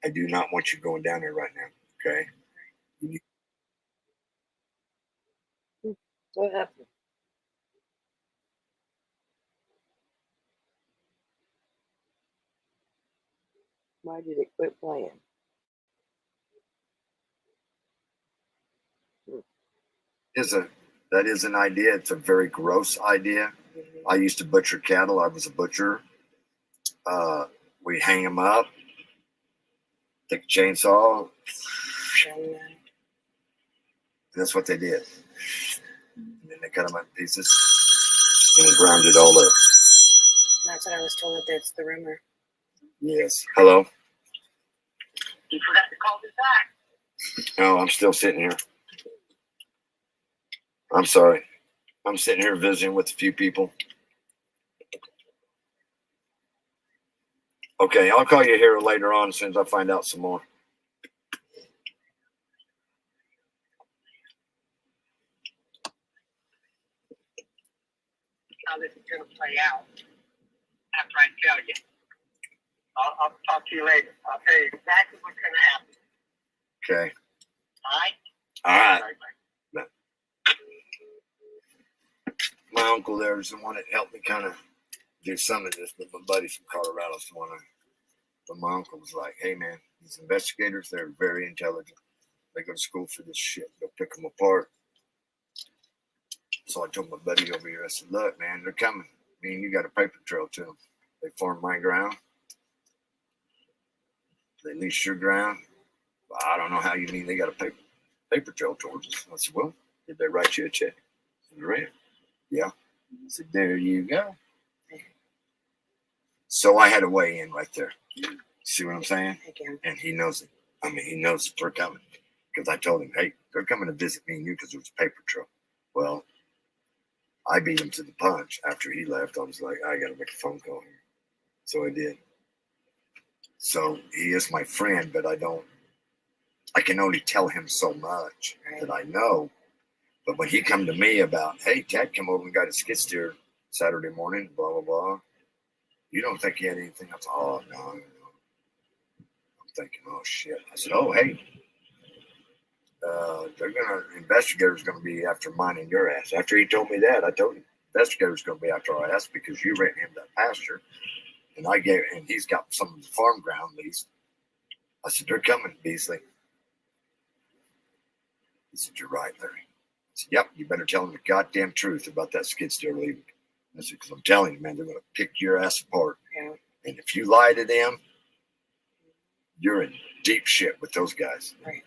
I do not want you going down there right now, okay? What happened? Why did it quit playing? That is an idea. It's a very gross idea. Mm-hmm. I used to butcher cattle. I was a butcher. We'd hang them up, take a chainsaw. And that's what they did. And then they cut them up in pieces and ground it all up. That's what I was told. That's the rumor. Yes. Hello? You forgot to call me back. No, I'm still sitting here. I'm sorry. I'm sitting here visiting with a few people. Okay, I'll call you here later on as soon as I find out some more. How this is going to play out after I tell you. to you later. I'll tell you exactly what's going to happen. Okay. All right? All right. My uncle there is the one that helped me kind of do some of this, but my buddy from Colorado is the one. But my uncle was like, "Hey man, these investigators, they're very intelligent. They go to school for this shit. They'll pick them apart." So I told my buddy over here, I said, "Look, man, they're coming. I mean, you got a paper trail to them. They farm my ground. They lease your ground. Well, I don't know how you mean they got a paper trail towards us." I said, "Well, did they write you a check?" I said, "Right. Yeah." I said, "There you go." So I had a way in right there. See what I'm saying? And he knows it. I mean, he knows they're coming. Because I told him, "Hey, they're coming to visit me and you because there was a paper trail." Well, I beat him to the punch. After he left, I was like, I got to make a phone call here. So I did. So he is my friend, but I can only tell him so much that I know. But when he come to me about, "Hey, Dad came over and got a skid steer Saturday morning, blah, blah, blah. You don't think he had anything?" I said, "Oh, no. I'm thinking, oh, shit." I said, "Oh, hey, investigator's going to be after mine and your ass." After he told me that, I told him, investigator's going to be after our ass because you ran him that pasture. And he's got some of the farm ground leased. I said, "They're coming, Beasley." He said, "You're right, Larry." I said, "Yep, you better tell them the goddamn truth about that skid steer leaving." I said, "Because I'm telling you, man, they're going to pick your ass apart. Yeah. And if you lie to them, you're in deep shit with those guys." Right.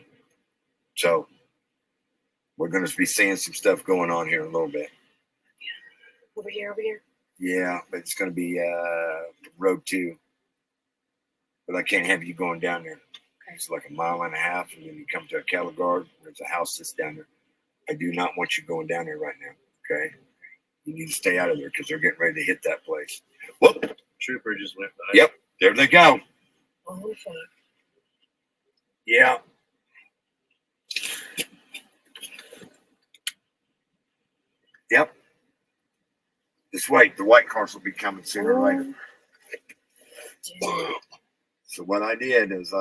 So we're going to be seeing some stuff going on here in a little bit. Over here. Yeah, but it's going to be Road 2. But I can't have you going down there. Okay. It's like a mile and a half, and then you come to a cattle guard. There's a house that's down there. I do not want you going down there right now, okay? You need to stay out of there because they're getting ready to hit that place. Whoop! Trooper just went by. Yep, there they go. Oh, fuck. Yeah. Yep. Just wait. The white cars will be coming sooner or later. So what I did is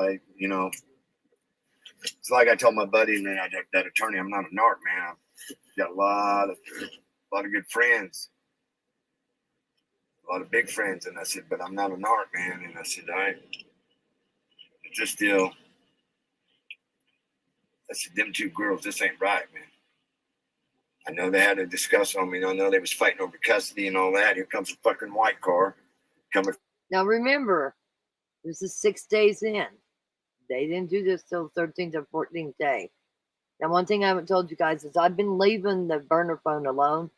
it's like I told my buddy and then that attorney, I'm not a narc, man. I've got a lot of good friends, a lot of big friends, and I said, but I'm not a narc, man. And I said, just still. I said, them two girls, this ain't right, man. I know they had a discussion on me. I know they was fighting over custody and all that. Here comes a fucking white car coming. Now remember, this is 6 days in. They didn't do this till the 13th or 14th day. Now, one thing I haven't told you guys is I've been leaving the burner phone alone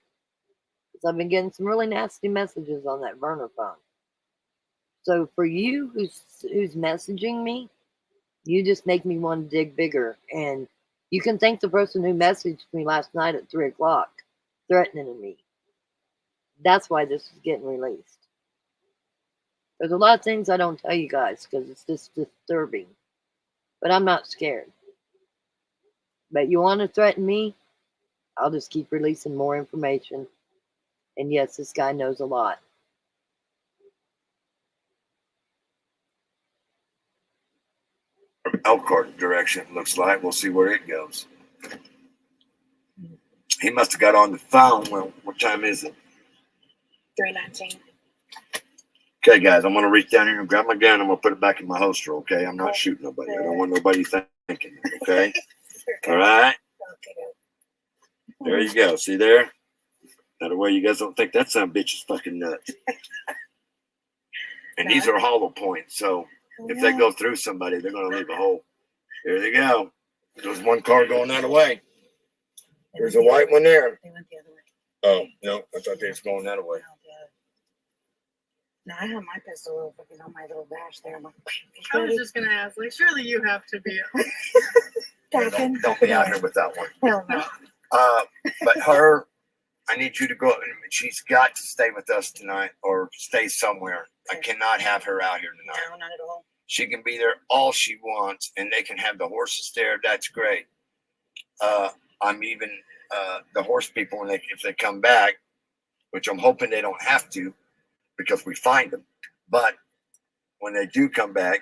because I've been getting some really nasty messages on that burner phone. So for you who's messaging me, you just make me want to dig bigger. And you can thank the person who messaged me last night at 3 o'clock threatening me. That's why this is getting released. There's a lot of things I don't tell you guys because it's just disturbing. But I'm not scared. But you want to threaten me? I'll just keep releasing more information. And yes, this guy knows a lot. Elkhart direction, it looks like. We'll see where it goes. He must have got on the phone. Well, what time is it? 3:19. Okay, guys, I'm going to reach down here and grab my gun. I'm going to put it back in my holster, okay? I'm not shooting nobody. I don't want nobody thinking, okay? All right? There you go. See there? That way you guys don't think that son of a bitch is fucking nuts. And these are hollow points, so if they go through somebody, they're going to leave a hole. There they go. There's one car going that way. There's a white one there. They went the other way. Oh, no. I thought they was going that way. No, I have my pistol fucking on my little dash there. I'm like, I was just gonna ask, like, surely you have to be. Don't be out here with that one. Hell no. But her, I need you to go. She's got to stay with us tonight or stay somewhere. I cannot have her out here tonight. No, not at all. She can be there all she wants, and they can have the horses there. That's great. I'm even the horse people when if they come back, which I'm hoping they don't have to, because we find them. But when they do come back,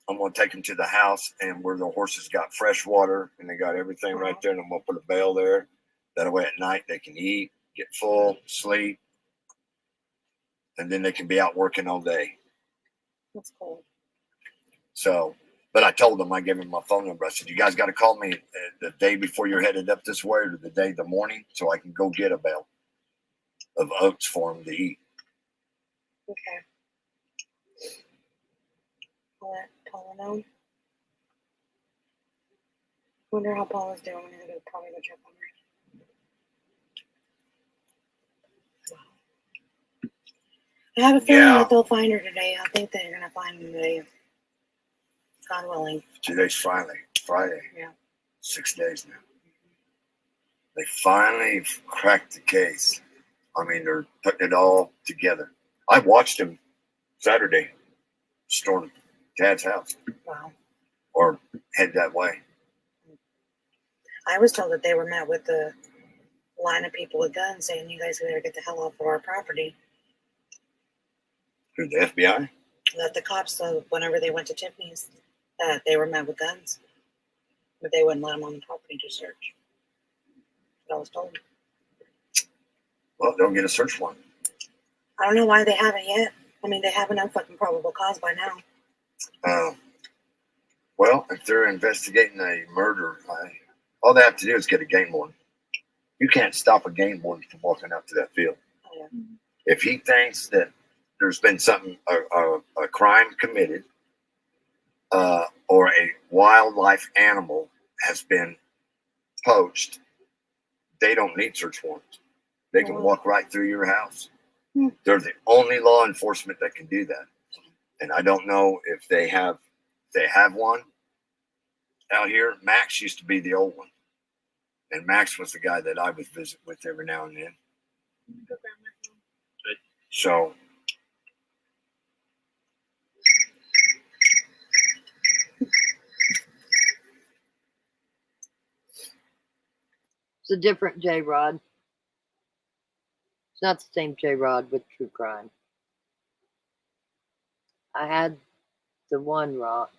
I'm gonna take them to the house and where the horses got fresh water and they got everything right there, and I'm gonna put a bale there. That way at night they can eat, get full, sleep, and then they can be out working all day. That's cool. So, but I told them, I gave them my phone number. I said, you guys got to call me the day before you're headed up this way, or the morning, so I can go get a bale of oats for them to eat. Okay. I'll let Paula know. Wonder how Paula's doing. I'm gonna probably go check on her. I have a feeling that they'll find her today. I think they're gonna find her today. God willing. Today's Friday. Yeah. 6 days now. They finally cracked the case. I mean, they're putting it all together. I watched them Saturday storm Dad's house. Wow. Or head that way. I was told that they were met with a line of people with guns saying, you guys better get the hell off of our property. Who, the FBI? That the cops, whenever they went to Tiffany's, that they were met with guns. But they wouldn't let them on the property to search. But I was told. Well, they'll get a search warrant. I don't know why they haven't yet. I mean, they have enough fucking probable cause by now. Well, if they're investigating a murder, all they have to do is get a game warden. You can't stop a game warden from walking up to that field. Oh, yeah. If he thinks that there's been something, a crime committed, or a wildlife animal has been poached, they don't need search warrants. They can walk right through your house. They're the only law enforcement that can do that. And I don't know if they have one out here. Max used to be the old one. And Max was the guy that I would visit with every now and then. So It's a different J-Rod. It's not the same J-Rod with true crime. I had the one rock.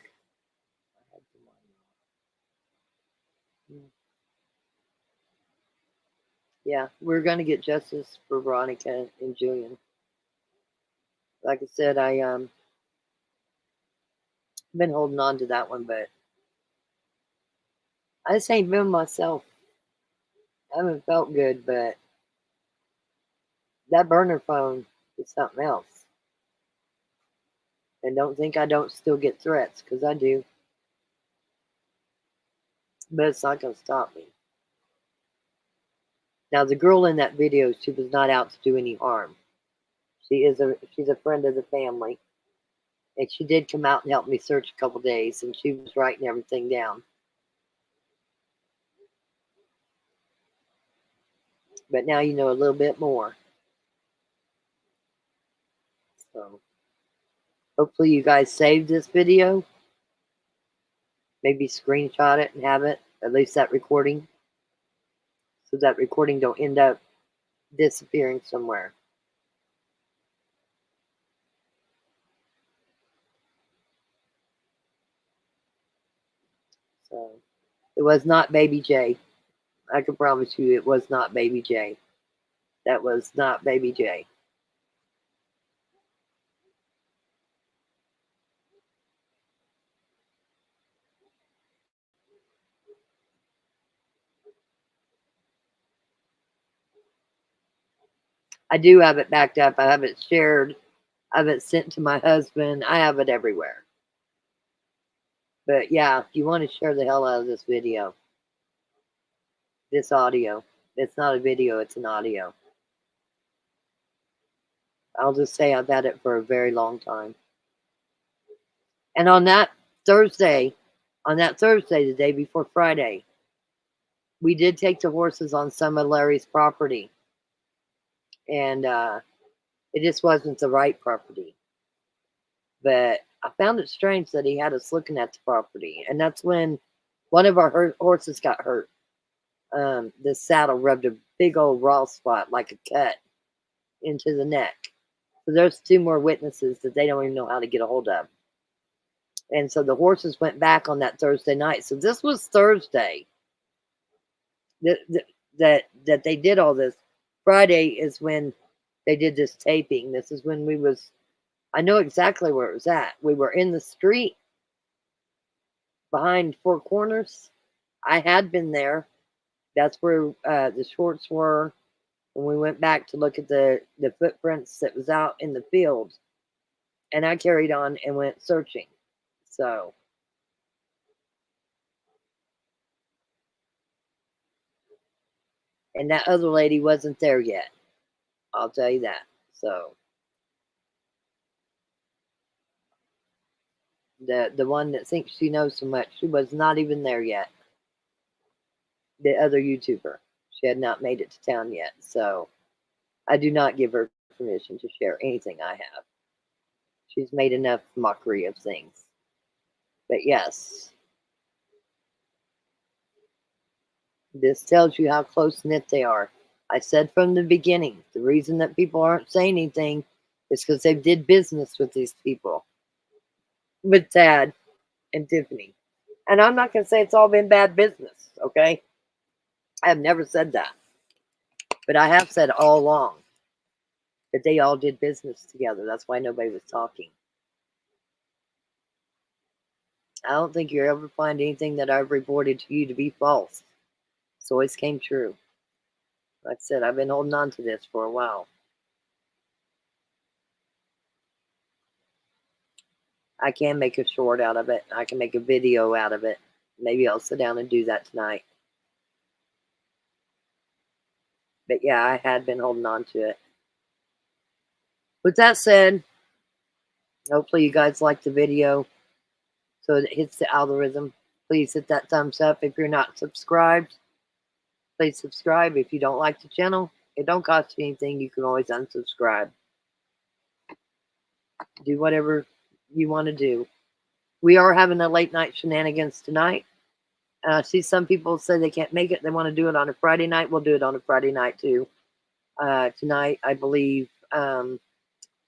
Yeah, we're going to get justice for Veronica and Julian. Like I said, I been holding on to that one, but I just ain't been myself. I haven't felt good, but that burner phone is something else. And don't think I don't still get threats, because I do. But it's not going to stop me. Now, the girl in that video, she was not out to do any harm. She's a friend of the family. And she did come out and help me search a couple days, and she was writing everything down. But now you know a little bit more. So, hopefully you guys saved this video. Maybe screenshot it and have it, at least that recording. So that recording don't end up disappearing somewhere. So, it was not Baby J. I can promise you it was not Baby J. That was not Baby J. I do have it backed up. I have it shared. I have it sent to my husband. I have it everywhere. But yeah, if you want to share the hell out of this video, this audio, it's not a video, it's an audio. I'll just say I've had it for a very long time. And on that Thursday, the day before Friday, we did take the horses on some of Larry's property. And it just wasn't the right property. But I found it strange that he had us looking at the property. And that's when one of our horses got hurt. The saddle rubbed a big old raw spot, like a cut, into the neck. So there's 2 more witnesses that they don't even know how to get a hold of. And so the horses went back on that Thursday night. So this was Thursday that they did all this. Friday is when they did this taping. This is when I know exactly where it was at. We were in the street behind Four Corners. I had been there. That's where the shorts were when we went back to look at the footprints that was out in the field. And I carried on and went searching. So and that other lady wasn't there yet. I'll tell you that. So the one that thinks she knows so much, she was not even there yet. The other YouTuber, she had not made it to town yet. So I do not give her permission to share anything I have. She's made enough mockery of things. But yes, this tells you how close-knit they are. I said from the beginning, the reason that people aren't saying anything is because they did business with these people. With Tad and Tiffany. And I'm not going to say it's all been bad business, okay? I have never said that. But I have said all along that they all did business together. That's why nobody was talking. I don't think you'll ever find anything that I've reported to you to be false. It's always came true. Like I said, I've been holding on to this for a while. I can make a short out of it. I can make a video out of it. Maybe I'll sit down and do that tonight. But yeah, I had been holding on to it. With that said, hopefully you guys like the video so it hits the algorithm. Please hit that thumbs up. If you're not subscribed, please subscribe. If you don't like the channel, it don't cost you anything. You can always unsubscribe. Do whatever you want to do. We are having a late night shenanigans tonight. I see some people say they can't make it. They want to do it on a Friday night. We'll do it on a Friday night too. Tonight, I believe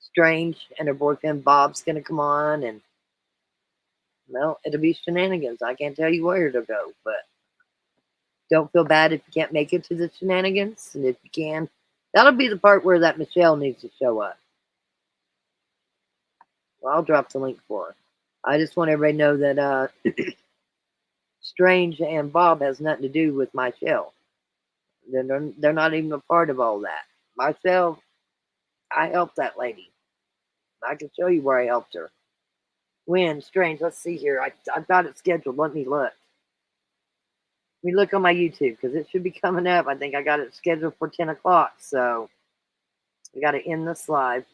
Strange and her boyfriend Bob's going to come on. And, well, it'll be shenanigans. I can't tell you where to go, but don't feel bad if you can't make it to the shenanigans. And if you can, that'll be the part where that Michelle needs to show up. Well, I'll drop the link for her. I just want everybody to know that Strange and Bob has nothing to do with Michelle. They're not even a part of all that. Myself, I helped that lady. I can show you where I helped her. When? Strange. Let's see here. I've got it scheduled. Let me look. Let me look on my YouTube because it should be coming up. I think I got it scheduled for 10 o'clock. So we got to end this live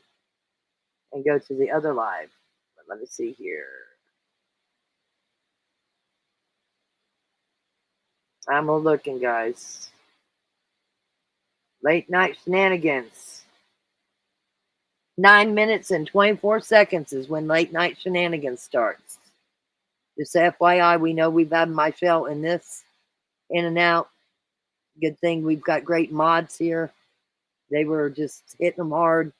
and go to the other live. Let me see here. I'm looking, guys. Late night shenanigans. 9 minutes and 24 seconds is when late night shenanigans starts. Just FYI, we know we've had Michelle in this, in and out. Good thing we've got great mods here. They were just hitting them hard.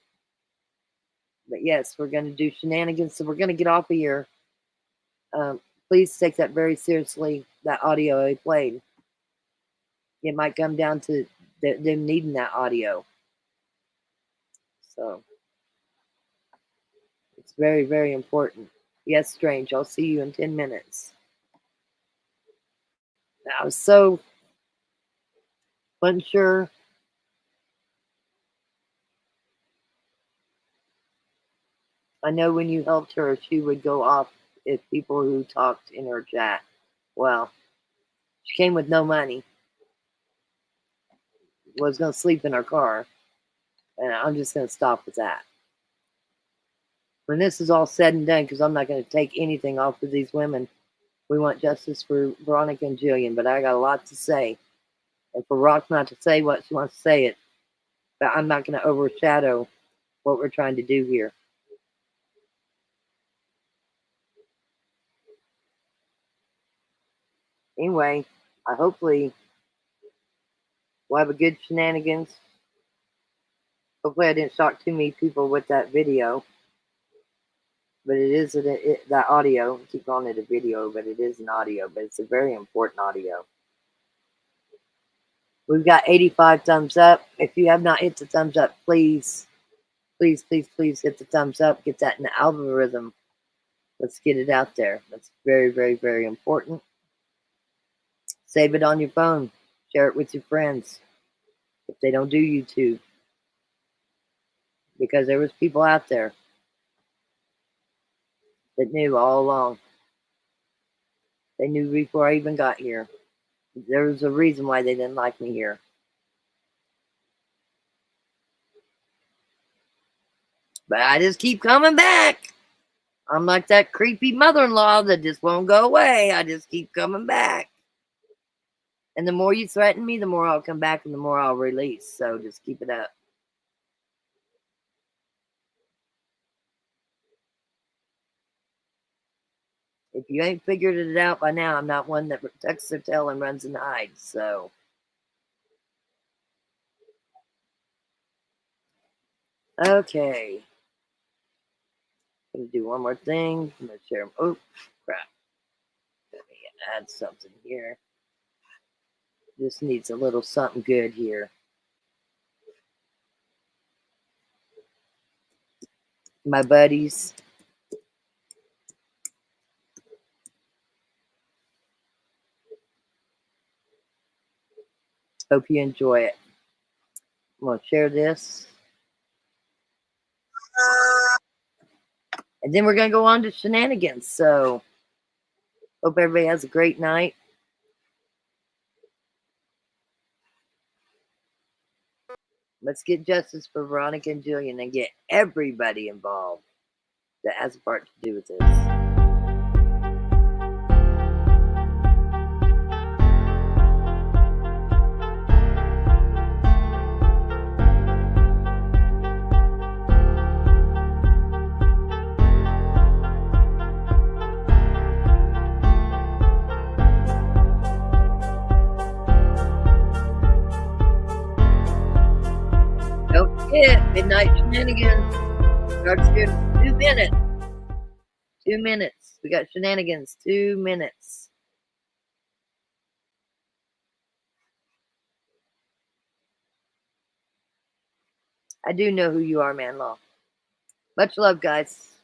But yes, we're going to do shenanigans, so we're going to get off of here. Please take that very seriously, that audio I played. It might come down to them needing that audio. So it's very, very important. Yes, Strange, I'll see you in 10 minutes. I was so unsure. I know when you helped her, she would go off at people who talked in her chat. Well, she came with no money. Was going to sleep in her car. And I'm just going to stop with that. When this is all said and done, because I'm not going to take anything off of these women, we want justice for Veronica and Jillian, but I got a lot to say. And for Rock not to say what she wants to say it, but I'm not going to overshadow what we're trying to do here. Anyway, hopefully we'll have a good shenanigans. Hopefully I didn't shock too many people with that video. but it is that audio. I keep calling it a video, but it is an audio. But it's a very important audio. We've got 85 thumbs up. If you have not hit the thumbs up, please, please, please, please hit the thumbs up. Get that in the algorithm. Let's get it out there. That's very, very, very important. Save it on your phone. Share it with your friends if they don't do YouTube. Because there was people out there that knew all along. They knew before I even got here. There was a reason why they didn't like me here. But I just keep coming back. I'm like that creepy mother-in-law that just won't go away. I just keep coming back. And the more you threaten me, the more I'll come back and the more I'll release. So just keep it up. If you ain't figured it out by now, I'm not one that protects their tail and runs and hides. So okay. I'm gonna do one more thing. I'm gonna share them. Oh crap. Let me add something here. This needs a little something good here. My buddies. Hope you enjoy it. I'm gonna share this. And then we're gonna go on to shenanigans. So hope everybody has a great night. Let's get justice for Veronica and Jillian and get everybody involved that has a part to do with this. Don't forget, midnight shenanigans. Starts here in 2 minutes. 2 minutes. We got shenanigans. 2 minutes. I do know who you are, man law. Much love, guys.